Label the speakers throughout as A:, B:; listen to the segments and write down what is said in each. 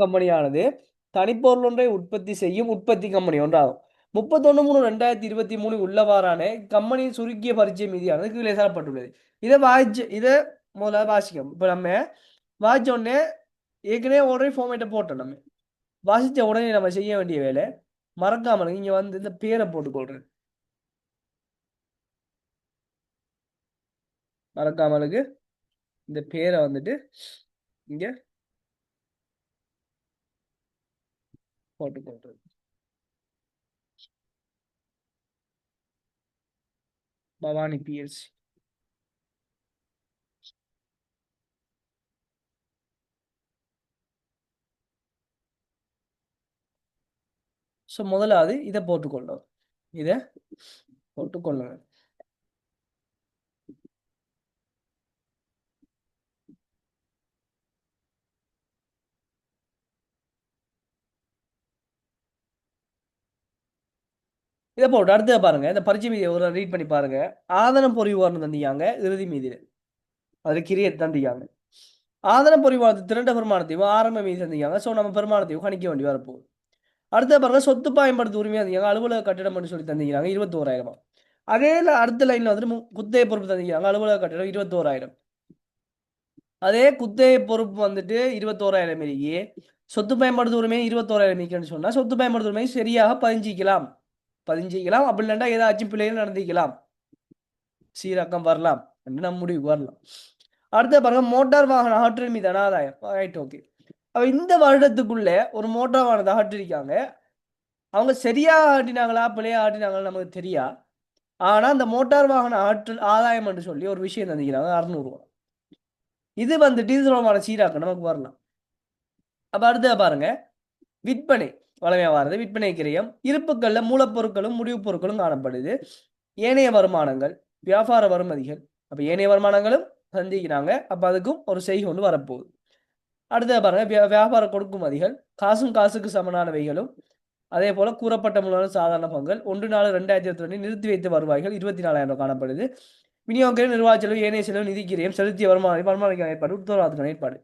A: கம்பெனியானது தனிப்பொருள் ஒன்றை உற்பத்தி செய்யும் உற்பத்தி கம்பெனி ஒன்றாகும். 31/3/2023 உள்ளவாறான கம்பெனியின் சுருக்கிய பரிச்சய மீதியானது கீழே தரப்பட்டுள்ளது. இதை முதல்ல வாசிக்கும். இப்போ நம்ம வாசிச்ச உடனே ஏற்கனவே ஆல்ரெடி ஃபார்மேட்டை போட்டோம். நம்ம வாசிச்ச உடனே நம்ம செய்ய வேண்டிய வேலை மறக்காம இங்க வந்து இந்த பேரை போட்டுக்கொள்றேன். மறக்காமலுக்கு இந்த பேரை வந்துட்டு இங்க போட்டுக்கொள்றது. பவானி பிஎல்சி. ஸோ முதலாவது இதை போட்டுக்கொள்ளணும். இதை போட்டுக்கொள்ளணும். இதை போட்டு அடுத்த பாருங்க. இந்த பரிச்சை மீதியை ஒரு ரீட் பண்ணி பாருங்க. ஆதனம் பொறிவார்னு தந்தியாங்க இறுதி மீதியில் அது கிரியேட் தந்தியாங்க. ஆதன பொறிவார்த்து திரண்ட பெருமானத்தையும் ஆரம்ப மீதி தந்தியாங்க. ஸோ நம்ம பெருமானத்தையும் கணிக்க வேண்டி வரப்போகுது. அடுத்த பாருங்க சொத்து பயன்படுத்த உரிமையாக தந்தியாங்க. அலுவலக கட்டிடம் சொல்லி தந்திக்கிறாங்க 21,000. அதே அடுத்த லைன்ல வந்துட்டு குத்தகை பொறுப்பு தந்திக்கிறாங்க. அலுவலக கட்டிடம் 21,000. அதே குத்தகை பொறுப்பு வந்துட்டு 21,000 மாரியே சொத்து பயன்படுத்த உரிமை 21,000 மிக்கன்னு சொன்னா சொத்து பயன்படுத்த உரிமை சரியாக பதிஞ்சிக்கலாம். அப்படி இல்லைன்னா ஏதாச்சும் பிள்ளைகள் நடந்திக்கலாம், சீரக்கம் வரலாம் என்று நம்ம முடிவுக்கு வரலாம். அடுத்த பாருங்க மோட்டார் வாகன ஆற்றல் மீதான ஆதாயம். Right, okay. அப்ப இந்த வருடத்துக்குள்ள ஒரு மோட்டார் வாகனத்தை ஆட்டிருக்காங்க. அவங்க சரியா ஆட்டினாங்களா பிள்ளையா ஆட்டினாங்களா நமக்கு தெரியா. ஆனா அந்த மோட்டார் வாகன ஆற்றல் ஆதாயம் என்று சொல்லி ஒரு விஷயம் தந்திக்கிறாங்க 600 ரூபா. இது வந்துட்டு இது தொடர்பான சீராக்கம் நமக்கு வரலாம். அப்ப அடுத்த பாருங்க விற்பனை வளமையா வருது. விற்பனை கிரயம் இருப்புக்கள்ல மூலப்பொருட்களும் முடிவுப் பொருட்களும் காணப்படுது. ஏனைய வருமானங்கள் வியாபார வருமதிகள். அப்ப ஏனைய வருமானங்களும் சந்திக்கிறாங்க. அப்ப அதுக்கும் ஒரு செய்கை கொண்டு வரப்போகுது. அடுத்த பாருங்க வியாபார கொடுக்குமதிகள் காசுக்கு சமனானவைகளும் அதே போல கூறப்பட்ட மூலம் சாதாரண பங்குகள் 1/4/2022 நிறுத்தி வைத்த வருவாய்கள் 24,000 காணப்படுது. விநியோக நிர்வாக செலவு ஏனைய செலவு நிதிக்கிரியம் செலுத்திய வருமானக்கான ஏற்பாடு உத்தரவாதத்துக்கான ஏற்பாடு.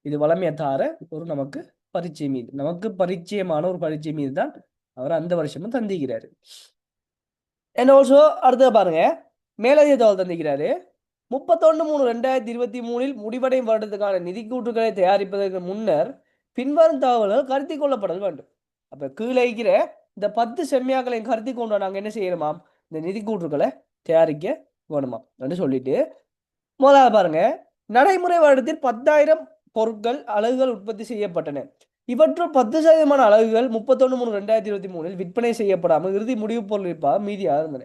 A: இது வளமையை தார ஒரு நமக்கு பரீட்சை மீது நமக்கு பரிச்சயமான ஒரு பரீட்சை மீது தான் அவர் அந்த வருஷமும் தந்திக்கிறாரு. அண்ட் ஆல்சோ அடுத்த பாருங்க மேலதிக தகவல் தந்திக்கிறாரு. 31/3/2023 முடிவடையும் வருடத்துக்கான நிதி கூற்றுகளை தயாரிப்பதற்கு முன்னர் பின்வரும் தகவல்கள் கருத்தில் கொள்ளப்படல் வேண்டும். அப்ப கீழே இருக்கிற இந்த 10 செம்மையாக்களையும் கருத்தில் கொண்டு நாங்கள் என்ன செய்யணுமாம், இந்த நிதி கூற்றுகளை தயாரிக்க வேணுமா என்று சொல்லிட்டு முதலாவது பாருங்க நடைமுறை வருடத்தில் 10,000 பொருட்கள் அலகுகள் உற்பத்தி செய்யப்பட்டன. இவற்றுள் 10% அலகுகள் 31/3/2023 விற்பனை செய்யப்படாமல் இறுதி முடிவு பொருள் இருப்பாக மீதியாக இருந்தன.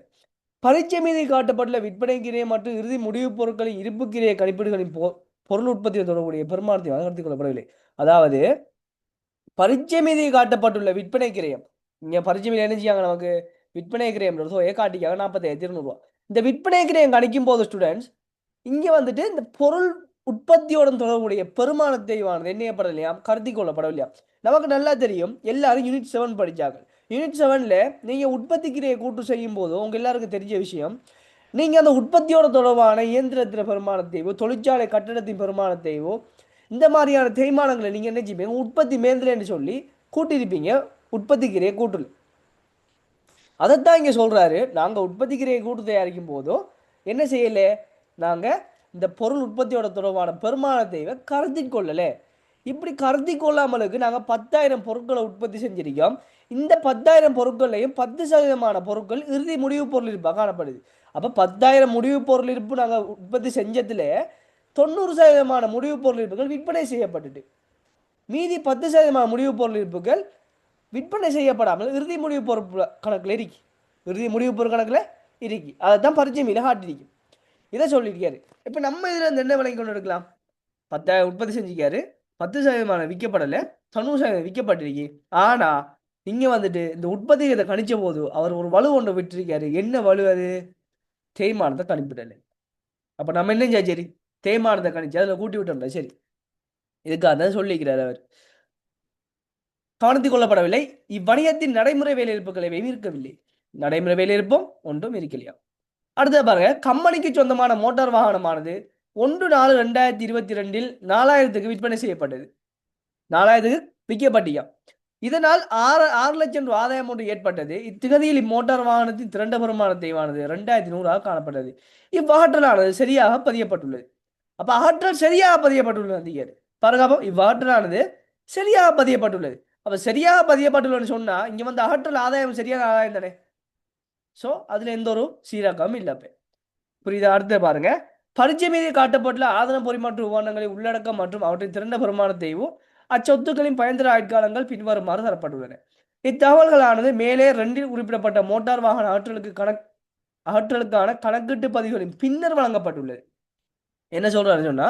A: பரீட்சை மீது காட்டப்பட்டுள்ள விற்பனை கிரையை மற்றும் இறுதி முடிவுப் பொருட்களின் இருப்பு கிரைய கணிப்பீடுகளின் பொருள் உற்பத்தியில் தொடர்புடைய பெருமானத்தை கருத்தில் கொள்ளப்படவில்லை. அதாவது பரீட்சை மீது காட்டப்பட்டுள்ள விற்பனை கிரயம் இங்க பரீட்சை மீது என்ன செய்யாங்க நமக்கு விற்பனை கிரயம் காட்டிக்காங்க 40,200 இந்த விற்பனை கிரயம் கணிக்கும் போது ஸ்டூடெண்ட்ஸ் இங்க வந்துட்டு இந்த பொருள் உற்பத்தியோட தொடர்புடைய பெருமானத்தை என்ன செய்யப்படலையா கருத்தில் கொள்ளப்படவில்லையா. நமக்கு நல்லா தெரியும் எல்லாரும் யூனிட் 7 படிச்சாங்க. யூனிட் 7ல நீங்க உற்பத்தி கிரையை கூட்டு செய்யும் போது உங்க எல்லாருக்கும் தெரிஞ்ச விஷயம் நீங்க அந்த உற்பத்தியோட தொடர்பான இயந்திரத்தின் பெருமானத்தையோ தொழிற்சாலை கட்டடத்தின் பெருமானத்தையோ இந்த மாதிரியான தேய்மானங்களை நீங்க என்ன செய்வீங்க உற்பத்தி மேந்திரன்னு சொல்லி கூட்டியிருப்பீங்க உற்பத்தி கிரையை கூட்டல். அதைத்தான் இங்க சொல்றாரு. நாங்க உற்பத்தி கிரையை கூட்டு தயாரிக்கும் போதும் என்ன செய்யல நாங்க இந்த பொருள் உற்பத்தியோட தொடர்பான பெருமானத்தை கருத்தில் கொள்ளல. இப்படி கருத்தில் கொள்ளாமலுக்கு நாங்க 10,000 பொருட்களை உற்பத்தி செஞ்சிருக்கோம். இந்த 10,000 பொருட்களையும் 10% பொருட்கள் இறுதி முடிவு பொருள் இருப்பாக காணப்படுது. அப்ப 10,000 முடிவு பொருள் இருப்பு நாங்க உற்பத்தி செஞ்சதுல 90% முடிவு பொருள் இருப்புகள் விற்பனை செய்யப்பட்டுட்டு மீதி 10% முடிவு பொருள் இருப்புகள் விற்பனை செய்யப்படாமல் இறுதி முடிவு பொருள் கணக்குல இருக்கு. இறுதி முடிவு பொருள் கணக்குல இருக்கு. அதைத்தான் பரிச்சை மீது காட்டிருக்கு. இதை சொல்லியிருக்காரு. இப்ப நம்ம இதுல இருந்து என்ன விளங்கி கொண்டு எடுக்கலாம், 10,000 உற்பத்தி செஞ்சிருக்காரு, 10% விற்கப்படல, 90% விற்கப்பட்டிருக்கு. ஆனா இங்க வந்துட்டு இந்த உற்பத்தியை கணிச்ச போது அவர் ஒரு வலு ஒன்று விட்டுருக்காரு. என்ன வலு அது, தேய்மானத்தை கணிப்பிடலை. அப்ப நம்ம என்ன சரி தேய்மானத்தை கணிச்சு அதுல கூட்டி விட்டோம்ல சரி. இதுக்காக தான் சொல்லிக்கிறார் அவர். கவனத்தில் கொள்ளப்படவில்லை. இவ்வணிகத்தின் நடைமுறை வேலையிருப்புகளை இருக்கவில்லை. நடைமுறை வேலையிருப்பும் ஒன்றும் இருக்கலையா. அடுத்த பாருங்க கம்பெனிக்கு சொந்தமான மோட்டார் வாகனமானது 1/4/2022 4000க்கு விற்பனை செய்யப்பட்டது. 4000க்கு விற்கப்பட்டியா. இதனால் 6 லட்சம் ரூபாய் ஆதாயம் ஒன்று ஏற்பட்டது. இத்திகதியில் இம்மோட்டார் வாகனத்தின் திரண்ட பெருமானத்தைவானது 2100 காணப்பட்டது. இவ்வகற்றலானது சரியாக பதியப்பட்டுள்ளது. அப்ப அகற்றல் சரியாக பதியப்பட்டுள்ளது. பாருங்க, அப்போ இவ்வகற்றலானது சரியாக பதியப்பட்டுள்ளது. அப்ப சரியாக பதியப்பட்டுள்ளதுன்னு சொன்னா இங்க வந்து அகற்றல் ஆதாயம் சரியான ஆதாயம் தானே. சோ அதுல எந்த ஒரு சீராக்கமும் இல்லை. புரியுதா? அடுத்து பாருங்க, பரீட்சை மீது காட்டப்பட்டுள்ள ஆதன பரிமாற்ற உபகரணங்களை உள்ளடக்கம் மற்றும் அவற்றின் திறந்த பெருமானத்தையும் அச்சொத்துக்களின் பயன்தர ஆட்காலங்கள் பின்வருமாறு தரப்பட்டுள்ளன. இத்தகவல்களானது மேலே 2 குறிப்பிடப்பட்ட மோட்டார் வாகன அகற்றலுக்கான கணக்கீட்டு பதிவுகளின் பின்னர் வழங்கப்பட்டுள்ளது. என்ன சொல்றாரு சொன்னா,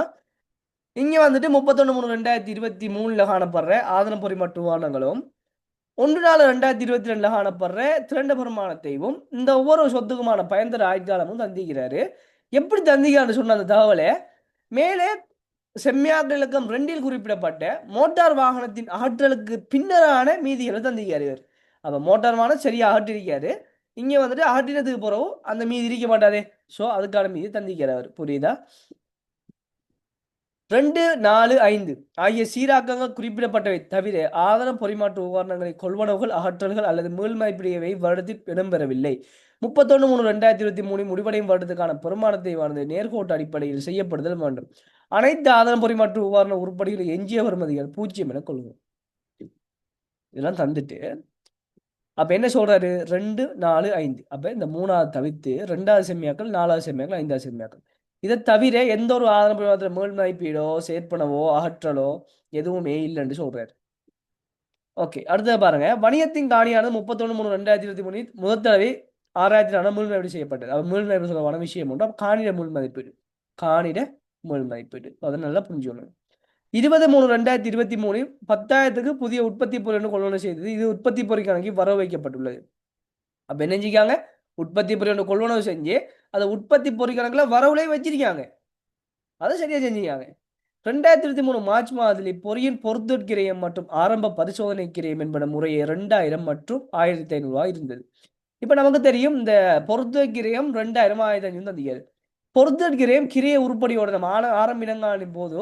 A: இங்க வந்துட்டு 31/3/2023 காணப்படுற ஆதன பரிமாற்ற உபகரணங்களும் 1/4/2022 காணப்படுற திரண்ட பெருமானத்தையும் இந்த ஒவ்வொரு சொத்துக்குமான பயன்தர ஆட்காலமும் தந்திக்கிறாரு. எப்படி தந்திக்கிறான்னு சொன்ன அந்த தகவலை மேலே செம்மையாக்க இலக்கம் 2 குறிப்பிடப்பட்ட மோட்டார் வாகனத்தின் அகற்றலுக்கு பின்னரான மீதிகளை தந்திக்கிறார். அப்ப மோட்டார் வாகனம் சரியா அகற்றிருக்காரு. இங்க வந்துட்டு அகற்றினதுக்கு பிறகு அந்த மீதி இருக்க மாட்டாதே. சோ அதுக்கான மீதி தந்திக்கிறார். புரியுதா? 2, 4, 5 ஆகிய சீராக்கங்கள் குறிப்பிடப்பட்டவை தவிர ஆதன பரிமாற்ற உபகரணங்களை கொள்வனவுகள், அகற்றல்கள் அல்லது மீள்மதிப்பீடுவை வருடத்தில் இடம்பெறவில்லை. 31/3/2023 முடிவடையும் வருடத்துக்கான பெருமானத்தை வாழ்ந்த நேர்கோட்டு அடிப்படையில் செய்யப்படுதல் வேண்டும். அனைத்து ஆதன பரிமாற்ற உபகரண உருப்படிகளை எஞ்சிய வருமதிகள் 0 என கொள்வோம். இதெல்லாம் தந்துட்டு அப்ப என்ன சொல்றாரு? 2, 4, 5. அப்ப இந்த 3வது தவிர்த்து 2வது செம்மியாக்கள், 4வது செம்மியாக்கள், 5வது செம்மியாக்கள். இதை தவிர எந்த ஒரு ஆதன பரிமாற்ற மீள்மதிப்பீடோ சேர்ப்பனவோ அகற்றலோ எதுவுமே இல்லைன்னு சொல்றாரு. ஓகே, அடுத்தது பாருங்க, வணிகத்தின் காணியானது 31/3/2023 முதல் தடவை 6000 மீள்மதிப்பீடு செய்யப்பட்டது. அவர் மீள்மதிப்பீடு சொல்லவான விஷயம் உண்டு. காணிட மீள்மதிப்பீடு, காணிட மீள்மதிப்பீடு அதை நல்லா புரிஞ்சுக்கணும். 20/3/2023 10,000க்கு புதிய உற்பத்தி பொருள் கொள்வனை செய்தது. இது உற்பத்தி பொருள் கணக்கி வரவு வைக்கப்பட்டுள்ளது. அப்ப என்ன செஞ்சாங்க? உற்பத்தி பொருள் கொள்வனவு செஞ்சு அதை உற்பத்தி பொருள் கணக்குல வரவுலையும் வச்சிருக்காங்க. அதை சரியா செஞ்சுக்காங்க. 2023 மார்ச் மாதத்தில் இப்பொறியின் பொருட்கிரயம் மற்றும் ஆரம்ப பரிசோதனை கிரயம் என்பன முறையே 2000 மற்றும் 1500 இருந்தது. இப்ப நமக்கு தெரியும் இந்த பொருட்கிரயம் 2000 1500 தந்திக்காது. பொருட்கிரயம் கிரிய உருப்படியோட நம்ம ஆரம்ப இனங்காலின் போது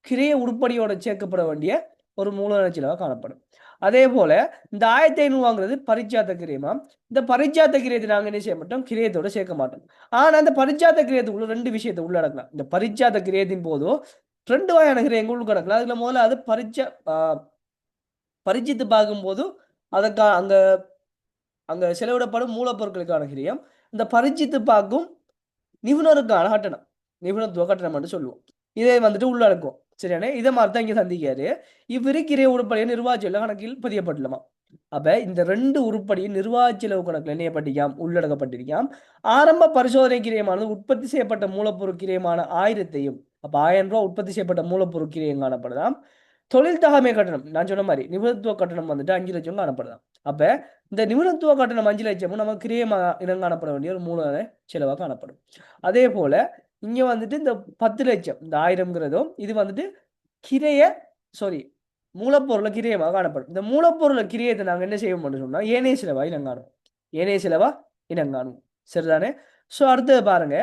A: கிரிய உருப்படியோட சேர்க்கப்பட வேண்டிய ஒரு மூலதன செலவாக காணப்படும். அதே போல இந்த 1500 வாங்குறது பரிச்சாத்த கிரியமா. இந்த பரிச்சாத்த கிரியத்தை நாங்கள் என்ன செய்ய மாட்டோம்? கிரியத்தோட சேர்க்க மாட்டோம். ஆனா அந்த பரிச்சாத்த கிரியத்துக்குள்ள 2 விஷயத்தை உள்ளடக்கலாம். இந்த பரிச்சாத்த கிரியத்தின் போதும் 2 வகையான கிரியம் உள்கடக்கலாம். அதுல முதல்ல அது பரிச்சித்து பார்க்கும்போது அதுக்கு அங்க செலவிடப்படும் மூலப்பொருட்களுக்கான கிரியம். இந்த பரிச்சித்து பார்க்கும் நிபுணருக்கான கட்டணம், நிபுணத்துவ கட்டணம் என்று சொல்லுவோம். இதை வந்துட்டு உள்ளடக்கும். சரியானே? இதை மாதிரி தான் இங்க சந்திக்காரு. இவ்விரு கிரிய உருப்படியை நிர்வாக செலவு கணக்கில் பதியப்பட்டுள்ளமா. அப்ப இந்த 2 உருப்படியும் நிர்வாக செலவு கணக்கில் இணையப்பட்டிருக்காம், உள்ளடக்கப்பட்டிருக்காம். ஆரம்ப பரிசோதனை கிரியமானது உற்பத்தி செய்யப்பட்ட மூலப்பொருள் கிரியமான 1000ஐயும், அப்ப 1000 ரூபாய் உற்பத்தி செய்யப்பட்ட மூலப்பொருள் கிரியம் காணப்படுதாம். தொழில் தகமை கட்டணம் நான் சொன்ன மாதிரி நிபுணத்துவ கட்டணம் வந்துட்டு 5 லட்சம் காணப்படுதாம். அப்ப இந்த நிபுணத்துவ கட்டணம் 5 லட்சமும் நம்ம கிரியமாக இனம் காணப்பட வேண்டிய ஒரு மூலதன செலவாக காணப்படும். அதே போல இங்க வந்துட்டு இந்த 10 லட்சம், இந்த 1000ங்கிறதும் இது வந்துட்டு கிரைய மூலப்பொருளை கிரியமாக காணப்படும். இந்த மூலப்பொருளை கிரியத்தை நாங்கள் என்ன செய்வோம்னு சொன்னா ஏனைய செலவா இனங்காணும், ஏனைய செலவா இனங்காணும். சரிதானே? ஸோ அடுத்தது பாருங்க,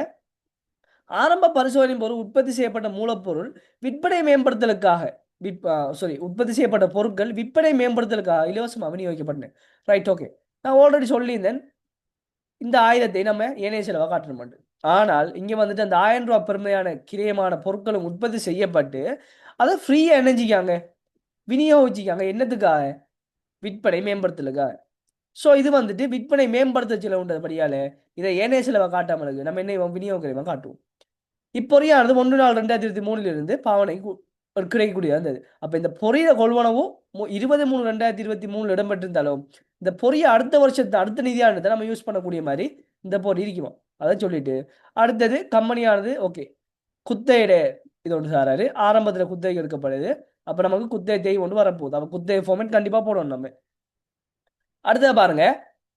A: ஆரம்ப பரிசோதனை போது உற்பத்தி செய்யப்பட்ட மூலப்பொருள் விற்பனை மேம்படுத்தலுக்காக உற்பத்தி செய்யப்பட்ட பொருட்கள் விற்பனை மேம்படுத்தலுக்காக இலவசமாக விநியோகிக்கப்பட்டன. Right, okay. நான் ஆல்ரெடி சொல்லியிருந்தேன் இந்த 1000ஐ நம்ம ஏனைய செலவாக காட்டணும் மாட்டோம். ஆனால் இங்க வந்துட்டு அந்த 1000 ரூபாய் பெருமையான கிரியமான பொருட்களும் உற்பத்தி செய்யப்பட்டு அதை ஃப்ரீயா என்னஞ்சிக்காங்க, விநியோகிச்சிக்காங்க. என்னத்துக்காக? விற்பனை மேம்படுத்தலுக்காக. ஸோ இது வந்துட்டு விற்பனை மேம்படுத்த செலவுன்றபடியால இதை ஏனைய செலவை காட்டாமல் இருக்கு. நம்ம என்ன விநியோகமாக காட்டுவோம். இப்பொறியானது 1/4/2023 பாவனை கிடைக்கக்கூடியதாக இருந்தது. அப்ப இந்த பொறிய கொள்வனவும் 23/2023 இடம்பெற்றிருந்தாலும் இந்த பொறியை அடுத்த வருஷத்து அடுத்த நிதியானதை நம்ம யூஸ் பண்ணக்கூடிய மாதிரி இந்த பொறி இருக்குமா. அதை சொல்லிட்டு அடுத்தது கம்பெனியானது ஓகே குத்தையிட இது ஒன்று சாராரு. ஆரம்பத்தில் குத்தகை எடுக்கப்படுது. அப்ப நமக்கு குத்தகை தேவை ஒன்று வரப்போகுது. அப்ப குத்தகை ஃபார்மேட் கண்டிப்பா போடணும் நம்ம. அடுத்தது பாருங்க,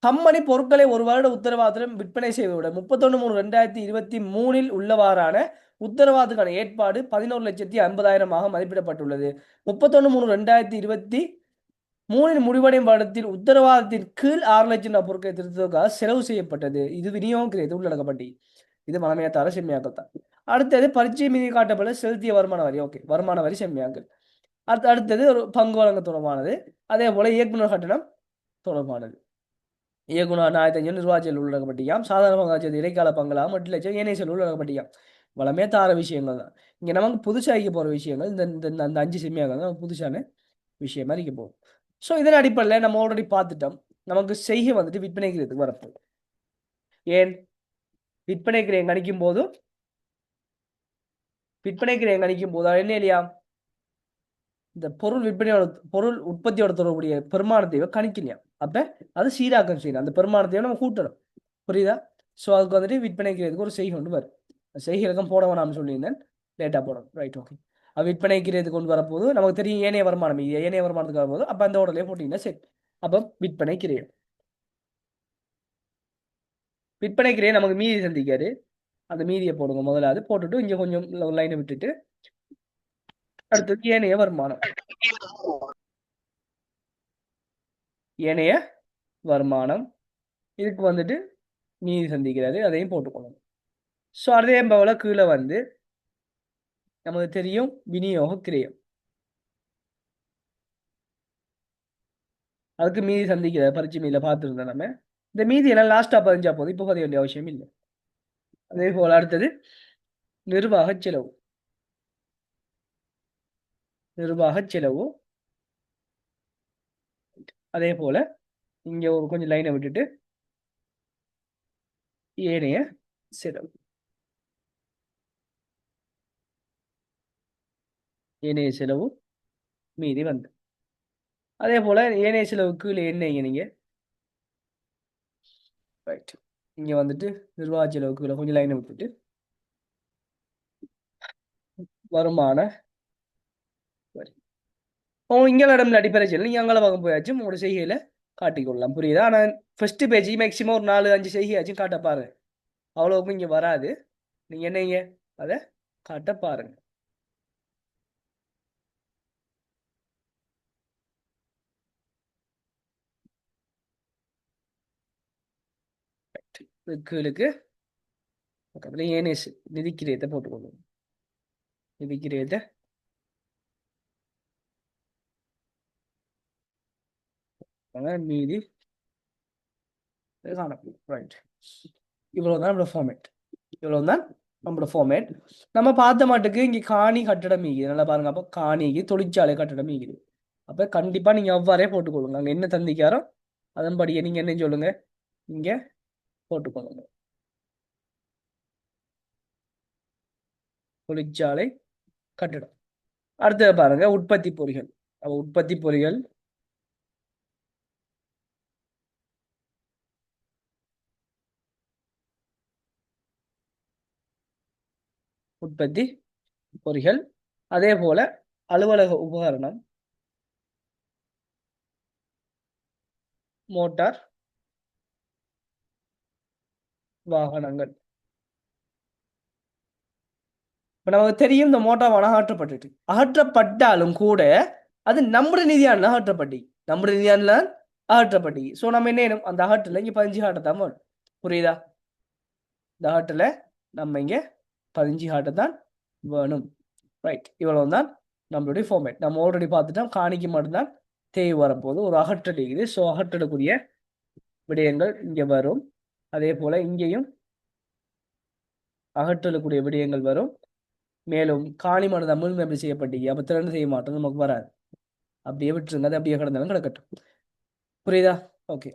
A: கம்பெனி பொருட்களை ஒரு வருட உத்தரவாதத்துடன் விற்பனை செய்வதுடன் 31/3/2023 உள்ளவாறான உத்தரவாதத்துக்கான ஏற்பாடு 11,50,000 மதிப்பிடப்பட்டுள்ளது. 31/3/2023 முடிவடையும் வருடத்தில் உத்தரவாதத்தின் கீழ் 6 லட்சம் ரூபாய் பொருட்களை திருத்துவதற்காக செலவு செய்யப்பட்டது. இது விநியோகம் கிரியத்தில் உள்ளடக்கப்பட்டி. இது வளமையத்தார செம்மையாக்கள் தான். அடுத்தது பரீட்சை மீது காட்டப்பட்ட செலுத்திய வருமான வரி. ஓகே, வருமான வரி செம்மையாக்கள். அடுத்தது ஒரு பங்கு வழங்க தொடர்பானது. அதே போல இயக்குனர் கட்டணம் தொடர்பானது. இயக்குனர் 1500 நிர்வாகத்தில் உள்ளடக்கப்பட்டியாம். சாதாரண பங்காட்சி இடைக்கால பங்களாம் 8 லட்சம் ஏனைய செலவு உள்ளடக்கப்பட்டியாம். வளமே தார விஷயங்கள் தான். இங்க நமக்கு புதுசாக இருக்க போற விஷயங்கள் இந்த 5 செம்மையாக்கள் தான் புதுசான விஷயமா இருக்க போகும். ஸோ இதன் அடிப்படையில் நம்ம ஆல்ரெடி பார்த்துட்டோம். நமக்கு செய்கை வந்துட்டு விற்பனை கிரயத்துக்கு வரப்போகுது. ஏன் விற்பனை கிரயம் கணிக்கும் போது என்ன இல்லையா, இந்த பொருள் விற்பனையோட பொருள் உற்பத்தியோட தொடர்புடைய பெருமானத்தையோ கணிக்கலையா, அப்ப அது சீராக்கம் செய்யணும். அந்த பெருமானத்தையோ நம்ம கூட்டணும். புரியுதா? ஸோ அதுக்கு வந்துட்டு விற்பனை கிரயத்துக்கு ஒரு செய்கை கொண்டு வரும். செய்கை இலக்கம் போட வேணாம்னு சொல்லியிருந்தேன், லேட்டாக போடணும். Right, okay. விற்பனை கிரயத்துக்கு கொண்டு வரப்போது நமக்கு தெரியும் ஏனைய வருமானம். ஏனைய வருமானத்துக்கு வரும்போது அப்போ அந்த ஓடலே போட்டிங்கன்னா சரி. அப்போ விற்பனை கிரயம் நமக்கு மீதி சந்திக்காரு. அந்த மீதியை போடுங்க முதலாவது. போட்டுட்டு இங்கே கொஞ்சம் லைனை விட்டுட்டு அடுத்தது ஏனைய வருமானம். ஏனைய வருமானம் இதுக்கு வந்துட்டு மீதி சந்திக்கிறாரு, அதையும் போட்டுக்கணும். ஸோ அதே போல கீழே வந்து நமக்கு தெரியும் விநியோக கிரயம், அதுக்கு மீதி சந்திக்கிறார். பரீட்சை மீதியில் பார்த்துருந்தோம் நம்ம. இந்த மீதி எல்லாம் லாஸ்ட்டாக பதிஞ்சா போதும், இப்போ பதிய வேண்டிய அவசியம் இல்லை. அதே போல் அடுத்தது நிர்வாக செலவு. அதே போல இங்க ஒரு கொஞ்சம் லைனை விட்டுட்டு ஏனைய செலவு. மீதி வந்து அதே போல ஏனைய செலவுக்கு என்ன நீங்க ரைட் இங்க வந்துட்டு நிர்வாக செலவுக்கு கொஞ்சம் லைனை விட்டுட்டு வருமான வரி. இங்கே இடம்ல அடிப்படை செலவு நீங்க அங்கே வாங்க போயாச்சும் உங்களோட செய்கையில காட்டிக்கொள்ளலாம். புரியுதா? ஆனால் ஃபர்ஸ்ட் பேஜ் மேக்சிமம் ஒரு 4-5 செய்கையாச்சும் காட்ட பாருங்க. அவ்வளோக்கும் இங்கே வராது. நீங்க என்னங்க அதை காட்ட பாருங்க. கீழுக்கு பக்கத்துல ஏனேஸ் நிதிக்கிரயத்தை போட்டுக்கொள்ளும். நிதிக்கிரயத்தை மீதி காணப்படும். ரைட், இவ்வளவுதான் நம்மளோட ஃபார்மேட். நம்ம பார்த்த மாட்டுக்கு இங்க காணி கட்டடம் ஈகுது. நல்லா பாருங்க. அப்போ காணிக்கு தொழிற்சாலை கட்டடம் ஈகுது. அப்ப கண்டிப்பா நீங்க அவ்வாறே போட்டுக்கொள்ளுங்க. அங்க என்ன தந்திக்காரோ அதன்படியே நீங்க என்ன சொல்லுங்க இங்க போட்டுக்கொள்ளுங்க. தொழிற்சாலை கட்டடம். அடுத்தது பாருங்க உற்பத்தி பொறிகள். உற்பத்தி பொறிகள் அதே போல அலுவலக உபகரணம், மோட்டார் வாகனங்கள். இப்ப நமக்கு தெரியும் இந்த மோட்டார் வாகனம் அகற்றப்பட்டாலும் கூட அது நம்முடைய நிதியான அகற்றப்பட்டி. ஸோ நம்ம என்ன அந்த அகற்றில் இங்கே 15 காட்டத்தான் வேணும். புரியுதா? இந்த அகற்றில் நம்ம இங்கே 15 காட்டத்தான் வேணும். ரைட், இவ்வளவு தான் நம்மளுடைய ஃபார்மேட். நம்ம ஆல்ரெடி பார்த்துட்டோம். காணிக்கு மட்டும்தான் தேவை வரப்போது. ஒரு அகற்றல் இருக்குது. ஸோ அகற்றக்கூடிய விடயங்கள் இங்கே வரும். அதே போல இங்கேயும் அகற்றக்கூடிய விடயங்கள் வரும். மேலும் காணி மனதான் முழுமை செய்யப்பட்டீங்க. அப்போ திறன் செய்ய மாட்டோம், நமக்கு வராது. அப்படியே விட்டுருங்க, அது அப்படியே கிடந்தாலும் கிடக்கட்டும். புரியுதா? ஓகே,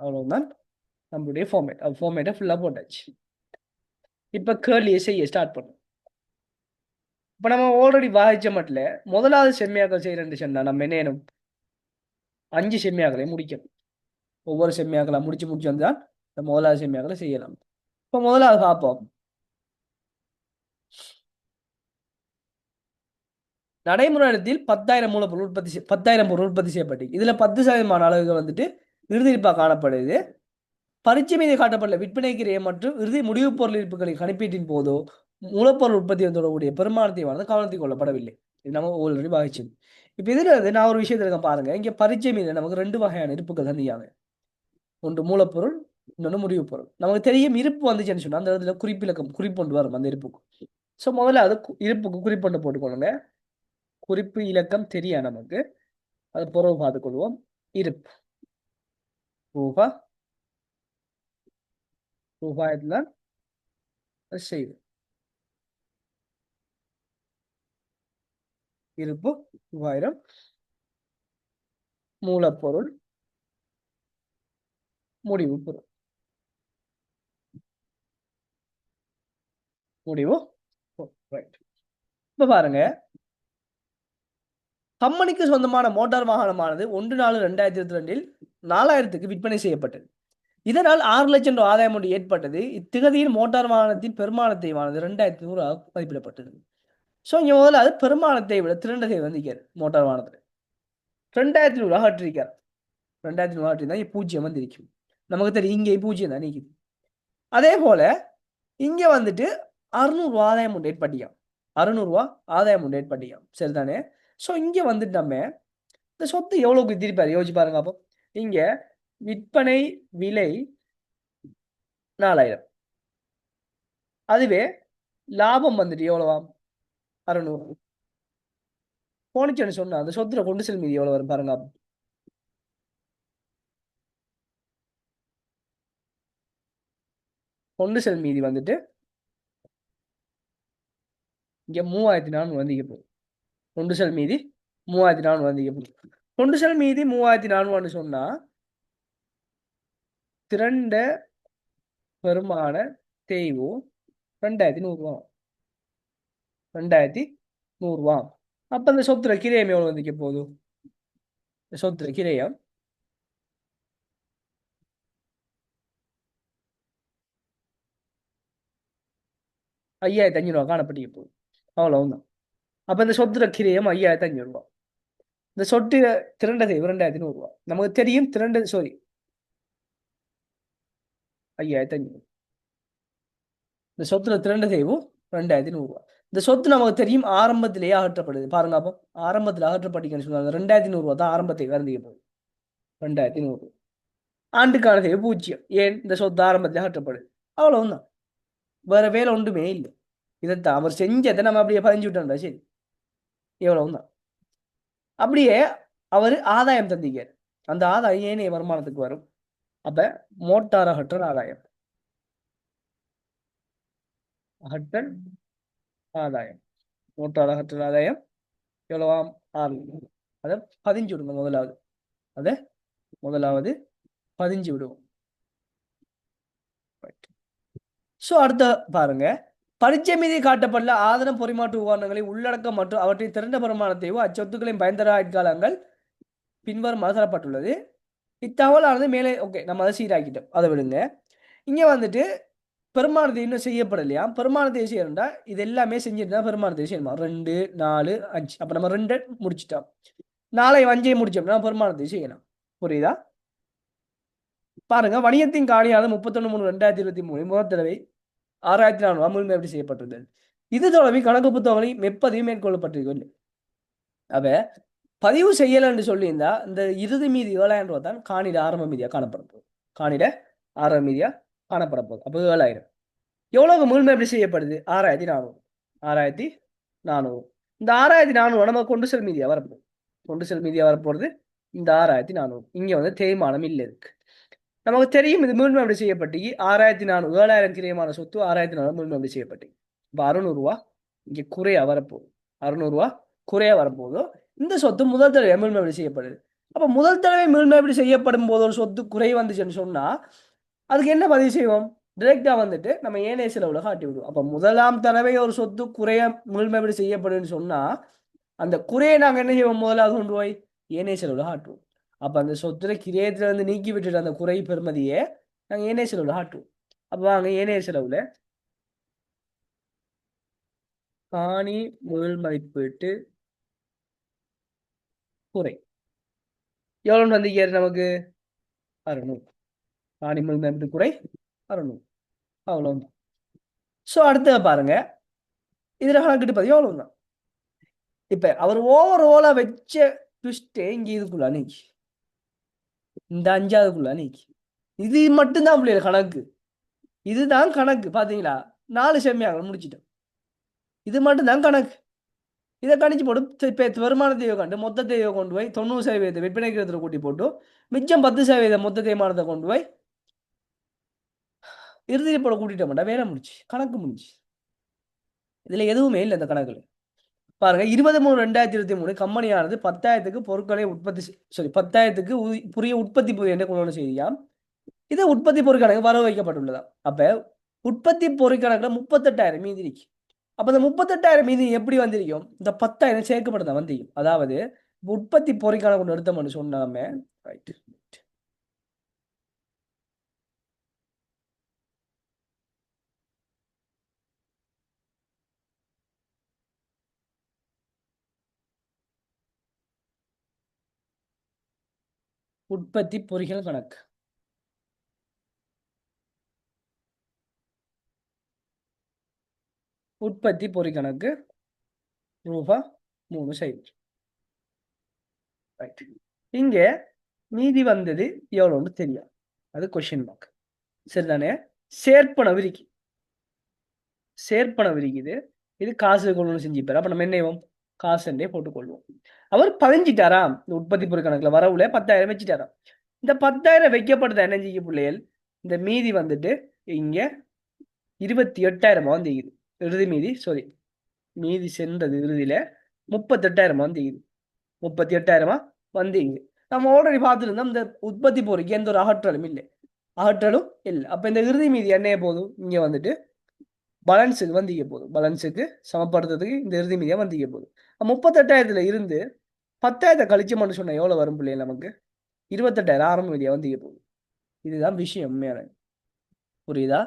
A: அவ்வளவுதான் நம்மளுடைய ஃபார்மேட்டை ஃபுல்லாக போட்டாச்சு. இப்போ கேர்லியை செய்ய ஸ்டார்ட் பண்ணும். இப்போ நம்ம ஆல்ரெடி வாய்ச்ச மட்டும் முதலாவது செம்மையாக்கள் செய்யறேன்னு சொன்னா நம்ம என்ன 5 செம்மையாக்களையும் முடிக்கணும். ஒவ்வொரு செம்மையாக்களாக முடிச்சு வந்தால் இந்த முதலாவது செம்மையாக்களை செய்யலாம். இப்போ முதலாவது பார்ப்போம். நடைமுறையில் 10,000 மூலப்பொருள் 10,000 பொருள் உற்பத்தி செய்யப்பட்டு இதுல 10% அளவுகள் வந்துட்டு இறுதியிருப்பாக காணப்படுது. பரீட்சை மீது காட்டப்பட்ட விற்பனை கிரயம் மற்றும் இறுதி முடிவு பொருள் இருப்புகளின் கணிப்பீட்டின் போதோ மூலப்பொருள் உற்பத்தி தொடர்புடைய பெருமானத்தையானது கவனத்தில் கொள்ளப்படவில்லை. இது நம்ம ஆல்ரெடி பாதிச்சது. இப்போ இதுல வந்து நான் ஒரு விஷயத்துல பாருங்க. இங்க பரீட்சை மீது நமக்கு 2 வகையான இருப்புகள் தந்தியாங்க. ஒன்று மூலப்பொருள், இன்னொன்று முடிவு பொருள். நமக்கு தெரியும் இருப்பு வந்துச்சுன்னு சொன்னால் அந்த இடத்துல குறிப்பிலக்கம் குறிப்பொண்டு வரும் அந்த இருப்புக்கு. ஸோ முதல்ல அது இருப்புக்கு குறிப்பொண்டு போட்டுக்கொள்ளுங்க. குறிப்பு இலக்கம் தெரியா நமக்கு, அது பொருள் பார்த்துக்கொள்வோம். இருப்பு ரூபா, ரூபாயத்தில் செய்வோம். இருப்பு 3000, மூலப்பொருள் முடிவு பொருள், முடிவு ரைட். இப்ப பாருங்க, கம்பெனிக்கு சொந்தமான மோட்டார் வாகனமானது 1/4/2022 4000க்கு விற்பனை செய்யப்பட்டது. இதனால் 6 லட்சம் ரூபாய் ஆதாயம் ஒன்று ஏற்பட்டது. இத்திகதியில் மோட்டார் வாகனத்தின் பெருமானத்தைவானது 2100 மதிப்பிடப்பட்டது. ஸோ இங்கே முதல்ல அது பெருமானத்தை விட திரண்டதை வந்திருக்காரு மோட்டார் வாகனத்தில் 2100 அகற்றிருக்கார். 2100 அகற்றிருந்தா இங்கே பூஜ்ஜியம் வந்திருக்கும். நமக்கு தெரியும் இங்கே பூஜ்ஜியம் தான் நிற்குது. அதே போல இங்கே வந்துட்டு 600 ஆதாயம் ஒன்று ஏற்பட்டியாம். 600 ஆதாயம் ஒன்று ஏற்பட்டியாம். சரிதானே? ஸோ இங்கே வந்துட்டு நம்ம இந்த சொத்து எவ்வளோக்கு திருப்பாரு யோசிச்சு பாருங்க. அப்போ இங்கே விற்பனை விலை 4000, அதுவே லாபம் வந்துட்டு எவ்வளவாம் 600 போனிச்சுன்னு சொன்னா அந்த சொத்துல கொண்டு செல் மீதி எவ்வளவு வரும் பாருங்க. கொண்டு செல் மீதி வந்துட்டு இங்க 3400 வந்திக்க போகுது. கொண்டு செல் மீதி 3400 வந்திக்க போகுது. கொண்டு செல் மீதி 3400 சொன்னா திரண்ட பெருமான தேய்வு 2100 2100. அப்ப இந்த சொத்துல கிரயம் எவ்வளவு வந்திக்க போகுது? சொத்துல கிரயம் 5500 காணப்பட்டிக்க போகுது. அவ்வளவுதான். அப்ப இந்த சொத்துல கிரயம் 5500. இந்த சொட்டு திரண்ட தேய்வு 2100. நமக்கு தெரியும் திரண்ட 5500. இந்த சொத்துல திரண்ட தேய்வு 2100. இந்த சொத்து நமக்கு தெரியும் ஆரம்பத்திலேயே அகற்றப்படுது பாருங்க. அப்போ ஆரம்பத்தில் அகற்றப்பட்டிக்கன்னு சொன்னாங்க 2100 தான் ஆரம்பத்தை வருந்திக்க போகுது. 2100 ஆண்டுக்கான தேவை 0. ஏன் இந்த சொத்து ஆரம்பத்தில் அகற்றப்படுது. அவ்வளவுதான், வேற வேலை ஒன்றுமே இல்லை. இதைத்தான் அவர் செஞ்சதை நம்ம அப்படியே பதிஞ்சு விட்டோம்டா. சரி, எவ்வளவுதான். அப்படியே அவர் ஆதாயம் தந்திக்கார். அந்த ஆதாயம் ஏனைய வருமானத்துக்கு வரும். அப்ப மோட்டார் அகற்றல் ஆதாயம், அகற்றல் ஆதாயம், மோட்டார் அகற்றல் ஆதாயம் எவ்வளவாம் 6. அதை பதிஞ்சு விடுங்க முதலாவது. அதை முதலாவது பதிஞ்சு விடுவோம். ஸோ அடுத்த பாருங்க, பரீட்சை மீது காட்டப்பட்டுள்ள ஆதன பரிமாற்று உபகரணங்களை உள்ளடக்கம் மற்றும் அவற்றின் திறந்த பெருமானத்தையோ அச்சொத்துக்களின் பயன்தர ஆட்காலங்கள் பின்வருமாறு தரப்பட்டுள்ளது. இத்தகவலானது மேலே ஓகே நம்ம அதை சீராக்கிட்டோம், அதை விடுங்க. இங்கே வந்துட்டு பெருமானத்தை இன்னும் செய்யப்படலையா? பெருமானத்தை செய்யணும்டா இது எல்லாமே செஞ்சுட்டு தான் பெருமானத்தை செய்யணுமா? 2 4 5. அப்போ நம்ம 2 முடிச்சிட்டோம், 4 5 முடிச்சோம்னா பெருமானத்தை செய்யணும். புரியுதா? பாருங்க, வணிகத்தின் காணியானது 31/3/2023 முதல் தடவை 6400 முழுமையாடி செய்யப்பட்டது. இது தொடர்பில் கணக்கு புத்தகங்களில் எப்பதிவு மேற்கொள்ளப்பட்டிருக்கவில்லை. அப்ப பதிவு செய்யலை என்று சொல்லியிருந்தா இந்த இறுதி மீதி 7000 ரூபாய் தான் காணிட ஆரம்ப மீதியா காணப்பட போகுது. காணிட ஆரம்ப மீதியா காணப்பட போகுது. அப்போ 7000 எவ்வளவு முழுமை எப்படி செய்யப்படுது? 6400. 6400. இந்த 6400 நம்ம கொண்டு செல் மீதியா வரப்போகுது. கொண்டு செல் மீதியா வரப்போறது இந்த 6400. இங்க வந்து தேய்மானம் இல்லை இருக்கு. நமக்கு தெரியும் இது முழுமை எப்படி செய்யப்பட்டு 6400 7000 கிரியமான சொத்து 6400 முழுமை எப்படி செய்யப்பட்டு. இப்போ 600 ரூபா இங்கே குறையா வரப்போகுது. 600 ரூபா குறையா வரப்போகுதோ இந்த சொத்து முதல் தடவை முழுமை எப்படி செய்யப்படுது. அப்போ முதல் தடவை முழுமை எப்படி செய்யப்படும் போது ஒரு சொத்து குறை வந்துச்சுன்னு சொன்னா அதுக்கு என்ன பதிவு செய்வோம்? டிரெக்டா வந்துட்டு நம்ம ஏனைய செலவுல காட்டி விடுவோம். அப்போ முதலாம் தடவை ஒரு சொத்து குறைய முழுமை எப்படி செய்யப்படுதுன்னு சொன்னா அந்த குறையை நாங்க என்ன செய்வோம்? முதலாவது கொண்டு போய் ஏனைய செலவுல காட்டுவோம். அப்ப அந்த சொத்துல கிரயத்துல இருந்து நீக்கி விட்டுட்டு அந்த குறை பெறுமதியை நாங்க ஏனைய செலவுல காட்டுவோம். அப்ப வாங்க ஏனைய செலவுல காணி முதல் மதிப்பீட்டு குறை எவ்வளவு வந்திருக்காரு நமக்கு? 600. காணி முதல் மதிப்பீட்டு குறை 600. அவ்வளவு. ஸோ அடுத்த பாருங்க, இதுல கணக்கிட்டு பதிவு அவ்வளவுதான். இப்ப அவர் ஓவர்ஆலா வச்ச ட்விஸ்டே இங்க இதுக்குள்ள நீக்கி இந்த 5வதுக்குள்ள நீக்கி இது மட்டும்தான் பிள்ளைகள் கணக்கு. இதுதான் கணக்கு. பாத்தீங்களா, 4 செம்மையாக முடிச்சிட்டோம். இது மட்டும்தான் கணக்கு. இதை கணிச்சு போட்டு வருமானத்தையோ கண்டு மொத்தத்தையோ கொண்டு போய் 90% விற்பனைக்கு கூட்டி போட்டு மிச்சம் 10% மொத்த தேய்மானத்தை கொண்டு போய் இறுதி போட கூட்டிட்ட மாட்டா வேலை முடிச்சு, கணக்கு முடிச்சு. இதுல எதுவுமே இல்லை இந்த கணக்குல. பாருங்க, 20/3/2023 கம்பெனியானது 10,000க்கு பொருட்களை உற்பத்தி 10,000க்கு புதிய உற்பத்தி புதிய என்ற கொண்டு செய்தியாம். இது உற்பத்தி பொருட்கணக்கு வரவு வைக்கப்பட்டுள்ளதா. அப்ப உற்பத்தி பொருட்கணக்குல 38,000 மீதி இருக்கு. அப்ப இந்த 38,000 மீதி எப்படி வந்திருக்கும்? இந்த 10,000 சேர்க்கப்பட்டதான் வந்திருக்கும். அதாவது உற்பத்தி பொருட்கணக்கு கொண்டு எடுத்தோம்னு சொன்னாமே, ரைட், உற்பத்தி பொறிகள் கணக்கு, உற்பத்தி பொறிக்கணக்கு ரூபாய் 3,000. ரைட். இங்க மீதி வந்தது எவ்வளோன்னு தெரியும், அது கொஸ்டின் மார்க். சரிதானே? சேர்ப்பன விரிக்கு, சேர்ப்பன விரிக்குது. இது காசு கொள்ளணும் செஞ்சுப்பாரு. அப்ப நம்ம என்ன செய்வோம்? காசுண்டே போட்டுக்கொள்வோம். அவர் பதிஞ்சிட்டாராம். இந்த உற்பத்தி பொருள் கணக்குல வரவுல 10,000 வச்சுட்டாராம். இந்த 10,000 வைக்கப்படுது என்ன செய்ய பிள்ளைகள்? இந்த மீதி வந்துட்டு இங்க 28,000 வந்துக்குது. இறுதி மீதி மீதி சென்றது இறுதியில 38,000 வந்துக்குது. 38,000 வந்துக்குது. நம்ம ஆல்ரெடி பார்த்துருந்தோம், இந்த உற்பத்தி பொருளுக்கு எந்த ஒரு அகற்றலும் இல்லை, அகற்றலும் இல்லை. அப்ப இந்த இறுதி மீதி என்ன போதும்? இங்க வந்துட்டு பேலன்ஸுக்கு வந்திக்க போதும். பேலன்ஸுக்கு சமப்படுத்துறதுக்கு இந்த இறுதி மீதியா வந்திக்க போதும். 38,000 இருந்து 10,000 கழிச்சோம்னு சொன்னா எவ்வளவு வரும் பிள்ளைகள்? நமக்கு 28,000 ஆரம்ப மீதியா வந்திக்க போகுது. இதுதான் விஷயம் உண்மையான. புரியுதா?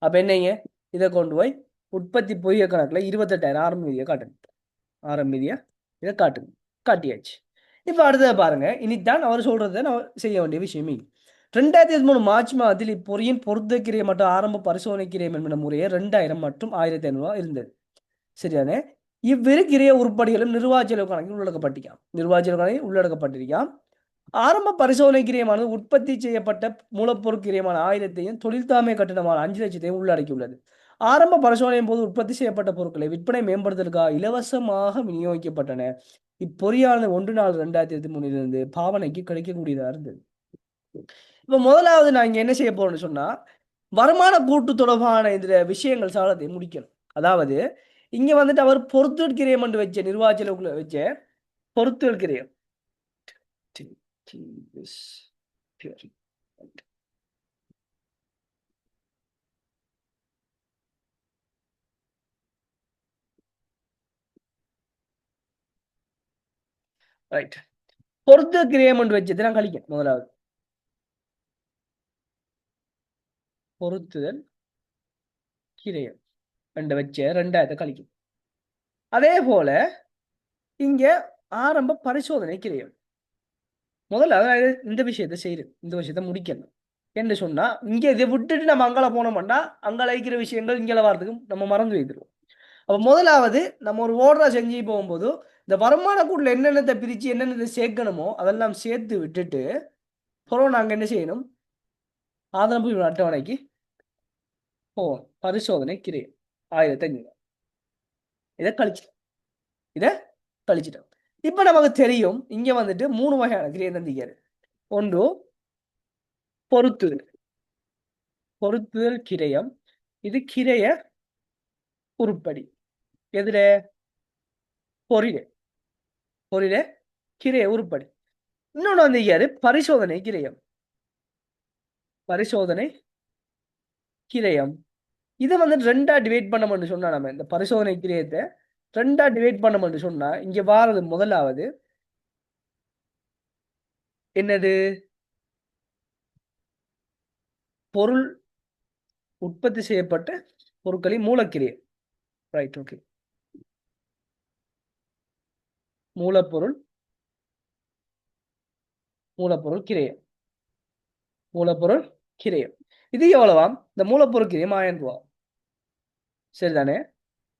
A: அப்ப என்னங்க, இதை கொண்டு போய் உற்பத்தி பொய்ய கணக்குல 28,000 ஆரம்ப மீதியா காட்டுங்க. ஆரம்ப மீதியா இதை காட்டுங்க. காட்டியாச்சு. இப்ப அடுத்ததை பாருங்க. இனித்தான் அவர் சொல்றதை நான் செய்ய வேண்டிய விஷயமே. 2023 மார்ச் மாதத்தில் இப்பொறியின் பொருத்தக்கிரை மற்றும் ஆரம்ப பரிசோதனை கிரியம் என்பன முறையே 2,000 மற்றும் 1,500 இருந்தது. சரியானே? இவ்விரு கிரிய உருப்படிகளும் நிர்வாக கணக்கில் உள்ளடக்கப்பட்டிருக்காம். நிர்வாக கணக்கில் உள்ளடக்கப்பட்டிருக்காம். ஆரம்ப பரிசோதனை கிரியமானது உற்பத்தி செய்யப்பட்ட மூலப்பொருள் கிரியமான 1,000ஐயும் தொழில்தாமை கட்டணமான 5,00,000ஐயும் உள்ளடக்கியுள்ளது. ஆரம்ப பரிசோதனையின் போது உற்பத்தி செய்யப்பட்ட பொருட்களை விற்பனை மேம்படுத்துவதற்காக இலவசமாக விநியோகிக்கப்பட்டன. இப்பொறியானது 1/4/2023 பாவனைக்கு கிடைக்கக்கூடியதா இருந்தது. இப்ப முதலாவது நான் இங்க என்ன செய்ய போறேன்னு சொன்னா, வருமான கூட்டு தொடர்பான இந்த விஷயங்கள் சாலத்தை முடிக்கணும். அதாவது இங்க வந்துட்டு அவர் பொறுத்தல் கிரயம் என்று வச்ச நிர்வாகக்குள்ள வச்ச பொறுத்தல் கிரயம். ரைட். பொறுத்தல் கிரயம் என்று வச்சது நான் கழிக்கணும். முதலாவது பொருத்துதல் கிரயம் ரெண்டு வச்ச 2,000 கழிக்கும். அதே போல இங்க ஆரம்ப பரிசோதனை கிரயம். முதல்ல இந்த விஷயத்தை செய்யுது, இந்த விஷயத்தை முடிக்கணும் என்று சொன்னா, இங்க இதை விட்டுட்டு நம்ம அங்கால போனோம்னா அங்கால வைக்கிற விஷயங்கள் இங்கே வரதுக்கு நம்ம மறந்து வைத்துருவோம். அப்ப முதலாவது நம்ம ஒரு ஓர்டரா செஞ்சு போகும்போது இந்த வருமான கூட்டில் என்னென்னத்தை பிரிச்சு என்னென்னத்தை சேர்க்கணுமோ அதெல்லாம் சேர்த்து விட்டுட்டு பிறகு நாங்க என்ன செய்யணும்? ஆதரவு அட்டவணைக்கு போவோம். பரிசோதனை கிரயம் 1,500 இதை கழிச்சிட்டோம். இதை கழிச்சிட்டோம். இப்ப நமக்கு தெரியும் இங்க வந்துட்டு 3 வகையான கிரியம் தந்திக்காரு. ஒன்று பொருத்துதல், பொருத்துதல் கிரயம். இது கிரய உருப்படி. எதுல? பொறியில, பொறியில கிரய உருப்படி. இன்னொன்று வந்திருக்காரு பரிசோதனை கிரயம். பரிசோதனை கிரயம் இதை வந்து 2ஆ டிவைட் பண்ண சொன்னா, நம்ம இந்த பரிசோதனை கிரயத்தை 2ஆ டிவைட் பண்ண சொன்னா இங்க வாரது முதலாவது என்னது? பொருள் உற்பத்தி செய்யப்பட்ட பொருட்களின் மூலக்கிரியம். Right, okay. மூலப்பொருள், மூலப்பொருள் கிரயம், மூலப்பொருள் கிரயம். இது எவ்வளவாம்? இந்த மூலப்பொருள் கிரயம் 1,000 ரூபா. சரிதானே?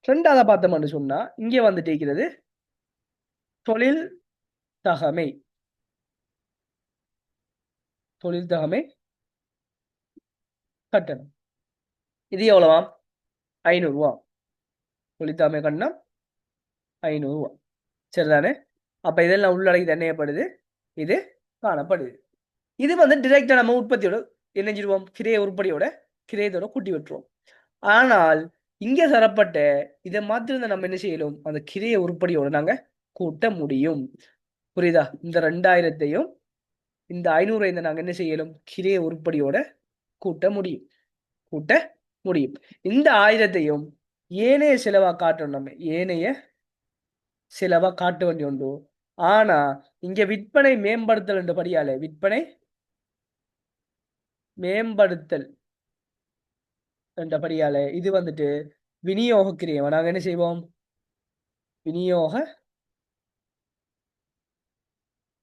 A: 2ஆவதா பார்த்தோம்னு சொன்னா இங்கே வந்துட்டு இருக்கிறது தொழில் தகமை. தொழில் தகமை கட்டணம். இது எவ்வளவா? 500 ரூபா. தொழிற்சாமை கட்டணம் 500 ரூபா. சரிதானே? அப்ப இதெல்லாம் உள்ளடக்கி தண்ணியப்படுது, இது காணப்படுது. இது வந்து டிரெக்டா நம்ம உற்பத்தியோட என்ன செஞ்சிருவோம்? கிரைய உருப்படியோட கிரயத்தோட கூட்டி விட்டுருவோம். ஆனால் இங்க தரப்பட்ட இதை மாத்திரம் நம்ம என்ன செய்யலும்? அந்த கிரைய உருப்படியோட நாங்க கூட்ட முடியும். புரியுதா? இந்த 2000ஐயும் இந்த 500 நாங்க என்ன செய்யலும்? கிரைய உருப்படியோட கூட்ட முடியும். கூட்ட முடியும். இந்த 1000ஐயும் ஏனைய செலவா காட்டணும். நம்ம ஏனைய செலவா காட்ட வேண்டிய உண்டு. ஆனா இங்க விற்பனை மேம்படுத்தல் என்ற படியால விற்பனை மேம்படுத்தல் என்ற படியால இது வந்துட்டு விநியோக கிரியம். நாங்க என்ன செய்வோம்?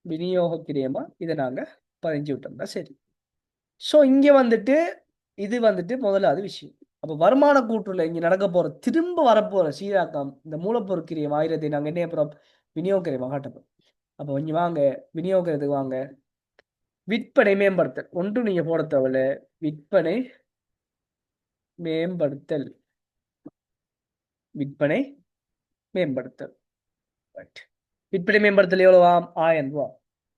A: விநியோக கிரியமா இதை நாங்க பதிஞ்சு விட்டோம்னா சரி. ஸோ இங்க வந்துட்டு இது வந்துட்டு முதலாவது விஷயம். அப்ப வருமான கூற்றுல இங்க நடக்க போற திரும்ப வரப்போற சீராக்கம் இந்த மூலப்பொருள் கிரியம் 1000 நாங்க என்ன அப்புறம் விநியோக கிரியமா காட்டப்போம். அப்ப கொஞ்சம் வாங்க விநியோகத்துக்கு வாங்க. விற்பனை மேம்படுத்தல் ஒன்றும் நீங்க போட தேவையில்ல. விற்பனை மேம்படுத்தல் விற்பனை மேம்படுத்தல். விற்பனை மேம்படுத்தல் எவ்வளவா? 1000 ரூபா.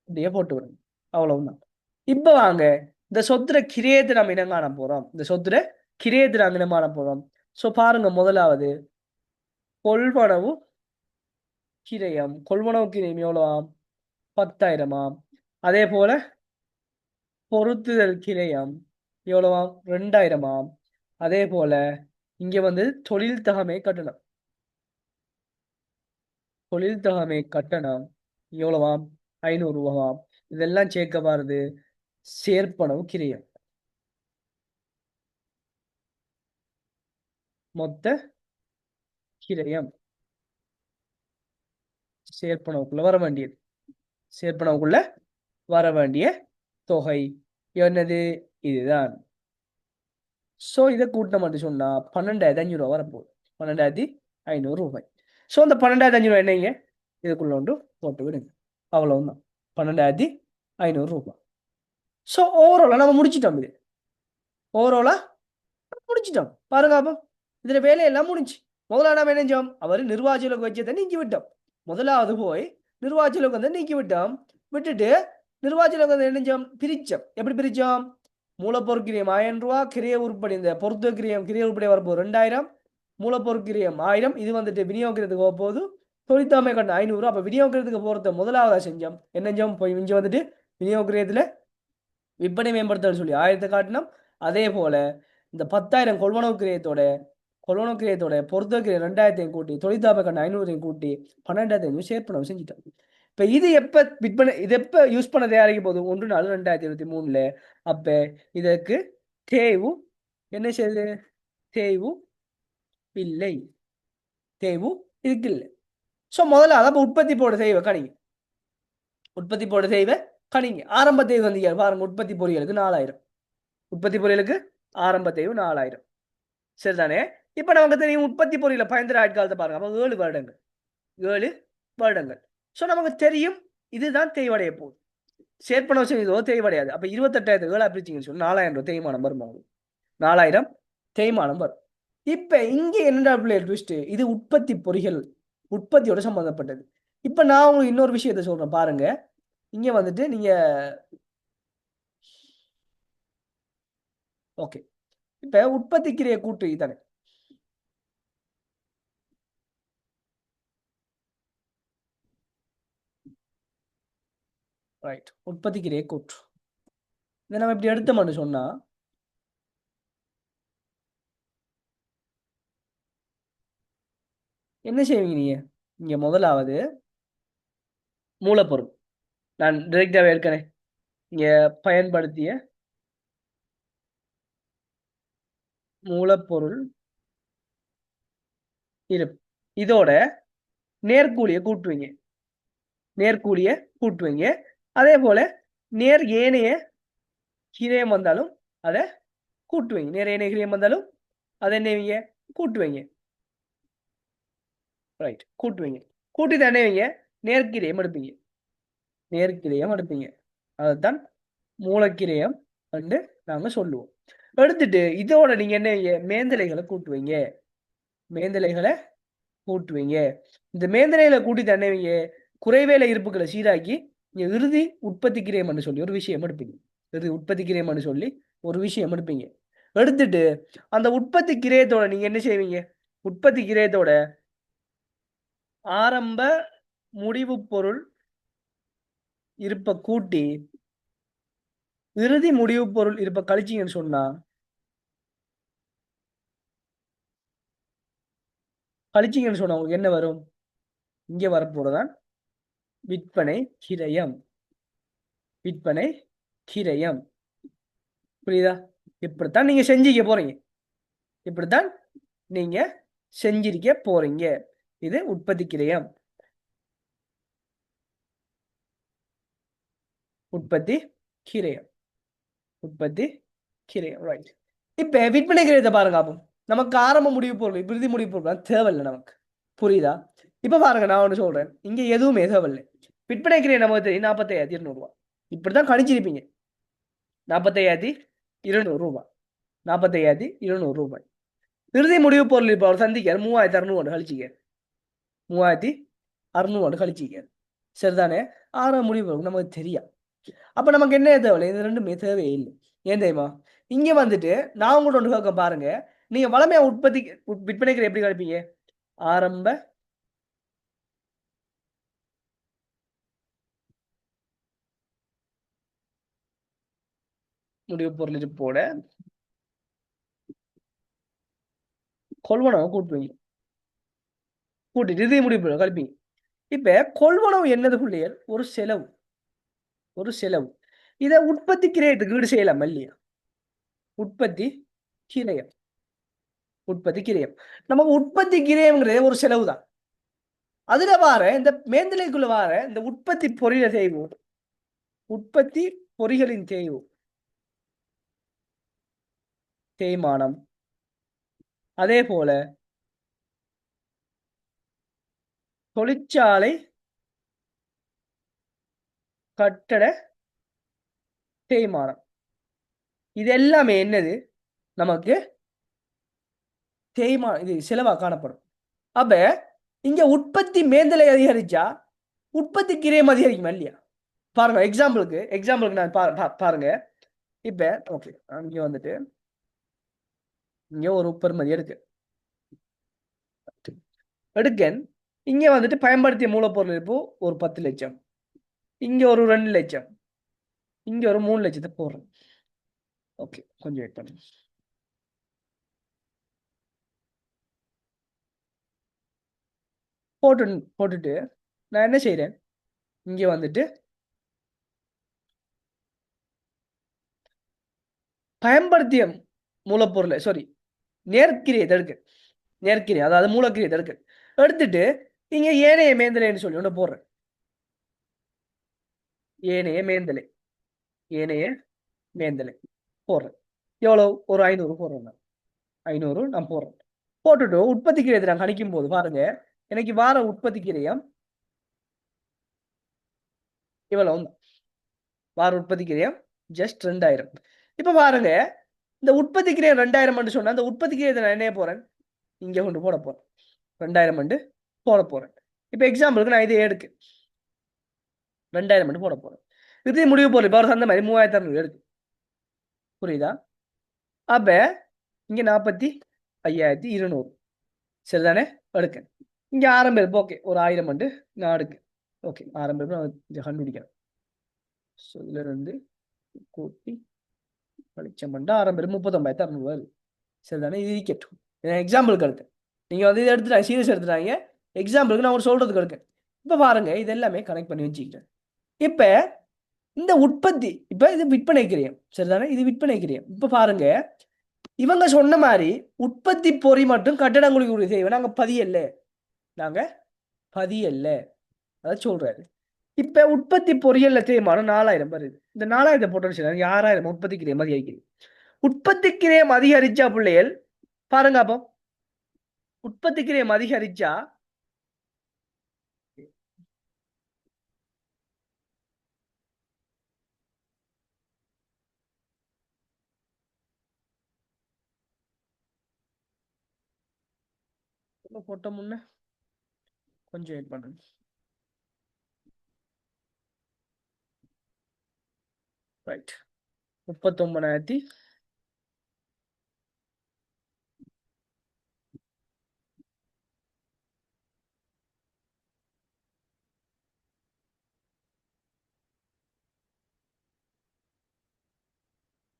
A: அப்படியே போட்டு விடுங்க. அவ்வளவுதான். இப்ப வாங்க இந்த சொத்துல கிரியேத்து நம்ம இனம் காண போறோம். இந்த சொத்துல கிரியேத்து நாங்க இனம் காண போறோம். சோ பாருங்க, முதலாவது கொள்வனவு கிரயம். கொள்வனவு கிரயம் எவ்வளவாம்? 10,000. அதே போல பொருத்துதல் கிரயம் எவ்வளவாம்? 2000. அதே போல இங்க வந்து தொழில் தகமை கட்டணம். தொழில் தகமை கட்டணம் எவ்வளவாம்? 500 ரூபாவாம். இதெல்லாம் சேர்க்க பாருது சேர்ப்பனவு கிரயம். மொத்த கிரயம் சேர்ப்பனவுக்குள்ள வர வேண்டியது. சேர்ப்பனவுக்குள்ள வர வேண்டிய தொகை என்னது? இதுதான். ஸோ இதை கூட்டின மட்டும் சொன்னா 12,500 ரூபா வரப்போகுது. 12,500 ரூபாய். ஸோ அந்த 12,500 என்னங்க? இதுக்குள்ள ஒன்று போட்டு விடுங்க. அவ்வளவுதான். 12,500 ரூபாய். ஸோ ஓவராலா நம்ம முடிச்சிட்டோம். இது ஓவராலா முடிச்சிட்டோம். பாருங்க, அப்போ இதுல வேலையெல்லாம் முடிஞ்சு. முதல்ல நம்ம நினைஞ்சோம் அவர் நிர்வாகிகளுக்கு வச்சதை நீக்கி விட்டோம். முதலாவது போய் நிர்வாகிகளுக்கு வந்து நீக்கி விட்டோம். விட்டுட்டு நிர்வாகிகளுக்கு வந்து நினைஞ்சோம் பிரிச்சோம். எப்படி பிரிச்சோம்? மூலப்பொருட்கிரியம் 1000 ரூபா, கிரிய உருப்படி இந்த பொருத்த கிரியம் கிரிய உருப்படி வரப்போகுது 2000, மூலப்பொருட்கிரியம் 1000. இது வந்துட்டு விநியோகிக்கிறதுக்கு போகுது தொழிற்சாமை கட்ட 500. அப்ப விநியோகிக்கிறதுக்கு போறத முதலாவதா செஞ்சோம். என்ன செஞ்சோம்? போய் இங்க வந்துட்டு விநியோகிக்கிறதுல விற்பனை மேம்படுத்தல் சொல்லி 1000 காட்டினோம். அதே போல இந்த 10,000 கொள்வனவு கிரியத்தோட பொருத்த கிரியம் 2000 கூட்டி தொழிற்சாமை கட்ட 500 கூட்டி 12,500 சேர்ப்பனவு செஞ்சுட்டோம். இப்ப இது எப்ப விற்பனை இது எப்ப யூஸ் பண்ண தயாரிக்க போகுது? 1/4/2023. அப்ப இதற்கு தேவு என்ன செய்யுது? தேவு இல்லை. தேவு இதுக்கு இல்லை. ஸோ முதல்ல அதை உற்பத்தி போட செய்வ கணிங்க. உற்பத்தி போட செய்வ கணிங்க. ஆரம்ப தேவை வந்து பாருங்க, உற்பத்தி பொறிகளுக்கு 4000. உற்பத்தி பொறிகளுக்கு ஆரம்ப தேவை 4000. சரிதானே? இப்ப நமக்கு தெரியும் உற்பத்தி பொறியில பயந்திர ஆட்காலத்தை பாருங்க. அப்ப 7 வருடங்கள். 7 வருடங்கள். ஸோ நமக்கு தெரியும் இதுதான் தேய்வடைய போகுது. சேர்ப்பனவு செய்தோ தேய்வடையாது. அப்ப 28,000 7 பிரிச்சிங்கன்னு சொல்லி 4,000 ரூபாய் தேய்மானம் வரும். 4,000 தேய்மானம் வரும். இப்ப இங்க என்னடா ட்விஸ்ட்? இது உற்பத்தி பொறிகள் உற்பத்தியோட சம்பந்தப்பட்டது. இப்ப நான் உங்களுக்கு இன்னொரு விஷயத்த சொல்றேன் பாருங்க. இங்க வந்துட்டு நீங்க ஓகே. இப்ப உற்பத்திக்கிரிய கூட்டு இதானே. ரைட். உற்பத்திக்கிரிய கூற்று இதை நம்ம இப்படி எடுத்தோம்னு சொன்னா என்ன செய்வீங்க நீங்க? இங்க முதலாவது மூலப்பொருள் நான் டிரெக்டாவே ஏற்கனவே இங்க பயன்படுத்திய மூலப்பொருள் இருப்பு இதோட நேர்கூலிய கூட்டுவீங்க. நேர்கூலிய கூட்டுவீங்க. அதே போல நேர் ஏனைய கிரயம் வந்தாலும் அதை கூட்டுவீங்க. நேர் ஏனைய கிரயம் வந்தாலும் அதை என்னவீங்க? கூட்டுவீங்க. ரைட். கூட்டுவீங்க. கூட்டி தானேவீங்க நேர்க்கிரயம் எடுப்பீங்க. நேர்க்கிரயம் எடுப்பீங்க. அதைத்தான் மூலக்கிரயம் என்று நாங்க சொல்லுவோம். எடுத்துட்டு இதோட நீங்க என்ன மேந்தலைகளை கூட்டுவீங்க. மேந்தலைகளை கூட்டுவீங்க. இந்த மேந்தலைகளை கூட்டி தண்ணுவீங்க. குறைவேல இருப்புகளை சீராக்கி நீங்க இறுதி உற்பத்தி கிரயம்னு சொல்லி ஒரு விஷயம் எடுப்பீங்க. இறுதி உற்பத்தி கிரயம்னு சொல்லி ஒரு விஷயம் எடுப்பீங்க. எடுத்துட்டு அந்த உற்பத்தி கிரயத்தோட நீங்க என்ன செய்வீங்க. உற்பத்தி கிரயத்தோட ஆரம்ப முடிவு பொருள் இருப்ப கூட்டி இறுதி முடிவு பொருள் இருப்ப கழிச்சிங்கன்னு சொன்னா உங்களுக்கு என்ன வரும். இங்க வரப்போறதான் விற்பனை கிரயம். விற்பனை கிரயம். புரியுதா. இப்படித்தான் நீங்க செஞ்சிக்க போறீங்க. இப்படித்தான் நீங்க செஞ்சிருக்க போறீங்க. இது உற்பத்தி கிரயம். உற்பத்தி கிரயம். உற்பத்தி கிரயம். ரைட். இப்ப விற்பனை கிரயத்தை பாருங்க. அப்போ நமக்கு ஆரம்ப முடிவு பொருள் இறுதி முடிவு பொருள் தேவையில்லை நமக்கு. புரியுதா. இப்ப பாருங்க, நான் ஒன்று சொல்றேன். இங்க எதுவுமே தேவையில்லை. விற்பனை கிரயம் நமக்கு தெரியும் 45,200 இப்படித்தான் கணிச்சிருப்பீங்க. 45,200 45,200 இறுதி முடிவு பொருள் இப்போ அவர் சந்திக்கார் 3,600 கழிச்சிக்க. 3,600 கழிச்சிக்க. சரிதானே. ஆறாம் முடிவு பொருள் நமக்கு தெரியும். அப்ப நமக்கு என்ன தேவை. இது ரெண்டுமே தேவையில்லை. ஏன் தெரியுமா. இங்க வந்துட்டு நான் உங்கள்ட்ட ஒன்று கேட்க பாருங்க. நீங்க வளமையா உற்பத்தி விற்பனைக்கு எப்படி கழிப்பீங்க. ஆரம்ப முடிவு பொருள் இருப்போட கொள்வனவை கூட்டுவீங்க. கூட்டிட்டு இறுதி முடிவு பொருள் கழிப்பீங்க. இப்ப கொள்வனவு என்னது பிள்ளைகள். ஒரு செலவு. ஒரு செலவு. இதை உற்பத்தி கிரயத்துக்கு ஈடு செய்யலாம் இல்லையா. உற்பத்தி கிரயம். உற்பத்தி கிரயம். நமக்கு உற்பத்தி கிரயம்ங்கிறது ஒரு செலவு தான். அதுல வார இந்த மேந்தலைக்குள்ள வார இந்த உற்பத்தி பொறியில செய்வோம். உற்பத்தி பொறிகளின் தேய்மானம். அதே போல தொழிற்சாலை கட்டட தேய்மானம். இது எல்லாமே என்னது நமக்கு தேய்மானம். இது செலவா காணப்படும். அப்ப இங்க உற்பத்தி மேந்தலை அதிகரிச்சா உற்பத்தி கிரயம் அதிகரிக்குமா இல்லையா. பாருங்க எக்ஸாம்பிளுக்கு நான் பாருங்க. இப்ப ஓகே, இங்க வந்துட்டு இங்க ஒரு பெறுமதி எடுக்கன். இங்க வந்துட்டு பயன்படுத்திய மூலப்பொருள் இப்போ ஒரு 10 லட்சம். இங்க ஒரு 2 லட்சம். இங்க ஒரு 3 லட்சத்தை போடுறேன். ஓகே, கொஞ்சம் வெயிட் பண்ணுங்க. போட்டுட்டு நான் என்ன செய்யறேன். இங்க வந்துட்டு பயன்படுத்திய மூலப்பொருளை சாரி நேர்க்கிரியை தடுக்க. நேர்க்கிரியை அதாவது மூலக்கிரியை தடுக்க. எடுத்துட்டு இங்க ஏனைய மேந்தலைன்னு சொல்லி ஒன்று போடுறேன். ஏனைய மேந்தலை. ஏனைய மேந்தலை போடுறேன். எவ்வளவு. ஒரு 500 போடுறேன். 500 நான் போடுறேன். போட்டுட்டு உற்பத்தி கிரயத்தை நான் கணிக்கும் போது பாருங்க, எனக்கு வார உற்பத்தி கிரயம் இவ்வளவு. வார உற்பத்தி கிரயம் ஜஸ்ட் 2000. இப்ப பாருங்க, இந்த உற்பத்தி கிரயம் 2000 சொன்னா அந்த உற்பத்தி கிரயத்தை நான் என்ன போறேன். இங்க கொண்டு போட போறேன். 2000 போட போறேன். இப்ப எக்ஸாம்பிளுக்கு நான் இதை எடுக்கு 2000 போட போறேன். இது முடிவு போல இப்ப அந்த மாதிரி 3600 எடுக்கு. புரியுதா. அப்ப இங்க 45,200 சரிதானே. எடுக்க இங்க ஆரம்ப இருப்பு ஓகே ஒரு 1000 நான் எடுக்கு. ஓகே, ஆரம்ப இருப்பு கண்டுபிடிக்கிறேன். இதுல இருந்து கூட்டி வெளிச்சம் ஆரம்ப இருப்பு 39,600 சரிதானே. இது இருக்கட்டும். எக்ஸாம்பிளுக்கு எடுக்க. நீங்க வந்து இதை எடுத்துட்டாங்க சீரியஸ் எடுத்துட்டாங்க. எக்ஸாம்பிளுக்கு நான் ஒரு சொல்றதுக்கு எடுக்க. இப்ப பாருங்க, இது எல்லாமே கனெக்ட் பண்ணி வச்சுக்கிட்டேன். இப்ப இந்த உற்பத்தி இப்ப இது விற்பனை கிரயம் சரிதானே. இது விற்பனை கிரயம். இப்ப பாருங்க, இவங்க சொன்ன மாதிரி உற்பத்தி பொறி மட்டும் கட்டடங்களுக்கு செய்வோம். நாங்க பதியல்ல. நாங்க பதியல்ல. அதான் சொல்றாரு. இப்ப உற்பத்தி பொறியியல்ல தேய்மானம் 4000 வருது. இந்த 4000 போட்டு 6000 உற்பத்தி கிரயம் அதிகரிக்குது. உற்பத்தி கிரயம் அதிகரிச்சா பிள்ளைகள் பாருங்க. அப்போ உற்பத்தி கிரயம் அதிகரிச்சா போட்ட முன்ன கொஞ்சம் வெயிட் பண்ணுங்க. ரைட் 39,000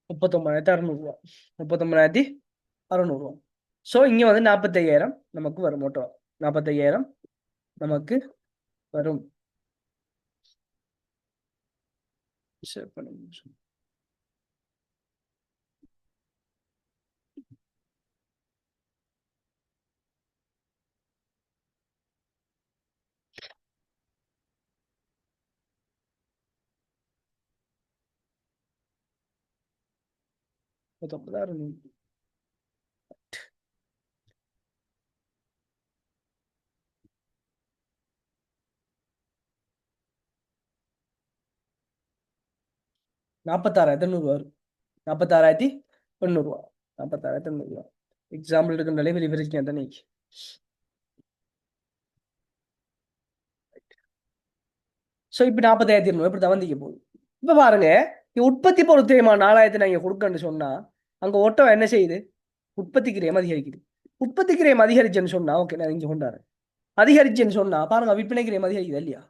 A: 39,600 39,600. ஸோ இங்கே வந்து 45,000 நமக்கு வரும். மொத்தம் 45,000 நமக்கு வரும். சரி பண்ணுங்க. 39,600. ₹46,800 வரும். 46,800. 46,800. எக்ஸாம்பிள் இருக்குனாலே வெளி பிரச்சனை தானே. ஸோ இப்போ 40,200 இப்படி தான் வந்திக்க போகுது. இப்போ பாருங்க, உற்பத்தி பொருள் தேய்மானம் 4,000 நான் இங்கே கொடுக்கன்னு சொன்னா அங்கே ஓட்டம் என்ன செய்யுது? உற்பத்தி கிரயம் அதிகரிக்குது. உற்பத்தி கிரயம் அதிகரிச்சுன்னு சொன்னா ஓகே நான் இங்கே கொண்டாடுறேன். அதிகரிச்சுன்னு சொன்னா பாருங்க விற்பனை கிரயம் அதிகரிக்குது இல்லையா?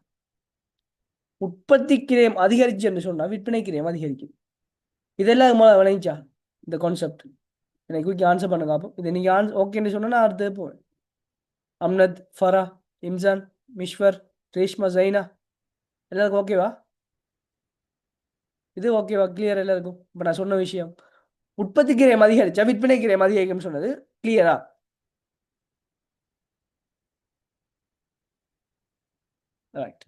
A: உற்பத்தி கிரயம் அதிகரிச்சுன்னு சொன்னா விற்பனை கிரயம் அதிகரிக்குது. இதெல்லாம் விளைஞ்சா இந்த கான்செப்ட் எனக்கு குயிக் ஆன்சர் பண்ணுங்க. அப்போ இதை நீங்க ஓகேன்னு சொன்னா நான் அடுத்து போவேன். அம்னத், ஃபரா, இம்சான், மிஷ்வர், ரேஷ்மா, ஜைனா எல்லாருக்கும் ஓகேவா? இது ஓகேவா? கிளியர் எல்லாருக்கும்? இப்போ நான் சொன்ன விஷயம் உற்பத்தி கிரயம் அதிகரிச்சா விற்பனை கிரயம் அதிகரிக்கும் சொன்னது கிளியரா? ரைட்.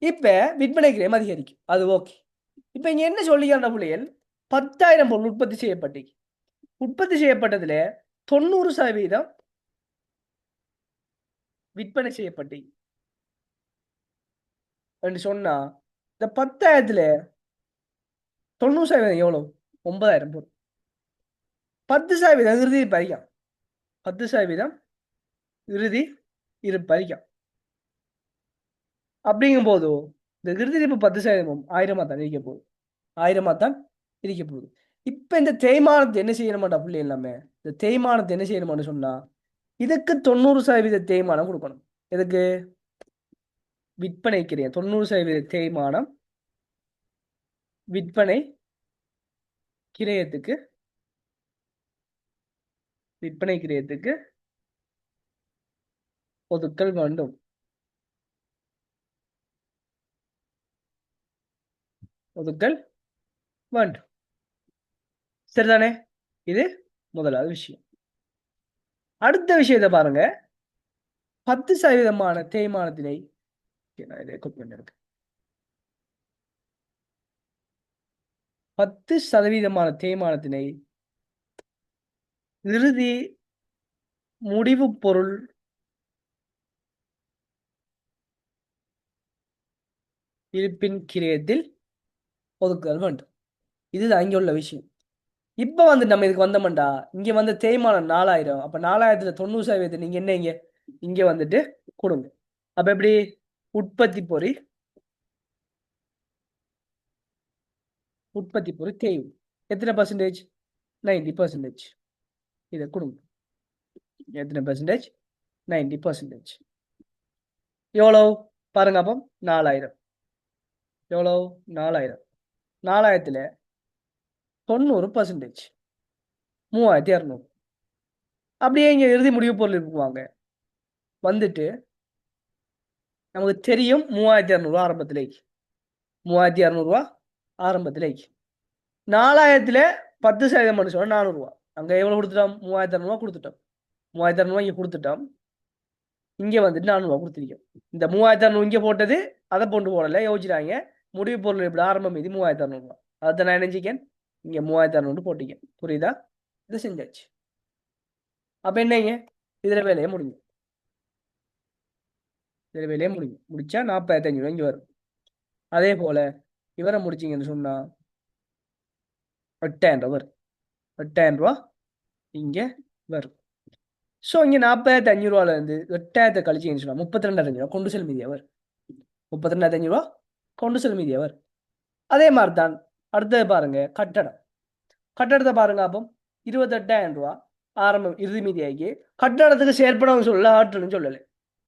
A: இப்ப விற்பனை கிரயம் அதிகரிக்கும், அது ஓகே. இப்ப இங்க என்ன சொல்லிக்கிற பிள்ளைகள் 10,000 பொருள் உற்பத்தி செய்யப்பட்டு உற்பத்தி செய்யப்பட்டதுல 90% விற்பனை செய்யப்பட்டு சொன்னா இந்த 10,000த்துல 90% எவ்வளவு? 9,000 பொருள். 10% இறுதி பறிக்கும். 10% இறுதி பறிக்கும். அப்படிங்கும் போது இந்த இறுதி 10% 1000 தான் இருக்க போகுது. 1000 தான் இருக்க போகுது. இப்ப இந்த தேய்மானத்தை என்ன செய்யணுமாட்டா புள்ளி எல்லாமே? இந்த தேய்மானத்தை என்ன செய்யணுமான்னு சொன்னா இதுக்கு 90% தேய்மானம் கொடுக்கணும். எதுக்கு? விற்பனை கிரயம் 90% தேய்மானம் விற்பனை கிரயத்துக்கு ஒதுக்கல் வேண்டும். ஒதுக்கல் வேண்டும். சரிதானே? இது முதலாவது விஷயம். அடுத்த விஷயத்தை பாருங்க. 10% தேய்மானத்தினை 10% தேய்மானத்தினை இறுதி முடிவு பொருள் இருப்பின் கிரயத்தில் ஒதுக்கல் வேண்டும். இதுதான் இங்க உள்ள விஷயம். இப்ப வந்து நம்ம இதுக்கு வந்தோம்டா இங்க வந்து தேய்மானம் 4,000. அப்ப 4,000த்துல 90% நீங்க என்ன இங்க வந்துட்டு கொடுங்க. அப்ப எப்படி? உற்பத்தி பொறி தேய்வு எத்தனை பர்சன்டேஜ்? 90%. இதை கொடுங்க. எத்தனை பர்சன்டேஜ்? 90%. எவ்வளவு பாருங்க. அப்போ 4,000 எவ்வளவு? 4,000. 4,000த்துல 90% 3,200. அப்படியே இங்க இறுதி முடிவு பொருள் இருக்குவாங்க வந்துட்டு நமக்கு தெரியும் 3,200 ஆரம்பத்திலேக்கு 3,200 ஆரம்பத்திலேக்கு 4,000த்துல 10% சொன்னா 400. அங்க எவ்வளவு கொடுத்துட்டோம்? 3,200 கொடுத்துட்டோம். 3,200 இங்க கொடுத்துட்டோம். இங்க வந்துட்டு 400 கொடுத்துருக்கோம். இந்த 3,200 இங்க போட்டது அதை போட்டு போடல. யோசிச்சாங்க முடிவு பொருள் எப்படி ஆரம்பம் மீதி 3,200. அதை நான் நினைச்சிக்கேன் இங்க 3,200 போட்டீங்க. புரியுதா? இது செஞ்சாச்சு. அப்ப என்னங்க இதுல வேலையை முடிஞ்சு. இதுல வேலையை முடிச்சா 45,000 இங்க வரும். அதே போல இவரை முடிச்சிங்கன்னு சொன்னா 8,000 வரும். 8,000 இங்க வரும். ஸோ இங்கே 4500 8,000 கழிச்சிங்கன்னு சொன்னால் 32,500 கொண்டு செல் மீதி அவர் 32,500 கொண்டு செல் மீதி அவர். அதே மாதிரி தான் அடுத்தது பாருங்க கட்டடம். கட்டடத்தை பாருங்க அப்போ 28,000 ஆரம்பம் இறுதி மீதியாகி கட்டடத்துக்கு சேர்ப்பனவு சொல்லல அகற்றலும் சொல்லலை,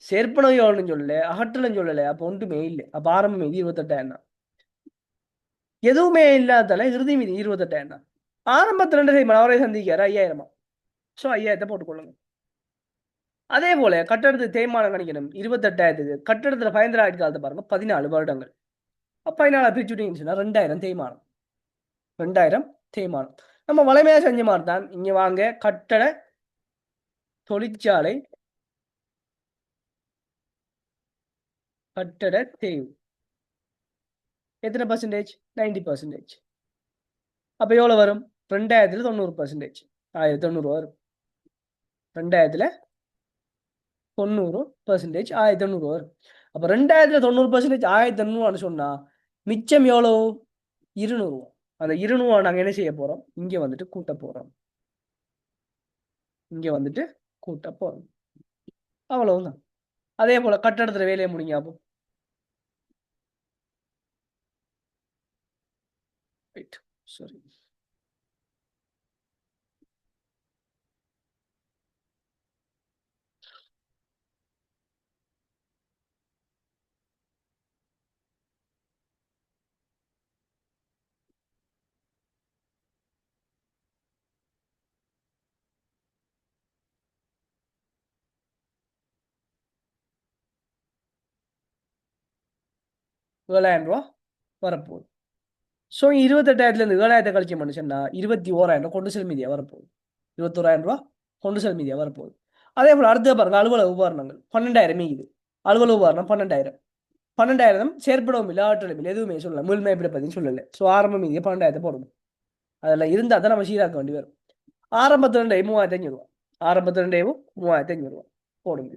A: சேர்ப்பனவு எவ்வளோன்னு சொல்லலை, அகற்றலும் சொல்லலை. அப்போ ஒன்றுமே இல்லை. அப்போ ஆரம்பம் மீதி 28,000 தான். எதுவுமே இல்லாதால இறுதி மீதி 28,000 தான். ஆரம்பத்தில் 2 செய்யணும் அவரை சந்திக்காரு 5,000. ஸோ 5,000 போட்டுக்கொள்ளுங்க. அதே போல கட்டடத்துக்கு தேய்மானம் கணிக்கணும் 28,000. கட்டடத்தில் பயந்திராயிட்டு காலத்தை பாருங்க 14 வருடங்கள். 14 பிரிச்சுட்டீங்கன்னா 2,000 தேய்மானம். 2,000 தேய்மானம். நம்ம வளமையாக செஞ்ச மாதிரி தான். இங்கே வாங்க கட்டட தொழிற்சாலை கட்டட தேய்வு எத்தனை பர்சன்டேஜ்? 90%. அப்போ எவ்வளோ வரும்? 2,000ல் 90%. 1,900 வரும். 2,000ல் 90%, 1,900 வரும். அப்போ 2,000ல் 90%, 1,900 சொன்னால் மிச்சம் எவ்வளோ? 200. அந்த 200 நாங்கள் என்ன செய்ய போகிறோம்? இங்கே வந்துட்டு கூட்ட போகிறோம். இங்கே வந்துட்டு கூட்ட போகிறோம். அவ்வளவுதான். அதே போல் கட்டடத்தில் வேலையை முடிங்க. அப்போ ரைட், சரி. ரூ. 7,000 வரப்போகுது. ஸோ 28,000லேருந்து 7,000 கழிச்சு மனுஷன்னா 21,000 கொண்டு செல் மீதியாக வரப்போகுது. 21,000 கொண்டு செல் மீதியாக வரப்போகுது. அதே போல் அடுத்த பாருங்க அலுவலக உபகரணங்கள் 12,000 மீது. அலுவலக உபகரணம் 12,000. 12,000 சேர்ப்படவும் இல்லை, ஆற்றலும் இல்லை, எதுவுமே சொல்லலை, முழுமை பற்றியும் சொல்லலை. ஸோ ஆரம்பம் மீதியை 12,000 போடணும். அதில் இருந்தால் தான் நம்ம சீராக்க வேண்டி வரும். ஆரம்பத்தில் 3,500. ஆரம்பத்தில் 3,500 போடுங்க.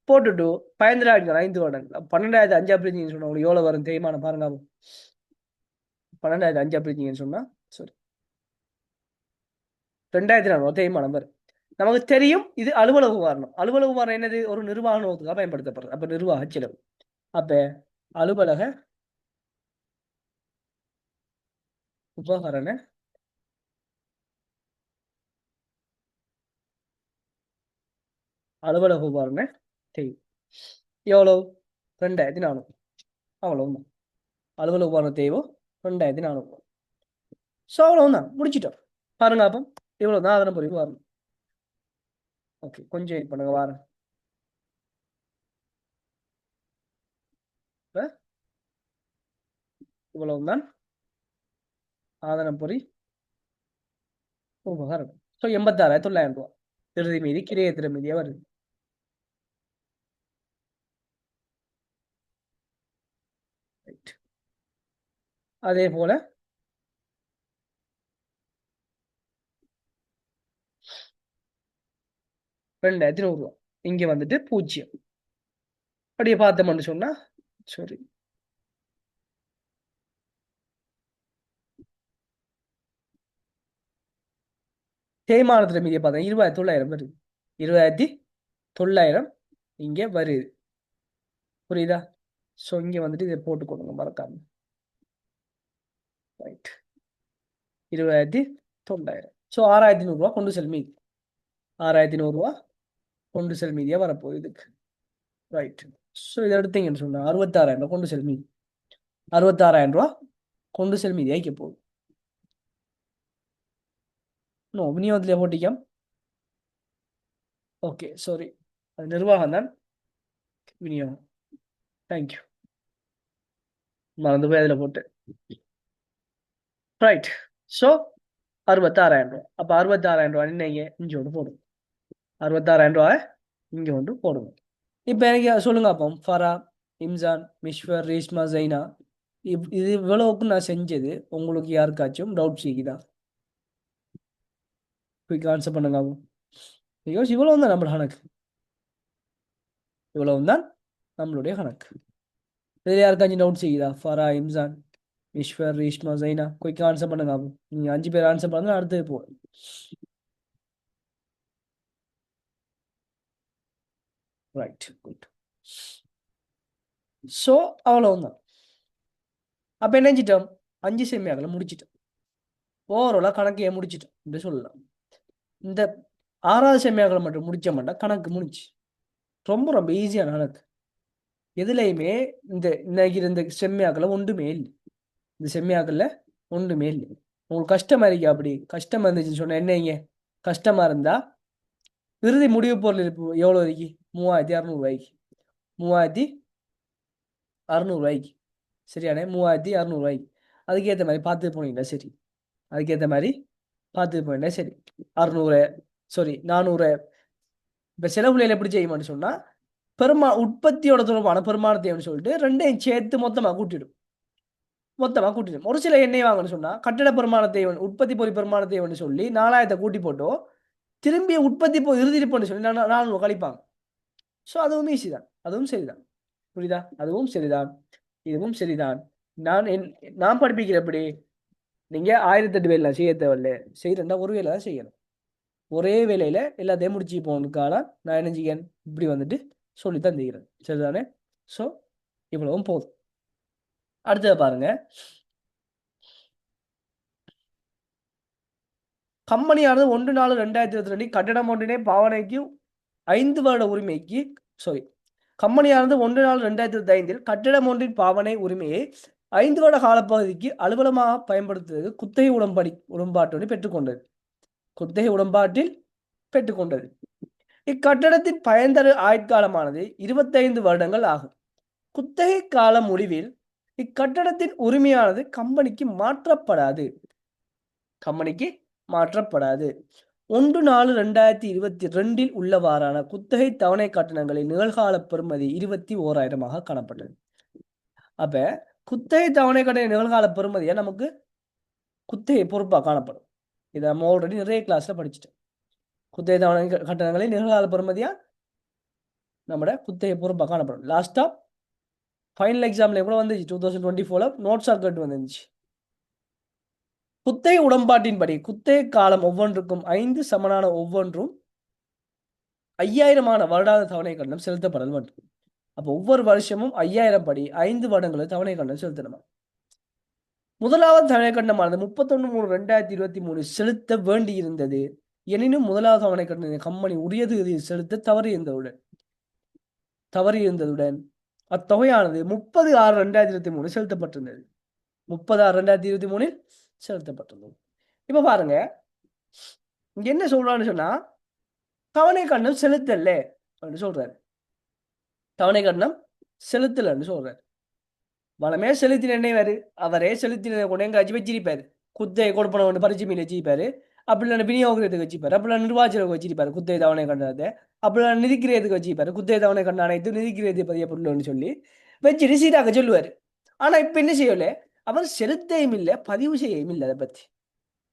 A: போட்டுட்டு 15,000 5 வருடங்கள் 12,000 5 அப்படின்னு சொன்னா உங்களுக்கு எவ்வளோ வரும் தேய்மானம் பாருங்க. 12,000 5 அப்படின்னு சொன்னா சரி 2,400 தேய்மானம் வரும். நமக்கு தெரியும் இது அலுவலக உபகரணம். அலுவலக உபகரணம் என்னது? ஒரு நிர்வாக நோக்கத்துக்காக பயன்படுத்தப்படுறது. அப்போ நிர்வாக செலவு. அப்போ அலுவலக உபகரண அலுவலக உபகரண தேய்வு எவ்வளோ? 2,400. அவ்வளவுதான். அலுவலக உபகரண தேய்வு 2,400. ஸோ அவ்வளவுதான், முடிச்சிட்டோம். பாருங்க அப்போ இவ்வளோதான் அதனை பொறுப்பு வரணும். ஓகே, கொஞ்சம் வெயிட் பண்ணுங்க வாரேன். இவ்வளவுதான் ஆதனப்பொறி உபகரணம். ஸோ 86,900 இறுதி மீதி கிரியேத்திர மீதியாக வருது. அதே போல 2,100 இங்கே வந்துட்டு 0. அப்படியே பார்த்தோம்னு சொன்னா சரி தேய்மானத்துல மீதியை பார்த்தா 20,900 வருது. 20,900 இங்கே வருது. புரியுதா? ஸோ இங்கே வந்துட்டு இதை போட்டு கொடுங்க மறக்காம. ரைட், 20,900. ஸோ 6,100 கொண்டு செல் மீதி. 6,100 கொண்டு செல் மீதியாக வரப்போகுது இதுக்கு. ரைட். ஸோ இதை எடுத்தீங்கன்னு சொன்னால் 66,000 கொண்டு செல் மீதி. 66,000 கொண்டு செல் மீதி ஆகிக்க போகுது. நோ விநியோகத்திலே போட்டிக்கம். ஓகே சாரி, அது நிர்வாகம் தான், விநியோகம். தேங்க்யூ, மறந்து போய் அதில் போட்டு. ரைட். ஸோ 66,000. அப்போ 66,000 இன்னைக்கு இங்கே ஒன்று போடுங்க. 66,000 இங்கே ஒன்று போடுங்க. இப்போ எனக்கு சொல்லுங்க அப்போ ஃபரா, இம்சான், மிஷ்வர், ரீஷ்மா, ஜைனா இது இவ்வளவுக்கு நான் செஞ்சது உங்களுக்கு யாருக்காச்சும் டவுட் சீக்குதா? குயிக் ஆன்சர் பண்ணுங்க. பிகாஸ் இவ்வளவு தான் நம்மளோட கணக்கு. இவ்வளவு தான் நம்மளுடைய கணக்கு. இதில் யாருக்காச்சும் டவுட் செய்யுதா? ஃபரா, இம்சான், ஈஸ்வர், ரீஷ்மா, ஜைனா குயிக் ஆன்சர் பண்ணுங்க. நீங்க 5 பேர் ஆன்சர் பண்ணுங்க, அடுத்தது போ. Right, good. ஸோ அவ்வளவுதான். அப்போ என்ன செஞ்சிட்டோம்? 5 செம்மியாக்களை முடிச்சிட்டோம். ஓவராலாக கணக்கையே முடிச்சிட்டோம் என்று சொல்லலாம். இந்த 6வது செம்மியாக்களை மட்டும் முடிச்ச மாட்டா கணக்கு முடிச்சு. ரொம்ப ரொம்ப ஈஸியான கணக்கு. எதுலையுமே இன்னைக்கு இந்த செம்மியாக்களை ஒன்றுமே இல்லை. இந்த செம்மியாக்களில் ஒன்றுமே இல்லை. உங்களுக்கு கஷ்டமா இருக்கா? அப்படி கஷ்டமா இருந்துச்சுன்னு சொன்ன என்னங்க? கஷ்டமா இருந்தா இறுதி முடிவு பொருள் இருப்பு எவ்வளோ இருக்கு? 3600 ரூபாய்க்கு. 3600 ரூபாய்க்கு. சரியானே? 3600 ரூபாய்க்கு. அதுக்கேற்ற மாதிரி பார்த்து போனீங்களா? சரி, அதுக்கேற்ற மாதிரி பார்த்து போனீங்களா? சரி. 600 சாரி 400. இப்போ செலவுலையில் எப்படி செய்யுமான்னு சொன்னால் உற்பத்தியோட தொடர்பான பெருமானத்தைன்னு சொல்லிட்டு ரெண்டையும் சேர்த்து மொத்தமாக கூட்டிடும். ஒரு சில எண்ணெய் வாங்கன்னு சொன்னால் கட்டட பெருமானத்தை உற்பத்தி பொறி பெருமானத்தை சொல்லி 4000 கூட்டி போட்டோ திரும்பி உற்பத்தி இறுதிப்போன்னு சொல்லி 400 கழிப்பாங்க. ஸோ அதுவும் ஈஸி தான், அதுவும் சரிதான். புரியுதா? அதுவும் சரிதான், இதுவும் சரிதான். நான் படிப்பிக்கிற எப்படி? நீங்கள் 1008 வேலை செய்ய தேவையில்ல. செய்யறா ஒரு வேலை தான் செய்யணும். ஒரே வேலையில் எல்லாத்தையும் முடிச்சு போகணுக்கான நான் என்ன செய்யன் இப்படி வந்துட்டு சொல்லித்தான் செய்கிறேன். சரிதானே? ஸோ இவ்வளவும் போதும். அடுத்தது பாருங்க. கம்பெனியானது 1/4/2022 கட்டடம் ஒன்றினை பாவனைக்கு 5 வருட உரிமைக்கு கம்பெனியானது 1/4/2025 கட்டிடம் ஒன்றின் பாவனை உரிமையை 5 வருட காலப்பகுதிக்கு அலுவலமாக பயன்படுத்துவது குத்தகை உடன்பாட்டோடு பெற்றுக்கொண்டது. குத்தகை உடன்பாட்டில் பெற்றுக்கொண்டது. இக்கட்டடத்தின் பயன்தரு ஆயுட்காலமானது 25 வருடங்கள் ஆகும். குத்தகை கால முடிவில் இக்கட்டடத்தின் உரிமையானது கம்பெனிக்கு மாற்றப்படாது. 1/4/2022 உள்ளவாறான குத்தகை தவணை கட்டணங்களின் நிகழ்கால பெறுமதி 21,000 காணப்பட்டது. அப்ப குத்தகை தவணை கட்டண நிகழ்கால பெறுமதியா நமக்கு குத்தகை பொறுப்பா காணப்படும். இதை நம்ம ஆல்ரெடி நிறைய கிளாஸ்ல படிச்சுட்டோம். குத்தகை தவணை கட்டணங்களின் நிகழ்கால பெறுமதியா நம்மட குத்தகை பொறுப்பா காணப்படும். லாஸ்டா ஃபைனல் எக்ஸாம்ல எவ்வளவு வந்துச்சு? 2024 நோட்ஸ் ஆக்கெட் வந்துச்சு. குத்தகை உடன்பாட்டின்படி குத்தகை காலம் ஒவ்வொன்றுக்கும் 5 சமனான ஒவ்வொன்றும் 5000 வருடாத தவணை கட்டணம் செலுத்தப்படல் வேண்டும். அப்போ ஒவ்வொரு வருஷமும் 5000 படி 5 வருடங்களுக்கு தவணை கட்டணம் செலுத்தணுமா? முதலாவது தவணை கட்டணமானது 31/3/2023 செலுத்த வேண்டி இருந்தது. எனினும் முதலாவது தவணை கட்டணம் கம்பெனி உரியது செலுத்த தவறியிருந்ததுடன் அத்தொகையானது 30/6/2023 செலுத்தப்பட்டிருந்தது. 30/6/2023 செலுத்தப்பட்டுள்ளது. இப்ப பாருங்க, இங்க என்ன சொல்றான்னு சொன்னா தவணை கட்டணம் செலுத்தல சொல்றாரு. தவணை கட்டணம் செலுத்தலன்னு சொல்றாரு. வளமே செலுத்தின என்னைவாரு அவரே செலுத்தின கொண்டு எங்க வச்சிருப்பாரு. குத்தை கொடுப்பன பரிச்சு மீன் வச்சிருப்பாரு. அப்படி இல்லைன்னா விநியோகத்துக்கு வச்சுப்பாரு. அப்படி நிர்வாகத்துக்கு வச்சிருப்பாரு குத்தை தவணை கட்டணத்தை. அப்படி நிதிக்கிறதுக்கு வச்சுப்பாரு. குத்தை தவணை கட்டணம் அனைத்து நிதிக்கிறது பதிய பொருள்னு சொல்லி வச்சு சீட்டாக்க சொல்லுவாரு. ஆனா இப்ப என்ன செய்யல, அவர் செலுத்தையும் இல்லை பதிவு செய்யவும் இல்லை. அதை பத்தி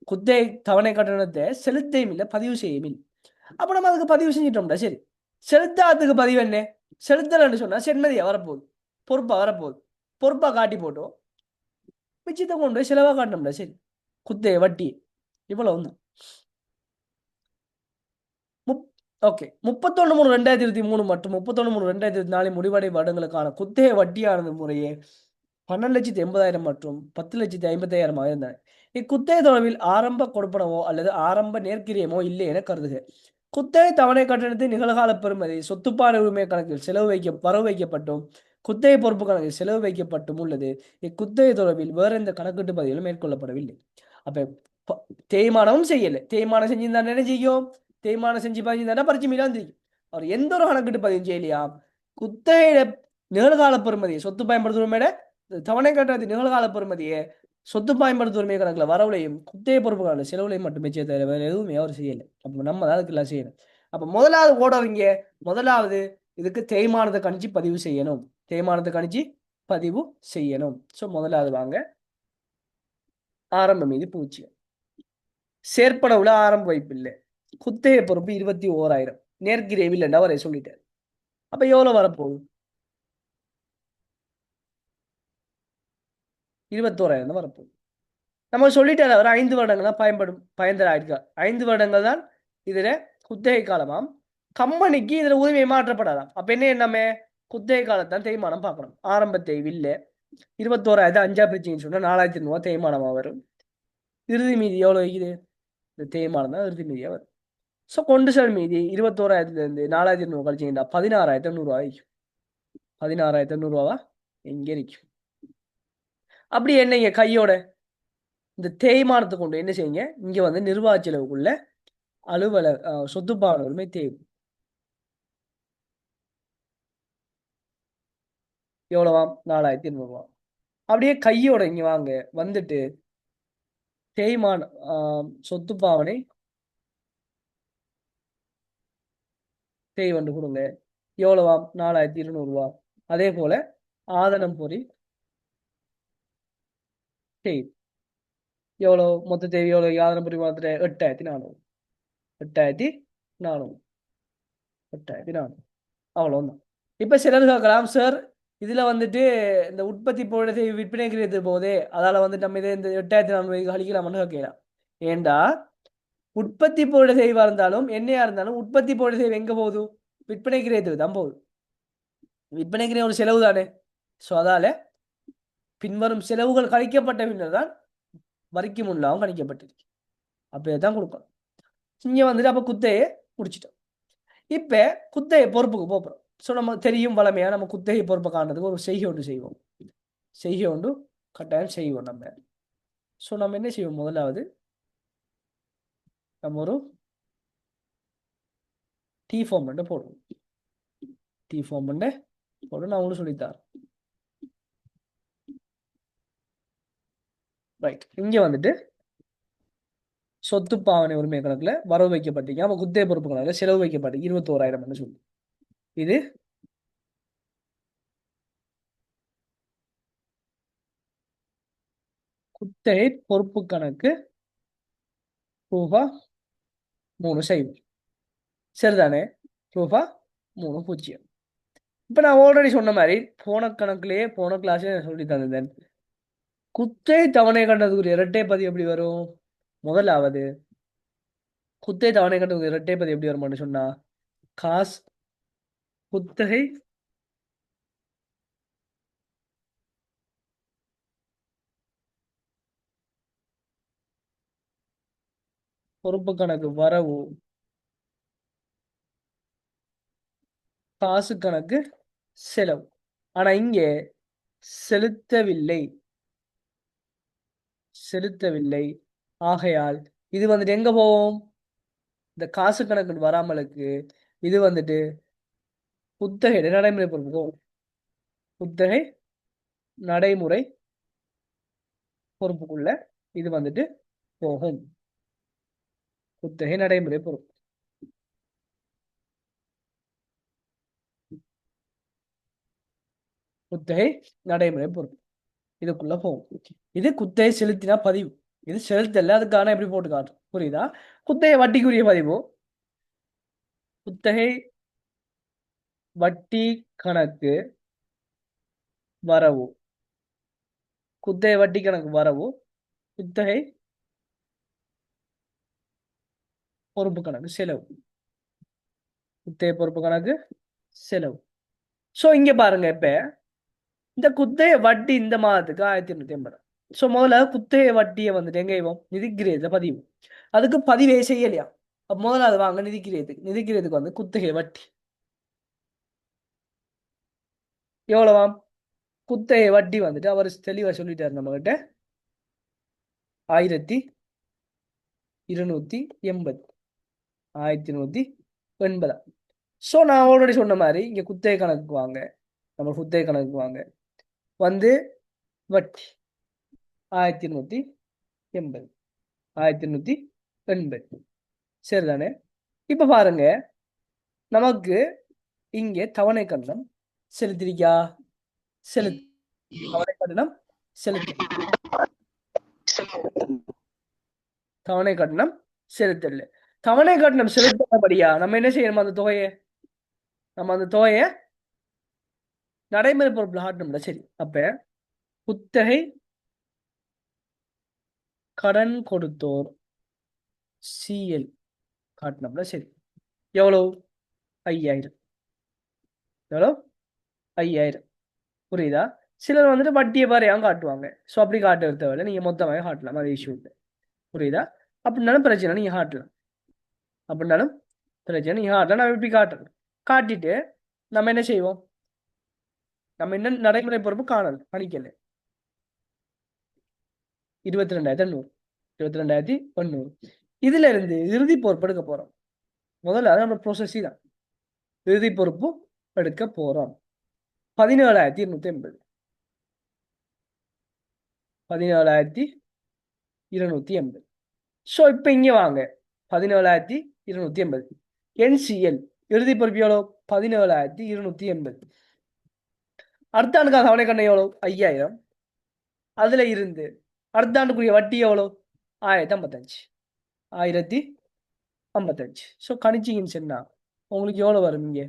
A: குத்தை தவணை கட்டணத்தை செலுத்தையும் இல்லை பதிவு செய்யவும் இல்லை. அப்ப நம்ம அதுக்கு பதிவு செஞ்சிட்டோம்டா. சரி, செலுத்தாததுக்கு பதிவு என்ன? செலுத்தலன்னு சொன்னா சென்மதியா வரப்போகுது, பொறுப்பா வரப்போகுது. பொறுப்பா காட்டி போட்டோம், மிச்சத்தை கொண்டு போய் செலவா காட்டணும்டா. சரி, குத்தை வட்டி இவ்வளவு தான். ஓகே, 31/3/2023 மற்றும் 31/3/2024 முடிவடை வருடங்களுக்கான குத்தகை வட்டியானது முறையே 12,80,000 மற்றும் 10,50,000 இருந்தன. இக்குத்தகை தொடர்பில் ஆரம்ப கொடுப்பனவோ அல்லது ஆரம்ப நேர்க்கிரியமோ இல்லை என கருதுக. குத்தகை தவணை கட்டணத்தின் நிகழ்கால பெறுமதி சொத்துப்பாடு உரிமை கணக்கில் வரவு வைக்கப்பட்டும் குத்தகை பொறுப்பு கணக்கில் செலவு வைக்கப்பட்டும் உள்ளது. இக்குத்தகை தொடர்பில் வேற எந்த கணக்கீட்டு பதிவுகளும் மேற்கொள்ளப்படவில்லை. அப்ப தேய்மானமும் செய்யலை. தேய்மானம் செஞ்சிருந்தா என்ன செய்யும்? தேய்மானம் செஞ்சு பதிஞ்சிருந்தா பரிச்சு மீளா தெரியும். அவர் எந்த ஒரு கணக்கீட்டு பதிவும் செய்யலையா? குத்தகையில நிகழ்கால பெறுமதியை சொத்து பயன்படுத்துவோமேட தவணை கட்டணத்தின் நிகழ்கால பெறுமதியை சொத்து பயன்படுத்த உரிமை கணக்கில் வரவுலையும் குத்தகை பொறுப்பு கணக்கில் செலவுலையும் மட்டுமே செய்ய வேற எதுவுமே அவர் செய்யலை. அப்போ நம்ம தான் அதுக்கெல்லாம் செய்யணும். அப்போ முதலாவது ஓடவங்க முதலாவது இதுக்கு தேய்மானத்தை கணிச்சு பதிவு செய்யணும். தேய்மானத்தை கணிச்சு பதிவு செய்யணும். ஸோ முதலாவது வாங்க ஆரம்ப மீது பூஜ்ஜியம். சேர்ப்பனவுல ஆரம்ப வைப்பு இல்லை. குத்தகை பொறுப்பு 21,000 நேர்கிரேவி இல்லைன்னா அவரை சொல்லிட்டார். அப்ப எவ்வளவு வரப்போகுது? 21,000 வரப்போகுது. நம்ம சொல்லிட்டாரு அவர் 5 வருடங்கள் தான் பயன்தர ஆயிருக்கார். 5 வருடங்கள் தான் இதுல குத்தகை காலமாம். கம்பெனிக்கு இதுல உரிமை மாற்றப்படாதாம். அப்ப என்ன குத்தகை காலத்தான் தேய்மானம் பார்க்கணும். ஆரம்ப தேய்வு இல்லை, 21,000 பிரிச்சிங்கன்னு சொன்னா 4,200 தேய்மானமா வரும். இறுதி மீதி எவ்வளவு இருக்குது? இந்த தேய்மானம் தான் இறுதி மீதியா வரும். ஸோ கொண்டு செல் மீதி 21,000 4,200 கழிச்சிங்கன்னா 16,800 ஆகிக்கும். 16,800 எங்க இருக்கும்? அப்படி என்னங்க கையோட இந்த தேய்மானத்தை கொண்டு என்ன செய்யுங்க, இங்க வந்து நிர்வாக செலவுக்குள்ள சொத்துப்பாவனை உரிமை தேவை எவ்வளவாம்? 4,200. அப்படியே கையோட இங்க வாங்க, வந்துட்டு தேய்மான சொத்து பாவனை தேய்வண்டு கொடுங்க. எவ்வளவாம்? 4,200. அதே போல ஆதனம் பொறி தேய் எவ்வளவு? மொத்த தேவை எவ்வளவு? ஆதனம் பொறி மாத்திர 8,400. 8,400. 8,400 அவ்வளவுதான். இப்ப சிலர் கேட்கலாம், சார் இதுல வந்துட்டு இந்த உற்பத்தி பொருளை விற்பனை கிரியது போதே, அதால வந்துட்டு நம்ம இதை இந்த 8,400 கழிக்கலாம்னு கேட்கலாம். ஏண்டா உற்பத்தி பொருளை செய்வா இருந்தாலும் என்னையா இருந்தாலும் உற்பத்தி பொருளை செய்வ எங்க போகுது? விற்பனை கிரியத்துக்கு தான் போகுது. விற்பனை கிரிய ஒரு செலவு தானே. ஸோ அதால பின்வரும் செலவுகள் கழிக்கப்பட்ட பின்னர் தான் வரிக்கு முன்னாவும் கணிக்கப்பட்டிருக்கு. அப்படியே தான் கொடுக்கணும். இங்க வந்துட்டு அப்ப குத்தையை முடிச்சிட்டோம். இப்ப குத்தகை பொறுப்புக்கு போகிறோம். ஸோ நம்ம தெரியும் வளமையா நம்ம குத்தகை பொறுப்பை காணுறதுக்கு ஒரு செய்கை ஒன்று செய்வோம். செய்கை ஒன்று கட்டாயம் செய்வோம் நம்ம. ஸோ நம்ம என்ன செய்வோம்? முதலாவது நம்ம ஒரு டி ஃபார்ம் போடுவோம். டி ஃபார்ம் போட்டு நான் உங்களுக்கு சொல்லித்தார். ரைட். இங்க வந்துட்டு சொத்து பாவனை உரிமை கணக்குல வரவு வைக்கப்பட்டீங்க, நம்ம குத்தகை பொறுப்பு கணக்குல செலவு வைக்கப்பட்டீங்க 21,000 சொல்லி. இது குத்தகை பொறுப்பு கணக்கு ரூபா 3 செய்வோம். சரிதானே? ரூபா 3,0. இப்ப நான் ஆல்ரெடி சொன்ன மாதிரி போன கணக்குலயே போன கிளாஸ்ல சொல்லி தந்தேன். குத்தகை தவணை கண்டதுக்குரிய இரட்டை பதிவு எப்படி வரும்? முதலாவது குத்தகை தவணை கண்டதுக்கு இரட்டை பதிவு எப்படி வரும்னு சொன்னா, காசு குத்தகை பொறுப்பு கணக்கு வரவு காசு கணக்கு செலவு. ஆனா இங்கே செலுத்தவில்லை செலுத்தவில்லை ஆகையால் இது வந்துட்டு எங்க போவோம்? இந்த காசு கணக்கு வராமலுக்கு இது வந்துட்டு குத்தகை நடைமுறை பொறுப்பு போகும். குத்தகை நடைமுறை பொறுப்புக்குள்ள இது வந்துட்டு போகும். குத்தகை நடைமுறை பொறுப்பு. குத்தகை நடைமுறை பொறுப்பு இதுக்குள்ள போகும். இது குத்தகை செலுத்தினா பதிவு. இது செலுத்தல, அதுக்கான எப்படி போட்டு காட்டும், புரியுதா? குத்தகை வட்டிக்குரிய பதிவு, குத்தகை வட்டி கணக்கு வரவு, குத்தகை வட்டி கணக்கு வரவு, குத்தகை பொறுப்பு கணக்கு செலவு, குத்தகை பொறுப்பு கணக்கு செலவு. சோ இங்க பாருங்க, இப்ப இந்த குத்தகை வட்டி இந்த மாதத்துக்கு 1,850. ஸோ முதல்ல குத்தகை வட்டியை வந்துட்டு எங்க செய்வோம்? நிதிக்கிரியத்துல பதிவு. அதுக்கு பதிவே செய்யலையா? அப்ப முதல்ல அது வாங்க நிதிக்கிரியத்துக்கு வந்து குத்தகை வட்டி எவ்வளவாம்? குத்தகை வட்டி வந்துட்டு அவர் தெளிவா சொல்லிட்டாரு நம்ம கிட்ட 1,280. 1,180. ஸோ நான் ஆல்ரெடி சொன்ன மாதிரி இங்க குத்தகை கணக்கு வாங்க, நம்ம குத்தகை கணக்கு வாங்க வந்து வட்டி 1,280. 1,280. சரிதானே? இப்ப பாருங்க, நமக்கு இங்கே தவணை கட்டணம் செலுத்திருக்கா? தவணை கட்டணம் செலுத்த தவணை கட்டணம் செலுத்தல. தவணை கட்டணம் செலுத்தபடியா நம்ம என்ன செய்யணும்? அந்த தொகையை நடைமுறை பொறுப்புல காட்டணும்ல. சரி, அப்ப குத்தகை கடன் கொடுத்தோர் CL காட்டணும்ல. சரி, எவ்வளவு? 5000. எவ்வளோ? 5000. புரியுதா? சிலர் வந்துட்டு வட்டியை பாறையாகவும் காட்டுவாங்க. ஸோ அப்படி காட்டுறது தேவையில்ல, நீங்கள் மொத்தமாக காட்டலாம், அது இஷ்யூ இல்லை. புரியுதா? அப்படின்னாலும் பிரச்சனை, நீங்கள் காட்டலாம். அப்படின்னாலும் பிரச்சனை, நீங்கள் காட்டலாம். நான் இப்படி காட்டுறேன். காட்டிட்டு நம்ம என்ன செய்வோம்? நம்ம என்ன நடைமுறை பொறுப்பு காணணும், கணிக்கல. 22,800. 22,800. இதுல இருந்து இறுதி பொறுப்பு எடுக்க போறோம். முதல்ல அது நம்ம ப்ரோசஸ் தான். இறுதி பொறுப்பு எடுக்க போறோம். 17,280. 17,280. ஸோ இப்போ இங்கே வாங்க. 17,280. NCL இறுதி பொறுப்பு எவ்வளோ? 17,280. அடுத்த ஆண்டுக்காக தவணை கண்ணை எவ்வளோ? 5000. அதுல இருந்து அடுத்த ஆண்டுக்குரிய வட்டி எவ்வளோ? 1055. 1055. ஸோ கணிச்சிங்கன்னு சொன்னா உங்களுக்கு எவ்வளோ வரும்? இங்கே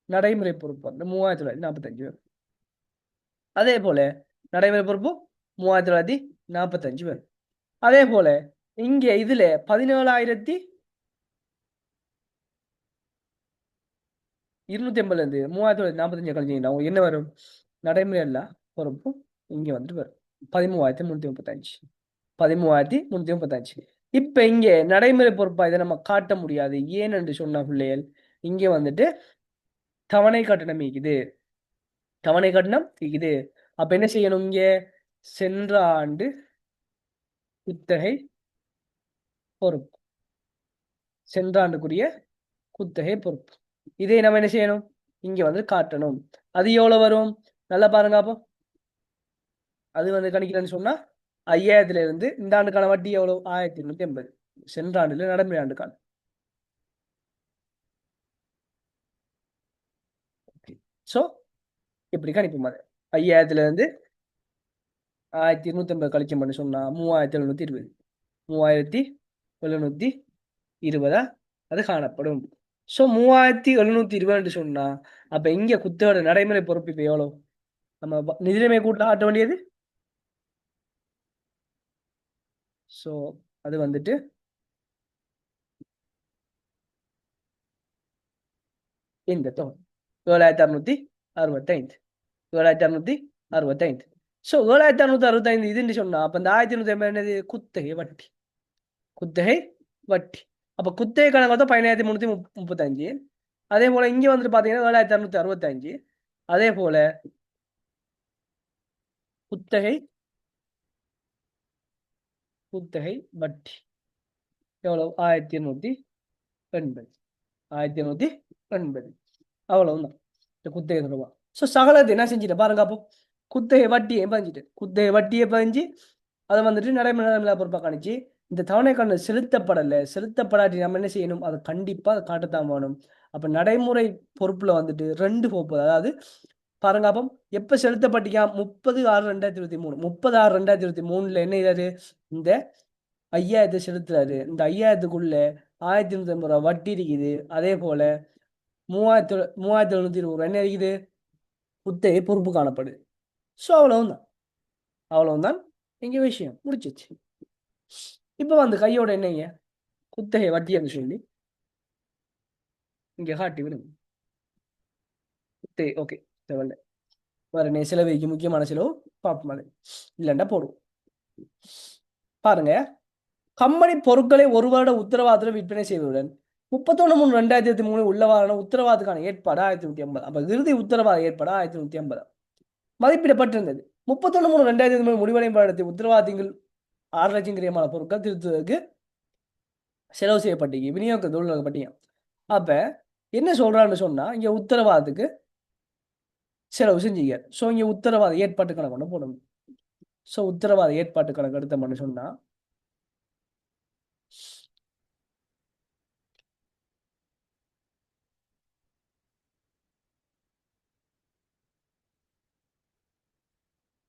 A: நடைமுறை பொறுப்பு வந்து 3,945 வரும். அதே போல நடைமுறை பொறுப்பு 3,945 வரும். அதே போல இங்கே இதுல 17,280 இருந்து 3,945 கழிச்சீங்கன்னா உங்களுக்கு என்ன வரும்? நடைமுறை அல்ல பொறுப்பு இங்க வந்துட்டு வரும் 13,335. 13,335. இப்ப இங்க நடைமுறை பொறுப்பா இதை நம்ம காட்ட முடியாது. ஏன் என்று சொன்ன பிள்ளைகள், இங்க வந்துட்டு தவணை கட்டணம் இருக்குது. தவணை கட்டணம் இருக்குது. அப்ப என்ன செய்யணும்? இங்க சென்ற ஆண்டு குத்தகை பொறுப்பு, சென்ற ஆண்டுக்குரிய குத்தகை பொறுப்பு, இதை நம்ம என்ன செய்யணும்? இங்க வந்து காட்டணும். அது எவ்வளவு வரும்? நல்லா பாருங்க. அப்போ அது வந்து கணிக்கிறேன்னு சொன்னா 5000 இருந்து இந்த ஆண்டுக்கான வட்டி எவ்வளவு? 1280. சென்ற ஆண்டுல நடைமுறை ஆண்டுக்கான. சோ இப்படி கணிப்போம். அது 5000 இருந்து 1280 கழிச்சம் பண்ணி சொன்னா 3720. 3720 அது காணப்படும். ஸோ 3720 சொன்னா அப்ப இங்க குத்தோட நடைமுறை பொறுப்பு இப்ப எவ்வளவு? நம்ம நிதிநிலைமை கூட்டில் ஆட்ட வேண்டியது. ஸோ அது வந்துட்டு இந்த தொகை 7665. 7665. ஸோ 7665 இதுன்னு சொன்னா அப்ப இந்த 1180 என்னது? குத்தகை வட்டி. குத்தகை வட்டி. அப்ப குத்தகை கணக்கு வந்து 17,335. அதே போல இங்க வந்துட்டு பாத்தீங்கன்னா 7,665. அதே போல குத்தகை வட்டி எவ்வளவு? 1880. 1880. அவ்வளவுதான் இந்த குத்தகை தொடர்பா. ஸோ சகலத்தை என்ன செஞ்சுட்டு பாருங்க. அப்போ குத்தகை வட்டியை பதிஞ்சிட்டு, குத்தகை வட்டியை பதிஞ்சு அதை வந்துட்டு நடைமுறை பொறுப்பாக காணிச்சு இந்த தவணை கணக்கு செலுத்தப்படாட்டி நம்ம என்ன செய்யணும்? அதை கண்டிப்பா அதை காட்டத்தான் வேணும். அப்ப நடைமுறை பொறுப்புல வந்துட்டு 2 பொறுப்பு. அதாவது பாருங்க. அப்போ எப்ப செலுத்தப்பட்டியா? 30/6/2023. 30/6/2023 என்ன செய்தாரு? இந்த 5000 செலுத்துறாரு. இந்த 5000க்குள்ள 1,250 ரூபாய் வட்டி இருக்குது. அதே போல 3,720 என்ன இருக்குது? குத்தகை பொறுப்பு காணப்படுது. ஸோ அவ்வளவுதான் இங்க விஷயம் முடிச்சிச்சு. இப்ப வந்து கையோட என்னங்க குத்தகை வட்டி சொல்லி இங்க காட்டி விடுங்க. குத்தகை ஓகே தேவையில்ல. வேற செலவுக்கு முக்கியமான செலவு பார்ப்போம். இல்லைண்டா போடுவோம். பாருங்க. கம்பெனி பொருட்களை 1 வருட உத்தரவாதத்தில் விற்பனை செய்வதுடன் 31/3/2023 உள்ளவாறான உத்தரவாதத்துக்கான ஏற்பாடு 1150. அப்ப இறுதி உத்தரவாத ஏற்பாடு 1150 மதிப்பிடப்பட்டிருந்தது. 31/3/2023 முடிவடையும் வருடத்தில் உத்தரவாதத்தில் 6 லட்சம் கிரியமான பொருட்கள் திருத்துவதற்கு செலவு செய்யப்பட்டீங்க, விநியோக தொழில்நுட்பட்டீங்க. அப்ப என்ன சொல்றான்னு சொன்னா இங்க உத்தரவாதத்துக்கு செலவு செஞ்சீங்க. ஸோ இங்க உத்தரவாத ஏற்பாட்டு கணக்கு ஒன்று போடணும். ஸோ உத்தரவாத ஏற்பாட்டு கணக்கு எடுத்தோம்னு சொன்னா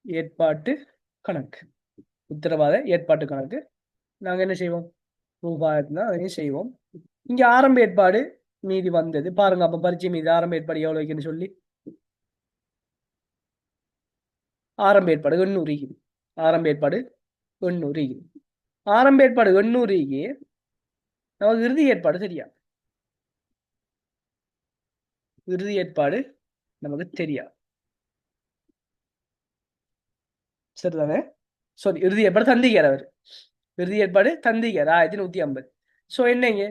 A: ஏற்பாட்டு கணக்கு, உத்தரவாத ஏற்பாட்டு கணக்கு நாங்க என்ன செய்வோம்? ரூபாயத்துல அதையும் செய்வோம். இங்க ஆரம்ப ஏற்பாடு மீதி வந்தது பாருங்க. அப்ப பரிச்சை மீது ஆரம்ப ஏற்பாடு எவ்வளவு வைக்கணும்னு சொல்லி ஆரம்ப ஏற்பாடு 800. ஆரம்ப ஏற்பாடு 800. ஆரம்ப ஏற்பாடு 800. நமக்கு இறுதி ஏற்பாடு சரியா? இறுதி ஏற்பாடு நமக்கு தெரியாது. சரிதானே? சாரி, இறுதி ஏற்பாடு தந்திக்கார் அவர். இறுதி ஏற்பாடு தந்திக்கார் 1150. ஸோ என்னங்க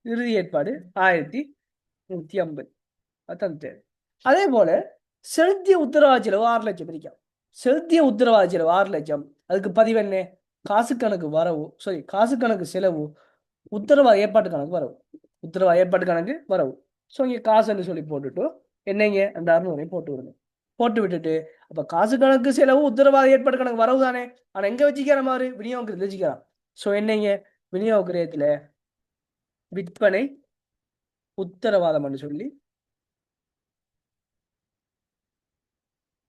A: இறுதி ஏற்பாடு 1150 தந்துட்டாரு. அதே போல செலுத்திய உத்தரவாத செலவு 6 லட்சம் பிரிக்கும். செலுத்திய உத்தரவாத செலவு 6 லட்சம். அதுக்கு பதிவு என்ன? காசு கணக்கு வரவு, சாரி காசு கணக்கு செலவு, உத்தரவாத ஏற்பாட்டு கணக்கு வரவு. உத்தரவாத ஏற்பாட்டு கணக்கு வரவு. ஸோ இங்கே காசுன்னு சொல்லி போட்டுட்டு என்னங்க அந்த 600 போட்டு விடுங்க. போட்டு விட்டுட்டு அப்ப காசு கணக்கு செலவு உத்தரவாத ஏற்பாடு கணக்கு வரவு தானே. ஆனா எங்க வச்சுக்கிற மாதிரி விநியோகத்தில் வச்சுக்கலாம். ஸோ என்னங்க விநியோக கிரயத்துல விற்பனை உத்தரவாதம் சொல்லி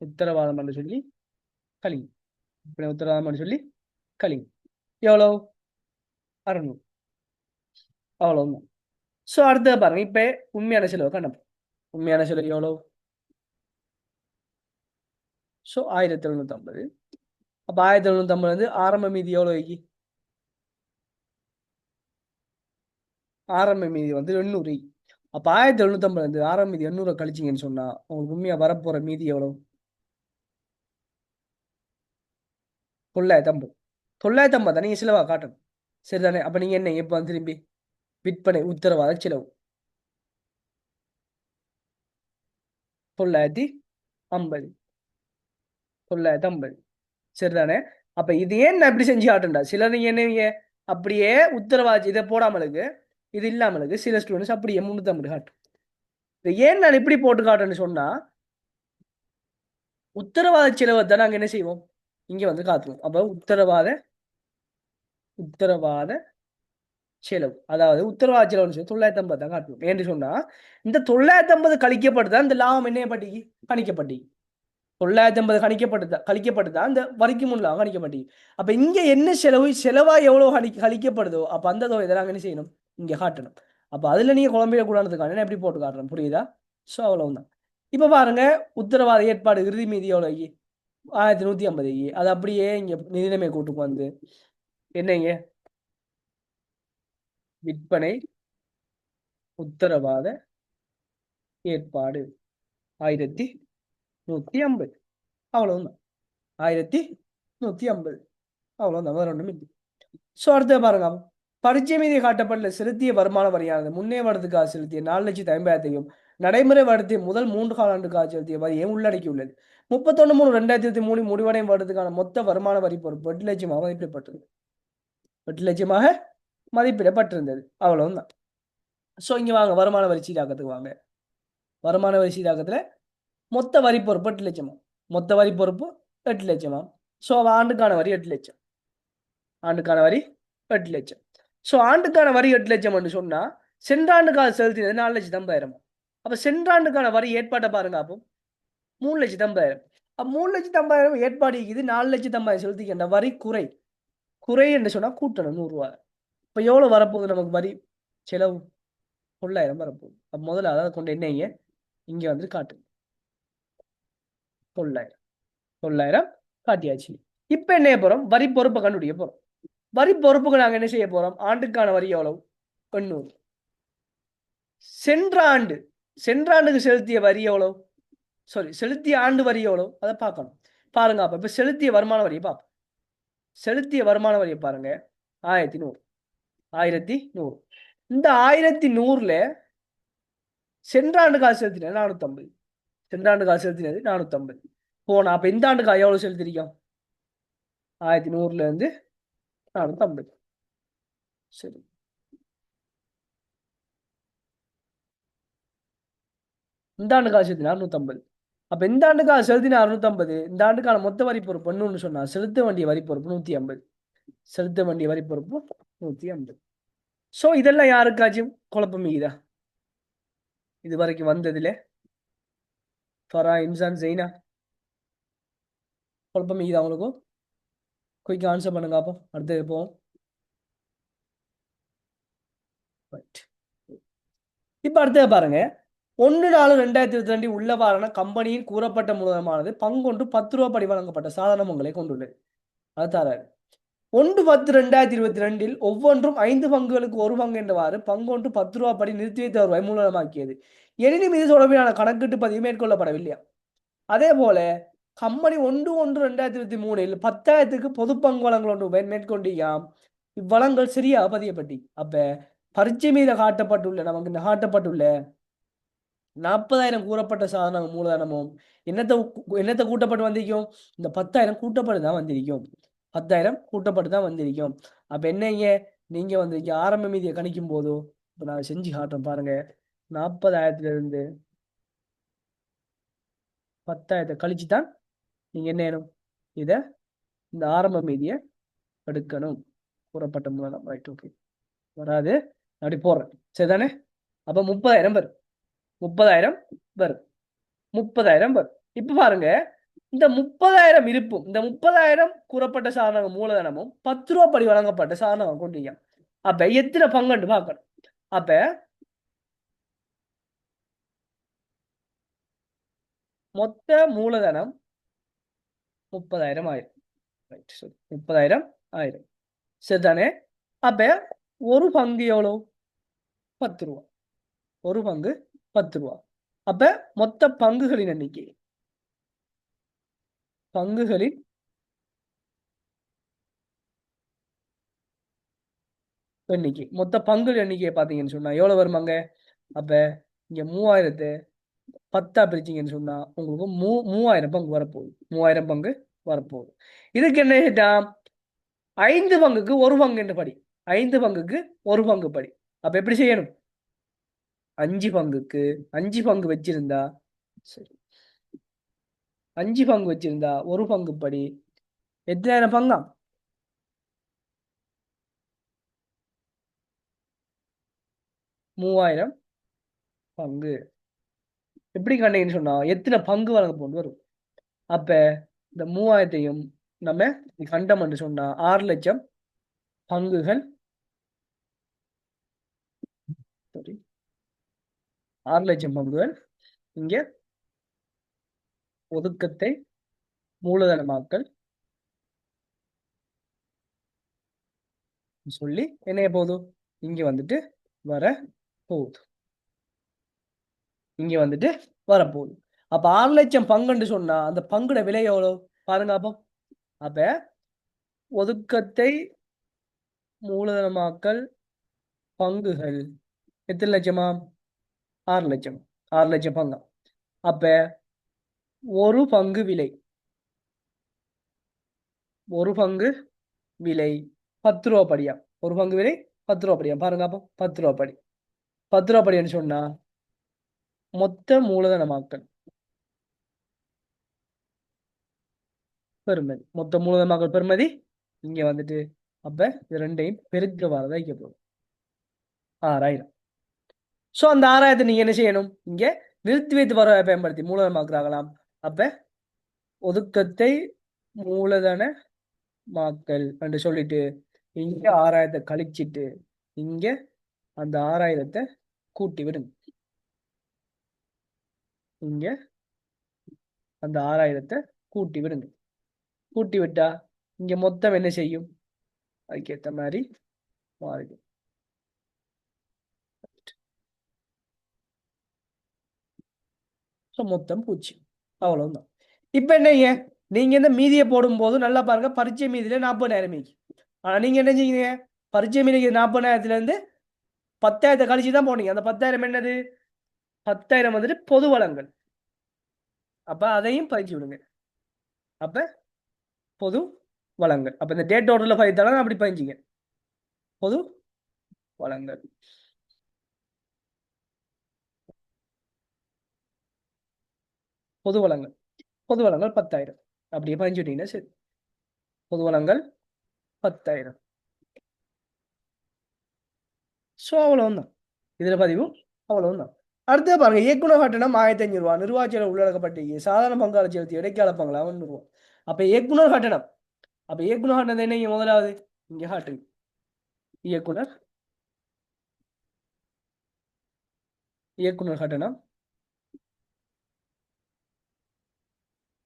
A: உத்தரவாதம் சொல்லி கலி விற்பனை உத்தரவாதம் சொல்லி கலி எவ்வளவு 600. அவ்வளவுதான். ஸோ அடுத்தது பாருங்க இப்ப உண்மையான செலவு கணக்கு. உண்மையான செலவு எவ்வளவு? ஸோ 1750. அப்ப 1750 வந்து ஆரம்ப மீதி எவ்வளவு? ஆரம்ப மீதி வந்து 800. அப்ப 1750 வந்து ஆரம்ப மீதி 800 கழிச்சிங்கன்னு சொன்னா உங்களுக்கு உண்மையா வரப்போற மீதி எவ்வளவு? 950. 950 நீங்க செலவா காட்டணும். சரிதானே? அப்ப நீங்க என்ன எப்ப திரும்பி விற்பனை உத்தரவாத செலவு 950. 950. சரிதானே? அப்ப இது ஏன் நான் இப்படி செஞ்சு காட்டுண்டா சிலர் நீங்க என்ன அப்படியே உத்தரவாத இதை போடாமலுக்கு இது இல்லாமலுக்கு சில ஸ்டூடெண்ட்ஸ் அப்படியே 350 காட்டும். ஏன் நான் இப்படி போட்டு காட்டுன்னு சொன்னா உத்தரவாத செலவை தான் நாங்க என்ன செய்வோம் இங்க வந்து காட்டுவோம். அப்ப உத்தரவாத செலவு, அதாவது உத்தரவாத செலவுன்னு சொல்லி 950 தான் காட்டுவோம். ஏன்னு சொன்னா இந்த 950 கழிக்கப்பட்டுதான் இந்த லாபம் என்ன பட்டி கணிக்கப்பட்டி 950 கழிக்கப்பட்டுதான் இந்த வரிக்கு முன் லாபம் கணிக்கப்பட்டி. அப்ப இங்க என்ன செலவா எவ்வளவு கழிக்கப்படுதோ அப்ப அந்த தொகை இதெல்லாம் என்ன செய்யணும் இங்க காட்டணும். அப்ப அதுல நீங்க குழம்பிடக்கூடாதுக்கான எப்படி போட்டு காட்டுறோம் புரியுதா? ஸோ அவ்வளவுதான். இப்ப பாருங்க உத்தரவாத ஏற்பாடு இறுதி மீதி எவ்வளவு 1150. அது அப்படியே இங்க நிதிநிலைமை கூட்டுக்கு வந்து என்னங்க விற்பனை உத்தரவாத ஏற்பாடு 1150. அவ்வளவுதான். 1150. அவ்வளவுதான். வேற ஒண்ணும் இல்லை. ஸோ அடுத்த பாருங்க பரிச்சை மீதி காட்டப்பட்ட செலுத்திய வருமான வரியானது முன்னே வருடத்துக்காக செலுத்திய 4,50,000 நடைமுறை வருடத்தின் முதல் 3 காலாண்டுக்காக செலுத்திய வரியை உள்ளடக்கியுள்ளது. 31/3/2023 முடிவடையும் வருடத்துக்கான மொத்த வருமான வரி பொறுப்பு 8 லட்சமாக மதிப்பிடப்பட்டது. 8 லட்சமாக மதிப்பிடப்பட்டிருந்தது. அவ்வளவுதான். ஸோ இங்க வாங்க வருமான வரி சீராக்கத்துக்கு வாங்க. வருமான வரி சீராக்கத்துல மொத்த வரி பொறுப்பு 8 லட்சமா. மொத்த வரி பொறுப்பு 8 லட்சமா. ஸோ ஆண்டுக்கான வரி 8 லட்சம். ஆண்டுக்கான வரி 8 லட்சம். ஸோ ஆண்டுக்கான வரி 8 லட்சம் சொன்னா சென்ற ஆண்டுக்காக செலுத்தினது 4,50,000. அப்ப சென்ற ஆண்டுக்கான வரி ஏற்பாட்டை பாருங்க. அப்போ 3,50,000. அப்ப 3,50,000 ஏற்பாடு இது 4,50,000 செலுத்திக்கின்ற வரி குறை என்று சொன்னா கூட்டணும் 100 ரூபாய். இப்ப எவ்வளவு வரப்போகுது நமக்கு வரி செலவு 9,000 வரப்போகுது. அப்ப முதல்ல அதாவது கொண்டு என்னங்க இங்க வந்து காட்டு 9,000 காட்டியாச்சு. இப்ப என்ன போறோம் வரி பொறுப்பை கண்டுபிடிக்க போறோம். வரி பொறுப்புக்கு நாங்க என்ன செய்ய போறோம் ஆண்டுக்கான வரி எவ்வளவு 800. சென்ற ஆண்டுக்கு செலுத்திய வரி எவ்வளவு செலுத்திய ஆண்டு வரி எவ்வளவு அதை பார்க்கணும். பாருங்க அப்ப இப்ப செலுத்திய வருமான வரியை பார்ப்போம். செலுத்திய வருமான வரியை பாருங்க 1100. 1100. இந்த 1100ல சென்ற ஆண்டு காசு செலுத்தினது 450. சென்ற ஆண்டு காசு செலுத்தினது 450 போனா அப்ப இந்த ஆண்டு காசு எவ்வளவு செலுத்திருக்கோம் 1100ல இருந்து 450. சரி, இந்த ஆண்டு காசு செலுத்தினா 450. அப்ப இந்த ஆண்டு காசு செலுத்தினா 650. இந்த ஆண்டுக்கான மொத்த வரி பொறுப்பு ஒன்னு சொன்னா செலுத்த வேண்டிய வரி பொறுப்பு 150. செலுத்த வேண்டிய வரி பொறுப்பு 150. சோ இதெல்லாம் யாருக்காச்சும் குழப்பம் மீதா இது வரைக்கும் வந்ததுல ஃபரா இம்சான் ஜெயினா குழப்பம் மீதா அவங்களுக்கும் குயிக் ஆன்சர் பண்ணுங்க. அப்போ அடுத்தது போவோம். இப்ப அடுத்தது பாருங்க 1/4/2022 உள்ளவாறான கம்பெனியின் கூறப்பட்ட மூலமானது பங்கொன்று 10 ரூபாய் படி வழங்கப்பட்ட சாதனங்களை கொண்டுள்ளது. அது தராது. 1/10/2022 ஒவ்வொன்றும் 5 பங்குகளுக்கு 1 பங்கு என்றவாறு பங்கொன்று 10 ரூபாய் படி நிறுத்தி வைத்த வருவாய் மூலமாக்கியது. எனினும் இது தொடர்பிலான கணக்கீட்டு பதிவு மேற்கொள்ளப்படவில்லையா. அதே போல கம்பெனி 1/1/2023 10,000க்கு பொது பங்கு வழங்கல் ஒன்று மேற்கொண்டியாம். இவ்வளங்கள் சரியாக பதியப்பட்டி. அப்ப பரீட்சை மீது காட்டப்பட்டுள்ள நமக்கு இந்த காட்டப்பட்டுள்ள 40,000 கூறப்பட்ட சாதன மூலதனமும் என்னத்தை கூட்டப்பட்டு வந்திருக்கும், இந்த 10,000 கூட்டப்பட்டு தான் வந்திருக்கும். 10,000 கூட்டப்பட்டு தான் வந்திருக்கும். அப்ப என்னங்க நீங்க வந்து ஆரம்ப மீதியை கணிக்கும் போதோ, இப்ப நான் செஞ்சு காட்டுறேன் பாருங்க. 40,000 இருந்து 10,000 கழிச்சு தான் நீங்க என்ன வேணும், இத இந்த ஆரம்ப மீதியை எடுக்கணும். கூறப்பட்ட மூலதனம் ரைட், ஓகே வராது, அப்படி போடுறேன் சரிதானே. அப்ப 30,000 வரும், 30,000 வரும், 30,000 வரும். இப்ப பாருங்க, இந்த 30,000 இருப்பும் இந்த 30,000 கூறப்பட்ட சாதன மூலதனமும் 10 ரூபா படி வழங்கப்பட்ட சாதனம் கொண்டீங்க. அப்ப எத்தனை பங்குன்னு பார்க்கணும். அப்ப மொத்த மூலதனம் 30,000 ஆயிரம். 30,000 ஆயிரம் சரிதானே. அப்ப ஒரு பங்கு எவ்வளவு, 10 ரூபா. ஒரு பங்கு 10 ரூபா. அப்ப மொத்த பங்குகளின் எண்ணிக்கை, பங்குகளின் எண்ணிக்கை, மொத்த பங்குகள் எண்ணிக்கையை பார்த்தீங்கன்னு சொன்னா எவ்வளவு வருமாங்க. அப்ப இங்க 3,000 10ஆ பிரிச்சிங்கன்னு சொன்னா உங்களுக்கு 3,000 பங்கு வரப்போகுது. 3,000 பங்கு வரப்போகுது. இதுக்கு என்ன கேட்டா 5 பங்குக்கு ஒரு பங்கு என்று படி, 5 பங்குக்கு ஒரு பங்கு படி. அப்ப எப்படி செய்யணும், 5 பங்குக்கு 5 பங்கு வச்சிருந்தா சரி, 5 பங்கு வச்சிருந்தா ஒரு பங்கு படி எத்தனை பங்கா, 3,000 பங்கு. எப்படி கண்டீங்கன்னு சொன்னா எத்தனை பங்கு வழங்க போன்னு வரும். அப்ப இந்த 3,000த்தையும் நம்ம கண்டம் என்று சொன்னா 6 லட்சம் பங்குகள், சாரி 6 லட்சம் பங்குகள் இங்க ஒதுக்கத்தை மூலதனமாக்கல் சொல்லி என்ன போகுது, இங்க வந்துட்டு வர போகுது, இங்க வந்துட்டு வரப்போகுது. அப்ப 6 லட்சம் பங்குன்னு சொன்னா அந்த பங்குட விலை எவ்வளவு பாருங்க. அப்ப ஒதுக்கத்தை மூலதனமாக்கல் பங்குகள் எத்தனை லட்சமா, 6 லட்சம். 6 லட்சம் பங்கா. அப்ப ஒரு பங்கு விலை, ஒரு பங்கு விலை 10 ரூபா படியா, ஒரு பங்கு விலை 10 ரூபா படியா பாருங்க. அப்போ 10 ரூபா படி, 10 ரூபா படின்னு சொன்னா மொத்த மூலதனமாக்கல் பெறுமதி, மொத்த மூலதனமாக்கல் பெறுமதி இங்க வந்துட்டு. அப்ப இது ரெண்டையும் பெருக்க வரதா இங்க போகும் 6,000. சோ அந்த 6,000 நீங்க என்ன செய்யணும், இங்க நிறுத்தி வைத்து வர பயன்படுத்தி மூலதனமாக்குறாங்களாம். அப்ப ஒதுக்கத்தை மூலதன மாக்கல் என்று சொல்லிட்டு இங்க 6,000 கழிச்சிட்டு இங்க அந்த 6,000 கூட்டி விடுங்க. இங்க அந்த 6,000 கூட்டி விடுங்க. கூட்டி விட்டா இங்க மொத்தம் என்ன செய்யும், அதுக்கேற்ற மாதிரி மாறிடும். மொத்தம் 0, அவ்வளவுதான். இப்ப என்னங்க நீங்க இந்த மீதியை போடும் போது நல்லா பாருங்க, பரீட்சை மீதியில 40,000 மீதி. ஆனா நீங்க என்ன செய்யுங்க, பரீட்சை மீதி 40,000ல இருந்து 10,000 கழிச்சு தான் போனீங்க. அந்த 10,000 என்னது, 10,000 வந்துட்டு பொது வளங்கள். அப்ப அதையும் பறிச்சு விடுங்க. அப்ப பொது வளங்கள். அப்ப இந்த டேட் ஆர்டர்ல பதித்தாலும் அப்படி பதிஞ்சிங்க, பொது வளங்கள். பொது வளங்கள், பொது வளங்கள் 10,000 அப்படியே பதிஞ்சு விட்டீங்கன்னா சரி. பொது வளங்கள் 10,000. ஸோ அவ்வளவுதான் இதுல பதிவு, அவ்வளவுதான். அடுத்து பாருங்க, இயக்குனர் கட்டணம் 1,500 ரூபாய், நிர்வாக உள்ளடக்கப்பட்ட சாதாரண பங்காளர் செலுத்தி இடைக்கால பங்களா 1 ரூபாய். அப்ப இயக்குனர் கட்டணம், அப்ப இயக்குனர் கட்டணம் என்ன முதலாவது இங்க காட்டுங்க, இயக்குனர், இயக்குனர் கட்டணம்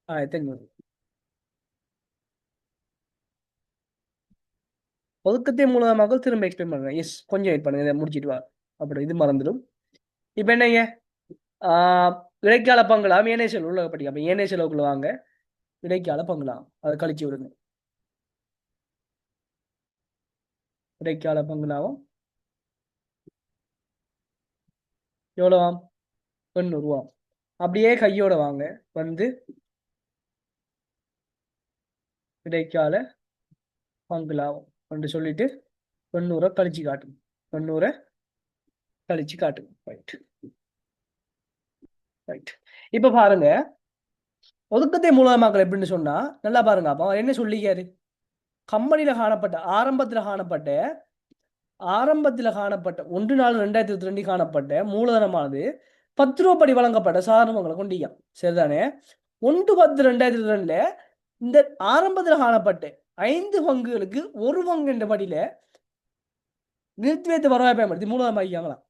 A: 1,500. ஒதுக்கத்தை மூலமாக திரும்ப எக்ஸ்பிளைன் பண்ணுறேன். எஸ் கொஞ்சம் வெயிட் பண்ணுங்க, இதை முடிச்சிட்டு வா, அப்படி இது மறந்துடும். இப்போ என்னங்க இடைக்கால பங்களாம் ஏனைய செலவு உள்ள படிக்க. அப்ப ஏனைய செலவுக்குள்ள வாங்க, இடைக்கால பங்களாம் அதை கழிச்சு விடுங்க. இடைக்கால பங்களாவும் எவ்வளவாம்? 800 ரூபா. அப்படியே கையோட வாங்க வந்து இடைக்கால பங்களாவும் என்று சொல்லிட்டு 800 கழிச்சு காட்டும். 800 கழிச்சு காட்டும். Right right. இப்ப பாருங்க, ஒதுக்கத்தை மூலமாக்கல் எப்படின்னு சொன்னா நல்லா பாருங்க. அப்ப அவர் என்ன சொல்லிக்காரு? கம்பெனியில காணப்பட்ட ஆரம்பத்தில் காணப்பட்ட 1/4/2022 காணப்பட்ட மூலதனமானது 10 ரூபா படி வழங்கப்பட்ட சாதனங்களை கொண்டீங்க. சரிதானே? 1/10/2022 இந்த ஆரம்பத்தில் காணப்பட்ட 5 பங்குகளுக்கு 1 பங்கு என்ற படியில நிறுத்தி வைத்து வருவாய் பயன்படுத்தி மூலதனமாக்கிக்கலாம்.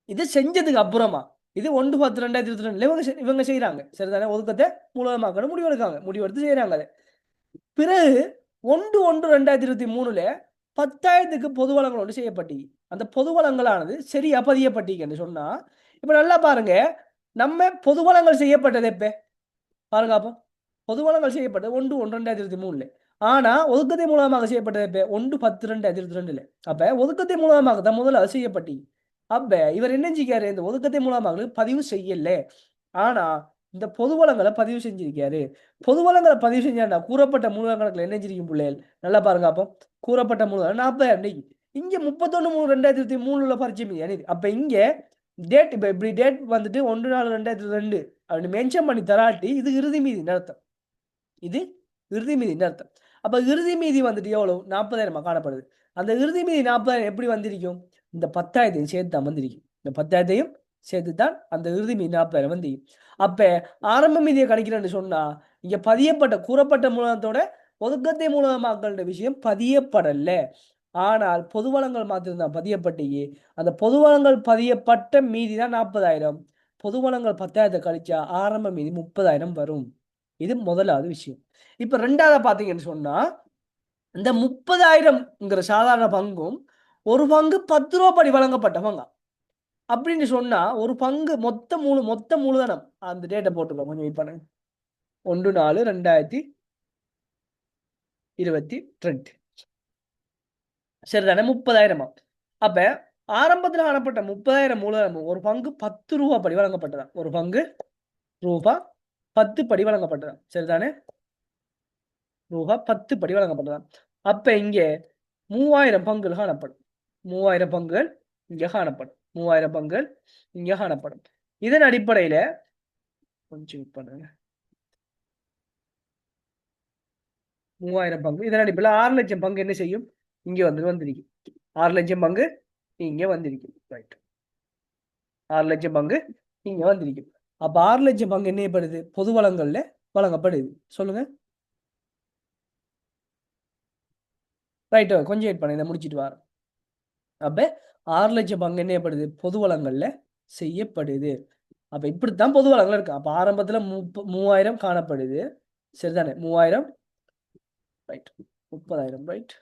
A: இது செஞ்சதுக்கு அப்புறமா இது 1/10/2022 இவங்க செய்யறாங்க. சரிதானே? ஒதுக்கத்தை மூலதனமாக்கணும் முடிவெடுக்காங்க. முடிவெடுத்து செய்யறாங்க. அதை பிறகு 1/1/2023 10,000க்கு பொது வளங்கள் ஒன்று செய்யப்பட்டி. அந்த பொது வளங்களானது சரியா பதியப்பட்டின்னு சொன்னா இப்ப நல்லா பாருங்க, நம்ம பொது வளங்கள் செய்யப்பட்டது எப்ப பாருங்க. அப்போ பொது வளங்கள் செய்யப்பட்டது 1/1/2023. ஆனா ஒதுக்கத்தை மூலமாக செய்யப்பட்டது எப்ப? 1/10/2022. அப்ப ஒதுக்கத்தை மூலமாக தான் முதல்ல அது செய்யப்பட்டி. அப்ப இவர் என்ன செஞ்சிருக்காரு? இந்த ஒதுக்கத்தை மூலமாக பதிவு செய்யல, ஆனா இந்த பொது வளங்களை பதிவு செஞ்சிருக்காரு. பொது வளங்களை பதிவு செஞ்சா கூறப்பட்ட மூலதன கணக்குல என்ன செஞ்சிருக்கும் பிள்ளைகள்? நல்லா பாருங்க. அப்போ கூறப்பட்ட மூலதனம் 40,000. இங்க 31/3/2023 பரிச்சயம். அப்ப இங்க டேட் இப்ப இப்படி டேட் வந்துட்டு 1/4/2022 அப்படின்னு மென்ஷன் பண்ணி தராட்டி இது இறுதி மீதி அர்த்தம். இது இறுதி மீதி அர்த்தம். அப்ப இறுதி மீதி வந்துட்டு எவ்வளவு? 40,000 காணப்படுது. அந்த இறுதி மீதி 40,000 எப்படி வந்திருக்கும்? இந்த 10,000 சேர்த்து தான் வந்திருக்கும். இந்த 10,000 சேர்த்து தான் அந்த இறுதி மீதி 40,000 வந்திருக்கும். அப்ப ஆரம்ப மீதியை கணிக்கிறேன்னு சொன்னா இங்க பதியப்பட்ட கூறப்பட்ட மூலதனத்தோட ஒதுக்கத்தை மூலதனமாக்கல் விஷயம் பதியப்படல. ஆனால் பொது வளங்கள் மாத்திரம் பதியப்பட்டீங்க. அந்த பொது வளங்கள் பதியப்பட்ட மீதி தான் 40,000. பொது வளங்கள் 10,000 கழிச்சா ஆரம்ப மீதி 30,000 வரும். இது முதலாவது விஷயம். இப்ப ரெண்டாவது பாத்தீங்கன்னு சொன்னா இந்த 30,000ங்கிற சாதாரண பங்கும் ஒரு பங்கு 10 ரூபா படி வழங்கப்பட்ட பங்கா அப்படின்னு சொன்னா ஒரு பங்கு மொத்த மூலதனம் அந்த டேட்டை போட்டுக்கோ கொஞ்சம் வெயிட் பண்ணுங்க. 1/4/2022 சரிதானே? 30,000. அப்ப ஆரம்பத்தில் காணப்பட்ட 30,000 மூலதனம் ஒரு பங்கு 10 ரூபா படி வழங்கப்பட்டதா. ஒரு பங்கு ரூபா 10 படி வழங்கப்பட்டதா. சரிதானே? ரூபா 10 படி வழங்கப்பட்டதா. அப்ப இங்க 3,000 பங்குகள் காணப்படும். 3,000 பங்குகள் இங்க காணப்படும். 3,000 பங்குகள் இங்க காணப்படும். இதன் அடிப்படையில கொஞ்சம் பண்ணுங்க. 3,000 பங்கு இதன் அடிப்படையில் 6 லட்சம் பங்கு என்ன செய்யும்? இங்க வந்திருக்கு. 6 லட்சம் பங்கு இங்க வந்திருக்கு. ரைட். 6 லட்சம் பங்கு இங்க வந்திருக்கு. அப்ப 6 லட்சம் பங்கு என்ன செய்யப்படுது? பொது வளங்கள்ல வழங்கப்படுது. சொல்லுங்க. ரைட். கொஞ்சம் வெயிட் பண்ணுங்க, முடிச்சிட்டு வரேன். அப்ப 6 லட்சம் பங்கு என்ன செய்யப்படுது? பொது வளங்கள்ல செய்யப்படுது. அப்ப இப்படித்தான் பொது வளங்கள் இருக்கு. அப்ப ஆரம்பத்துல 3,000 காணப்படுது. சரிதானே? 3,000 ரைட். 30,000 ரைட்.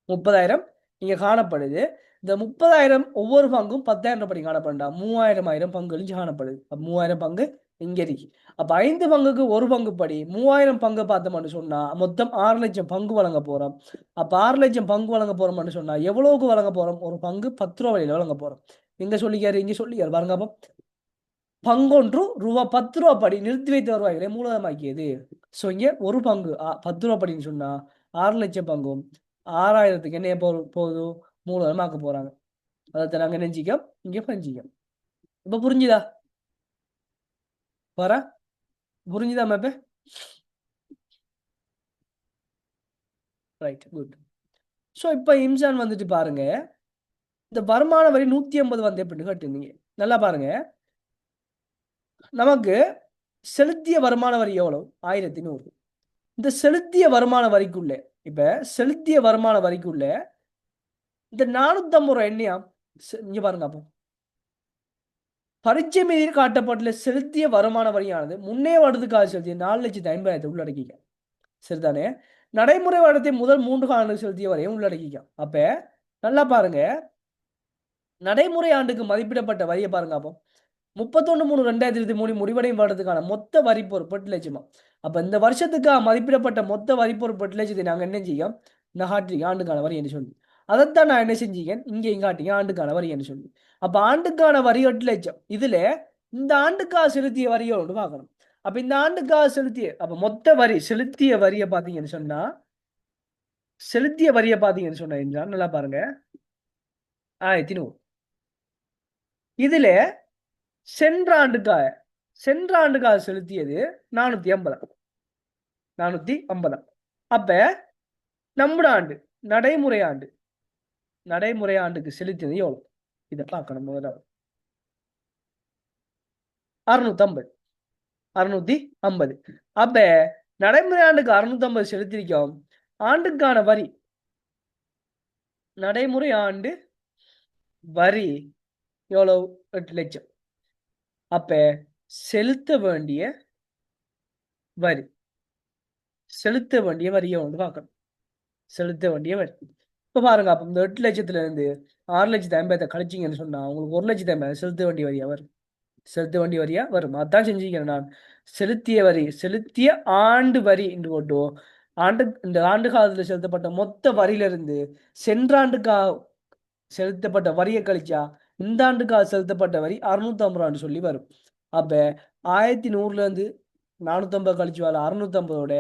A: 30,000 இங்க காணப்படுது. இந்த 30,000 ஒவ்வொரு பங்கும் 10,000 படி காணப்படுதா? 3,000 பங்குகள் காணப்படுது. 3,000 பங்கு இங்க இருக்கு. அப்ப 5 பங்குக்கு ஒரு பங்கு படி 3,000 பங்கு பார்த்தோம்னு சொன்னா மொத்தம் 6 லட்சம் பங்கு வழங்க போறோம். அப்ப 6 லட்சம் பங்கு வழங்க போறோம்னு சொன்னா எவ்வளவுக்கு வழங்க போறோம்? ஒரு பங்கு 10 ரூபா வழியில வழங்க போறோம். இங்க சொல்லிக்காரு பாருங்க. அப்ப பங்கொன்று ரூபா 10 ரூபா படி நிறுத்தி வைத்து வருவாய்களே மூலதனமாக்கியது. ஸோ இங்க ஒரு பங்கு 10 ரூபா படின்னு சொன்னா 6 லட்சம் பங்கும் 6,000க்கு என்ன போகுது? மூலதனமாக்க போறாங்க. அதை நாங்க நெஞ்சிக்கோம், இங்க பஞ்சிக்கோம். இப்ப புரிஞ்சுதா? வர புரிஞ்சுதா மேப்ப? Right, good. ஸோ இப்போ இம்சான் வந்துட்டு பாருங்க, இந்த வருமான வரி 150 வந்து எப்படி கட்டுனீங்க? நல்லா பாருங்க, நமக்கு செலுத்திய வருமான வரி எவ்வளவு? 1,100. இந்த செலுத்திய வருமான வரிக்குள்ள இப்ப செலுத்திய வருமான வரிக்குள்ள இந்த 450 ரூபாய் என்னையா? இங்க பாருங்க. அப்போ பரீட்சை மீது காட்டப்பட்டுள்ள செலுத்திய வருமான வரியானது முன்னே வருடத்துக்காக செலுத்திய 4,50,000 உள்ளடக்கிக்க. சரிதானே? நடைமுறை வருடத்தை முதல் 3 காலங்களுக்கு செலுத்திய வரையும் உள்ளடக்கிக்க. அப்ப நல்லா பாருங்க, நடைமுறை ஆண்டுக்கு மதிப்பிடப்பட்ட வரியை பாருங்க அப்போ 31/3/2023 முடிவடையும் வருடத்துக்கான மொத்த வரி பொறுப்பு 8 லட்சமா. அப்ப இந்த வருஷத்துக்காக மதிப்பிடப்பட்ட மொத்த வரி பொறுப்பு 8 லட்சத்தை நாங்க என்ன செய்யும் இந்த காட்டுறீங்க ஆண்டுக்கான வரி என்று சொல்லி அதைத்தான் நான் என்ன செஞ்சீங்க இங்கே காட்டிங்க ஆண்டுக்கான வரி என்று சொல்லி. அப்ப ஆண்டுக்கான வரி 8 லட்சம். இதுல இந்த ஆண்டுக்காக செலுத்திய வரியோடு பார்க்கணும். அப்ப இந்த ஆண்டுக்காக செலுத்திய அப்ப மொத்த வரி செலுத்திய வரியை பார்த்தீங்கன்னு சொன்னா நல்லா பாருங்க 1100. இதுல சென்ற ஆண்டுக்காக செலுத்தியது 450. அப்ப நம்முடைய ஆண்டு நடைமுறை ஆண்டுக்கு செலுத்தியது எவ்வளவு இதை பார்க்கணும். முதல்ல 650. அப்ப நடைமுறை ஆண்டுக்கு 650 செலுத்திருக்கோம். ஆண்டுக்கான வரி நடைமுறை ஆண்டு வரி எவ்வளவு 8 லட்சம். அப்ப செலுத்த வேண்டிய வரியை வந்து பார்க்கணும். செலுத்த வேண்டிய வரி இப்ப பாருங்க. அப்ப இந்த 8 லட்சத்துல இருந்து 6,50,000 கழிச்சிங்கன்னு சொன்னா உங்களுக்கு 1,50,000 செலுத்த வேண்டிய வரியா வரும். அதான் செஞ்சுக்கிறேன் நான். செலுத்திய ஆண்டு வரி என்று போட்டு இந்த ஆண்டு காலத்தில் செலுத்தப்பட்ட மொத்த வரியிலிருந்து சென்ற ஆண்டுக்காக செலுத்தப்பட்ட வரியை கழிச்சா இந்த ஆண்டுக்காக செலுத்தப்பட்ட வரி 650 சொல்லி வரும். அப்ப 1100 இருந்து 450 கழிச்சு வரல 650ஓட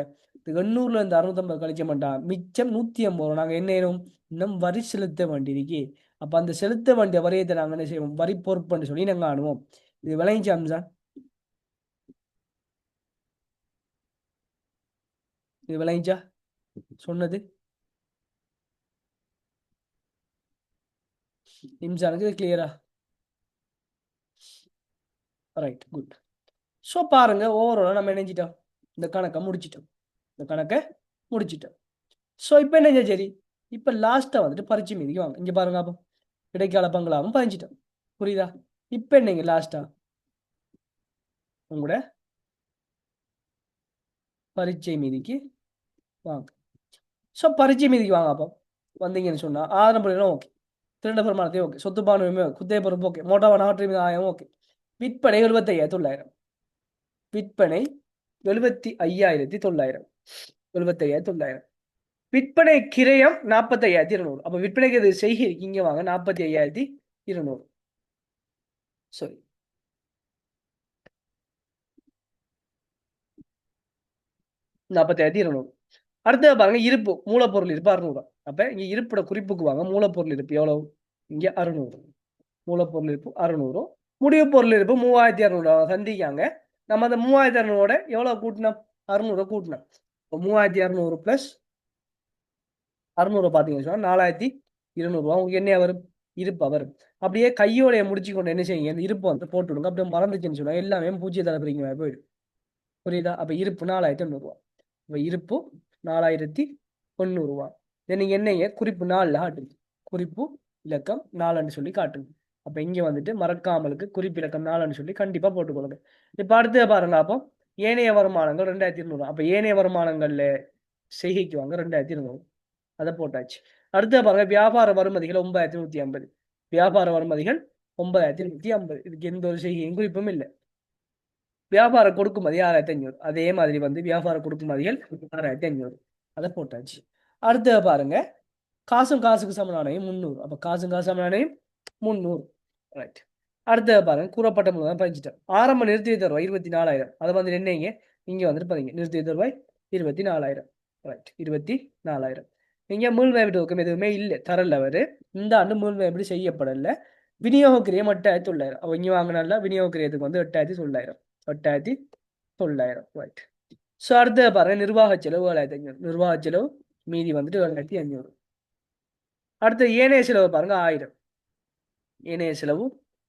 A: 800 இருந்து 650 கழிச்ச மாட்டான் மிச்சம் 150. நாங்க என்ன செய்யணும் இன்னும் வரி செலுத்த வேண்டியிருக்கு. அப்ப அந்த செலுத்த வேண்டிய வரியத்தை நாங்க என்ன செய்வோம் வரி பொறுப்புன்னு சொல்லி நாங்க ஆணுவோம். இது விளைஞ்ச அம்சம். இது விளைஞ்சா சொன்னது இம்சானுக்கு இது கிளியரா? Right, good. ஸோ பாருங்க ஓவரால் நம்ம நினைச்சிட்டோம் இந்த கணக்கை முடிச்சிட்டோம். ஸோ இப்போ என்ன சரி இப்போ லாஸ்ட்டாக வந்துட்டு பரிச்சை மீதிக்கு வாங்க. இங்கே பாருங்க அப்போ இடைக்கால பங்களாகவும் பதிஞ்சிட்டோம். புரியுதா? இப்போ என்னங்க லாஸ்டா உங்களோட பரீட்சை மீதிக்கு வாங்க. ஸோ பரீட்சை மீதிக்கு வாங்க. அப்போ வந்தீங்கன்னு சொன்னால் ஆதாரம் புரியணும் ஓகே, திருண்ட பெருமானத்தையும் ஓகே, சொத்து பானுமே குத்தகை பொறுப்பு ஓகே, மோட்டார் நாட்டு மீது ஆயம் ஓகே. விற்பனை 75,900. விற்பனை 75,900. விற்பனை கிரயம் 45,200. அப்போ விற்பனைக்கு அது செய்கிறீங்க வாங்க 45,200. சரி, 45,200. அடுத்தது பாருங்க இருப்பு மூலப்பொருள் இருப்பு 600. அப்ப இங்க இருப்போட குறிப்புக்கு வாங்க. மூலப்பொருள் இருப்பு எவ்வளவு இங்க 600. மூலப்பொருள் இருப்பு 600. முடிவு பொருள் இருப்பு 3,200 சந்திக்காங்க. நம்ம அந்த 3,200 எவ்வளவு கூட்டினோம் 600 கூட்டினோம். 3,200 பிளஸ் 600 பாத்தீங்கன்னு சொன்னா 4,200 உங்களுக்கு என்ன வரும் இருப்பா வரும். அப்படியே கையோடைய முடிச்சு கொண்டு என்ன செய்யுங்க இந்த இருப்பு வந்து போட்டு விடுங்க. அப்படியே மறந்துச்சுன்னு சொன்னா எல்லாமே பூஜ்ஜியத்தால பிரிங்க போயிடும். புரியுதா? அப்ப இருப்பு 4,800. அப்ப இருப்பு 4,100. இதை நீங்க என்னைய குறிப்பு 4ல காட்டுங்க. குறிப்பு இலக்கம் 4ன்னு சொல்லி காட்டுங்க. அப்ப இங்க வந்துட்டு மறக்காமலுக்கு குறிப்பு இலக்கம் 4ன்னு சொல்லி கண்டிப்பா போட்டுக்கொள்ளுங்க. இப்ப அடுத்து பாருங்க. அப்போ ஏனைய வருமானங்கள் 2,200. அப்ப ஏனைய வருமானங்கள்ல செய்கைக்கு வாங்க 2,200. அதை போட்டாச்சு. அடுத்த பாருங்க வியாபார வருமதிகள் 9,150. வியாபார வருமதிகள் 9,150. இதுக்கு எந்த ஒரு செய்கையும் குறிப்பும் இல்லை. வியாபார கொடுக்குமதி 6,500. அதே மாதிரி வந்து வியாபார கொடுக்குமதிகள் 6,500. அதை போட்டாச்சு. அடுத்த பாருங்க காசுக்கு சமனானையும் 300. அப்ப காசு சமனானையும் 300. ரைட். அடுத்த பாருங்க கூறப்பட்ட மூலம் பதிஞ்சிட்டேன். ஆரம்ப நிறுத்தி தருவாய் 24,000. அதை வந்து என்னங்க இங்க வந்துட்டு பாருங்க நிறுத்தி தருவாய் 24,000. ரைட், 24,000. இங்க மீள்மையீட்டு ஊக்கம் எதுவுமே இல்லை தரல. அவரு இந்த ஆண்டு மீள்மையீடு செய்யப்படல. விநியோக கிரியம் 8,900. அவ இங்க வாங்கினால விநியோக கிரியத்துக்கு வந்து 8,900. 8,900. ரைட். ஸோ அடுத்த பாருங்க நிர்வாக செலவு 7,500. நிர்வாக செலவு மீதி வந்துட்டு 7,500. அடுத்த ஏனைய செலவு பாருங்க 1,000. ஏனைய செலவு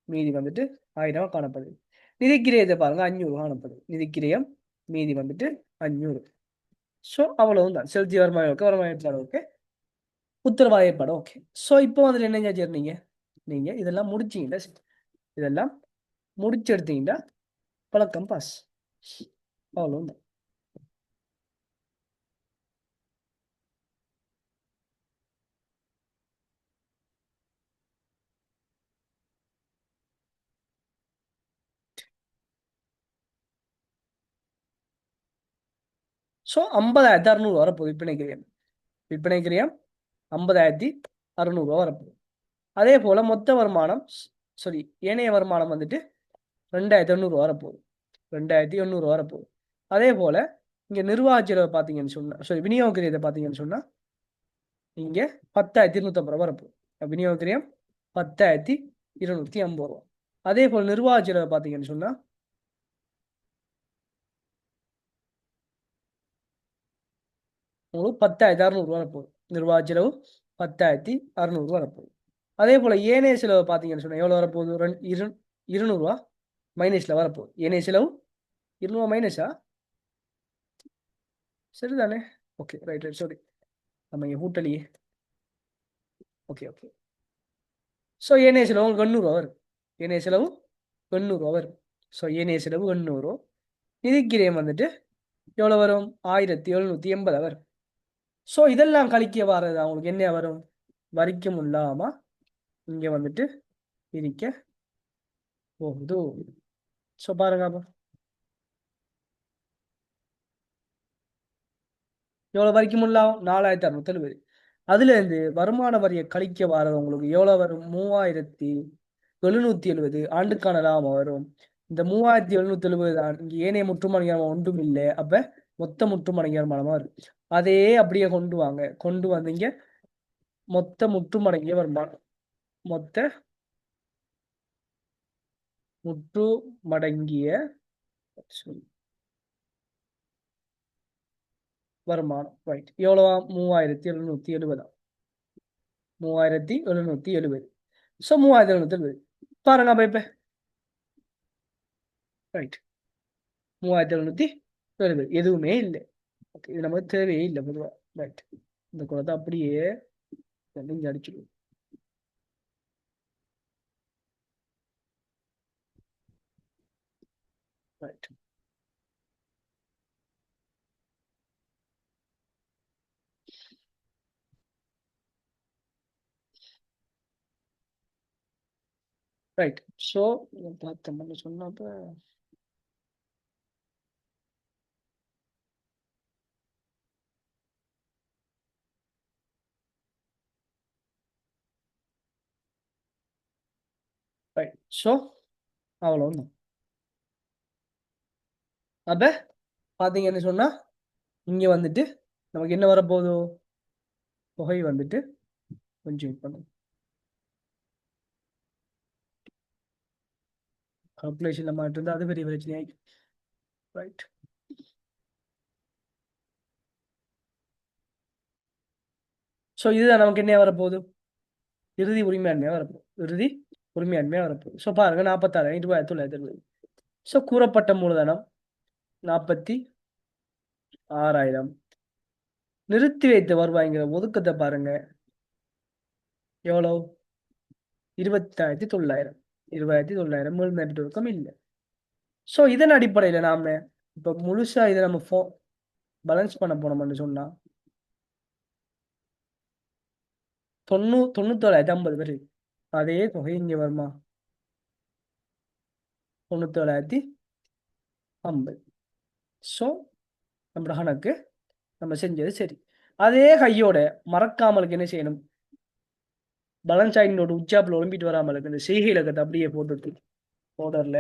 A: மீதி வந்துட்டு 1,000 காணப்படுது. நிதிக்கிரியத்தை பாருங்க 500 காணப்படுது. நிதிக்கிரியம் மீதி வந்துட்டு 500. ஸோ அவ்வளவும் தான். செலுத்தி வருமானம் செலவுக்கு உத்தரவாத ஏற்பாடு ஓகே. ஸோ இப்போ வந்துட்டு என்ன செஞ்சீங்க நீங்க இதெல்லாம் முடிச்சீங்களா? இதெல்லாம் முடிச்செடுத்தீங்கன்னா பழக்கம் பாஸ். அவ்வளவுதான். ஸோ 50,600 வரப்போகுது விற்பனை கிரியம். விற்பனை கிரியம் 50,600 வரப்போகுது. அதே போல மொத்த வருமானம் சாரி ஏனைய வருமானம் வந்துட்டு 2,800 வரப்போகுது. 2,800 வரப்போகுது. அதே போல இங்க நிர்வாக செலவு பார்த்தீங்கன்னு சொன்னா சாரி விநியோக கிரியத்தை பார்த்தீங்கன்னு சொன்னா இங்க 10,250 வரப்போகுது. விநியோக கிரியம் 10,250 ரூபா. அதே போல் நிர்வாக செலவு பார்த்தீங்கன்னு சொன்னா உங்களுக்கு 10,600 வரப்போகுது. நிர்வாக செலவு 10,600 வரப்போகுது. அதே போல ஏனைய செலவு பார்த்தீங்கன்னு சொன்னா எவ்வளோ வரப்போகுது? 200 மைனஸ்ல வரப்போகுது. ஏனைய செலவு 200 மைனஸா? சரிதானே? ஓகே ரைட் ரைட் சாரி நம்ம இங்கே கூட்டலியே. Okay okay. ஸோ ஏனைய செலவு உங்களுக்கு 800 வரும். ஏனைய செலவு 800 வரும். ஸோ ஏனைய செலவு 800. நிதிக்கிரயம் வந்துட்டு எவ்வளோ வரும்? 1,780 வரும். ஸோ இதெல்லாம் கழிக்க வர்றது அவங்களுக்கு என்ன வரும்? வரிக்கும் இல்லாமல் இங்கே வந்துட்டு பிரிக்க போகுது. ஸோ பாருங்க அப்போ எவ்வளோ வரிக்கும் இல்லாமல் 4,670. அதுலேருந்து வருமான வரியை கழிக்க வர்றது உங்களுக்கு எவ்வளோ வரும்? 3,770 ஆண்டுக்கான லாபம் வரும். இந்த 3,770 தான் இங்கே ஏனைய முற்றுமணி வருமானம் ஒன்றும் இல்லை. அப்போ மொத்த முற்றுமணி வருமானமாக வரும். அதே அப்படியே கொண்டு வாங்க. கொண்டு வந்தீங்க மொத்த முற்றுமடங்கிய வருமானம். மொத்த முற்றுமடங்கிய வருமானம் ரைட் எவ்வளவா? 3,770. 3,770. ஸோ 3,770 பாருங்க அப்ப இப்ப ரைட் 3,770 எதுவுமே இல்லை. ஓகே இது நமக்கு தேவையே இல்லை பொதுவாக. ரைட் இந்த குளத்தை அப்படியே இங்கே அடிச்சிடுவோம். Right right. ஸோ பார்த்தோம்னு சொன்னப்ப ரைட். ஸோ அவ்வளோதான். அப்ப பார்த்தீங்கன்னு சொன்னா இங்க வந்துட்டு நமக்கு என்ன வரப்போகுது? தொகை வந்துட்டு கொஞ்சம் பண்ணும் கால்குலேஷன்ல மாட்டு இருந்தால் அது பெரிய பிரச்சனை ஆயிடும். ரைட் ஸோ இதுதான் நமக்கு என்ன வரப்போகுது? இறுதி உரிமையாண்மையாக வரப்போகுது. இறுதி உரிமையாண்மையாக வரப்போகுது. ஸோ பாருங்க 46,960. ஸோ கூறப்பட்ட மூலதனம் 46,000. நிறுத்தி வைத்த வருவாய்ங்கிற ஒதுக்கத்தை பாருங்க எவ்வளவு? 20,900. 20,900 மேல்மேட்டு ஒதுக்கம் இல்லை. ஸோ இதன் அடிப்படையில் நாம இப்போ முழுசா இதை நம்ம பேலன்ஸ் பண்ண போனோம்னு சொன்னா 97,050 பேர். அதே தொகை இங்க வருமா? 97,050. ஸோ நம்ம கணக்கு நம்ம செஞ்சது சரி. அதே கையோட மறக்காமலுக்கு என்ன செய்யணும்? பேலன்ஸ் ஆயினோட உச்சாப்பில் ஒலிம்பிட்டு வராமலுக்கு இந்த செய்கை இலக்கத்தை அப்படியே போட்டுட்டு ஓர்டர்ல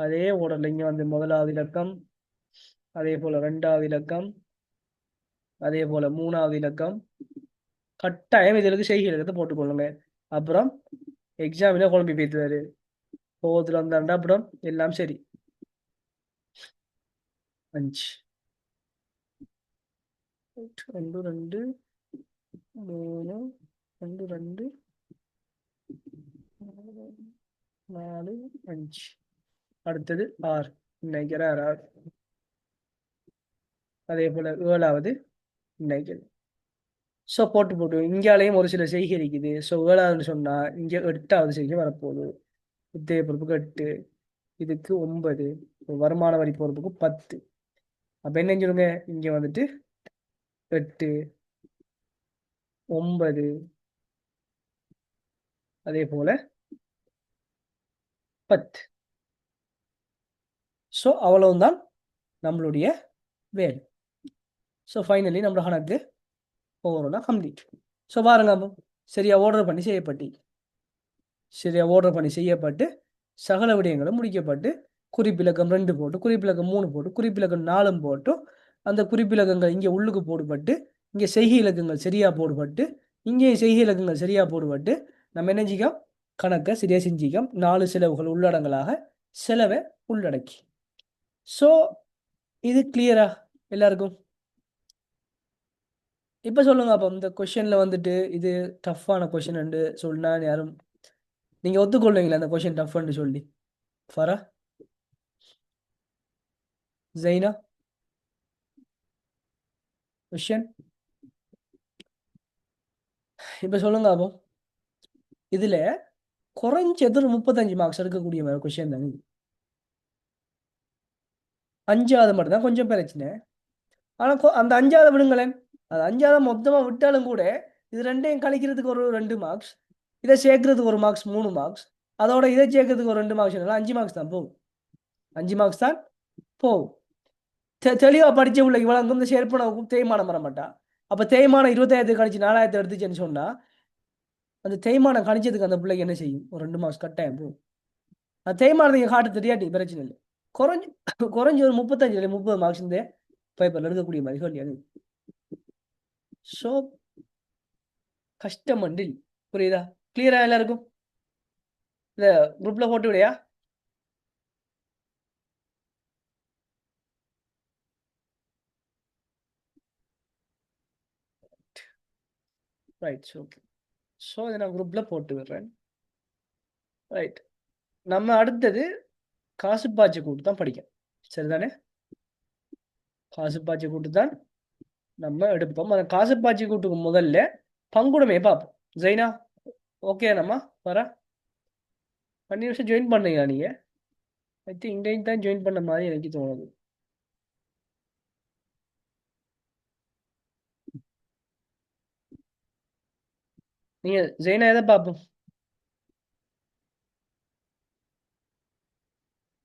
A: அதே ஓர்டர்ல இங்க வந்து முதலாவது இலக்கம், அதே போல 2வது இலக்கம், அதே போல 3வது இலக்கம். கட்டாயம் இதுக்கு செய்கை இலக்கத்தை போட்டுக்கொள்ளுங்க. அப்புறம் எக்ஸாமில் குழம்பி பேத்துவாரு. கோவத்தில் வந்தாண்டா அப்புறம் எல்லாம் சரி. 5 2 2 3 2 2 4 5. அடுத்தது 6. நினைக்கிற 6. அதே போல 7வது நினைக்கிறது. ஸோ போட்டு இங்காலையும் ஒரு சில செய்கை இருக்குது. ஸோ 7வதுன்னு சொன்னா இங்க 8வது செய்கை வரப்போகுது. புத்தக பொறுப்புக்கு 8, இதுக்கு 9, வருமான வரி பொறுப்புக்கு 10. அப்ப என்ன சொல்லுங்க? இங்க வந்துட்டு 8 9 அதே போல 10. ஸோ அவ்வளவுதான் நம்மளுடைய வேலை. ஸோ ஃபைனலி நம்மளோட கணக்கு ஓவராலாக கம்ப்ளீட். ஸோ பாருங்க அப்போ சரியா ஆர்டர் பண்ணி செய்யப்பட்டு சரியா ஆர்டர் பண்ணி செய்யப்பட்டு சகல விடயங்களும் முடிக்கப்பட்டு குறிப்பிலக்கம் 2 போட்டு குறிப்பிலக்கம் 3 போட்டு குறிப்பிலக்கம் 4 போட்டு அந்த குறிப்பிலக்கங்கள் இங்கே உள்ளுக்கு போடுபட்டு இங்கே செய்கை இலக்கங்கள் சரியா போடுபட்டு இங்கே செய்கை இலக்கங்கள் சரியா போடுபட்டு நம்ம என்ன செய்யும் கணக்கை சரியா செஞ்சிக்கோம் 4 செலவுகள் உள்ளடங்களாக செலவை உள்ளடக்கி. ஸோ இது கிளியரா எல்லாருக்கும்? இப்போ சொல்லுங்க அப்போ இந்த கொஷனில் வந்துட்டு இது டஃப்பான கொஷின் சொன்னா யாரும் நீங்கள் ஒத்துக்கொள்வீங்களா அந்த கொஷின் டஃப்னு சொல்லி? ஃபரா, ஜெய்னா, கொஷின் இப்போ சொல்லுங்க அப்போ இதில் குறைஞ்சது 35 மார்க்ஸ் எடுக்கக்கூடிய மாதிரி கொஷின் தானே இது. 5வது மட்டும் தான் கொஞ்சம் பிரச்சனை. ஆனால் அந்த 5வது விடுங்களேன், அது 5வது மொத்தமாக விட்டாலும் கூட இது ரெண்டையும் கழிக்கிறதுக்கு ஒரு 2 மார்க்ஸ், இதை சேர்க்கறதுக்கு ஒரு மார்க்ஸ் 3 மார்க்ஸ், அதோட இதை சேர்க்கறதுக்கு ஒரு 2 மார்க்ஸ், 5 மார்க்ஸ் தான் போகும். 5 மார்க்ஸ் தான் போகும். தெளிவாக படித்த உள்ள இவ்வளோ இந்த சேர்ப்பனவுக்கும் தேய்மானம் வர மாட்டா. அப்போ தேய்மானம் 25 கழிச்சு 4000 எடுத்துச்சுன்னு சொன்னால் அந்த தேய்மானம் கணிச்சதுக்கு அந்த பிள்ளைக்கு என்ன செய்யும்? ஒரு 2 மார்க்ஸ் கட்டாயம் போகும். அந்த தேய்மானத்தை காட்டு தெரியாட்டி பிரச்சனை இல்லை. குறைஞ்சி குறைஞ்சி ஒரு 35 30 மார்க்ஸ் இந்த பேப்பரில் எடுக்கக்கூடிய மாதிரி சொல்லி. ஸோ கஷ்டம் அண்டில் புரியுதா? கிளியரா எல்லாருக்கும்? இந்த குரூப்ல போட்டு விடையா? Right, okay. ஸோ இதை நான் குரூப்ல போட்டு விடுறேன். ரைட், நம்ம அடுத்தது காசுப்பாய்ச்சி கூட்டு தான் படிக்கும். சரிதானே? காசுப்பாய்ச்சி கூட்டு தான் நம்ம எடுப்போம். அந்த காசுப்பாய்ச்சி கூட்டுக்கு முதல்ல பங்குடைமையை பார்ப்போம். ஜெய்னா ஓகே நம்ம வர 5 நிமிஷம் ஜாயின் பண்ணீங்களா நீங்க? ஐ திங்க் இன்றைக்கு தான் ஜாயின் பண்ண மாதிரி எனக்கு தோணுது. நீங்க ஜெய்னா எதை பார்ப்போம்?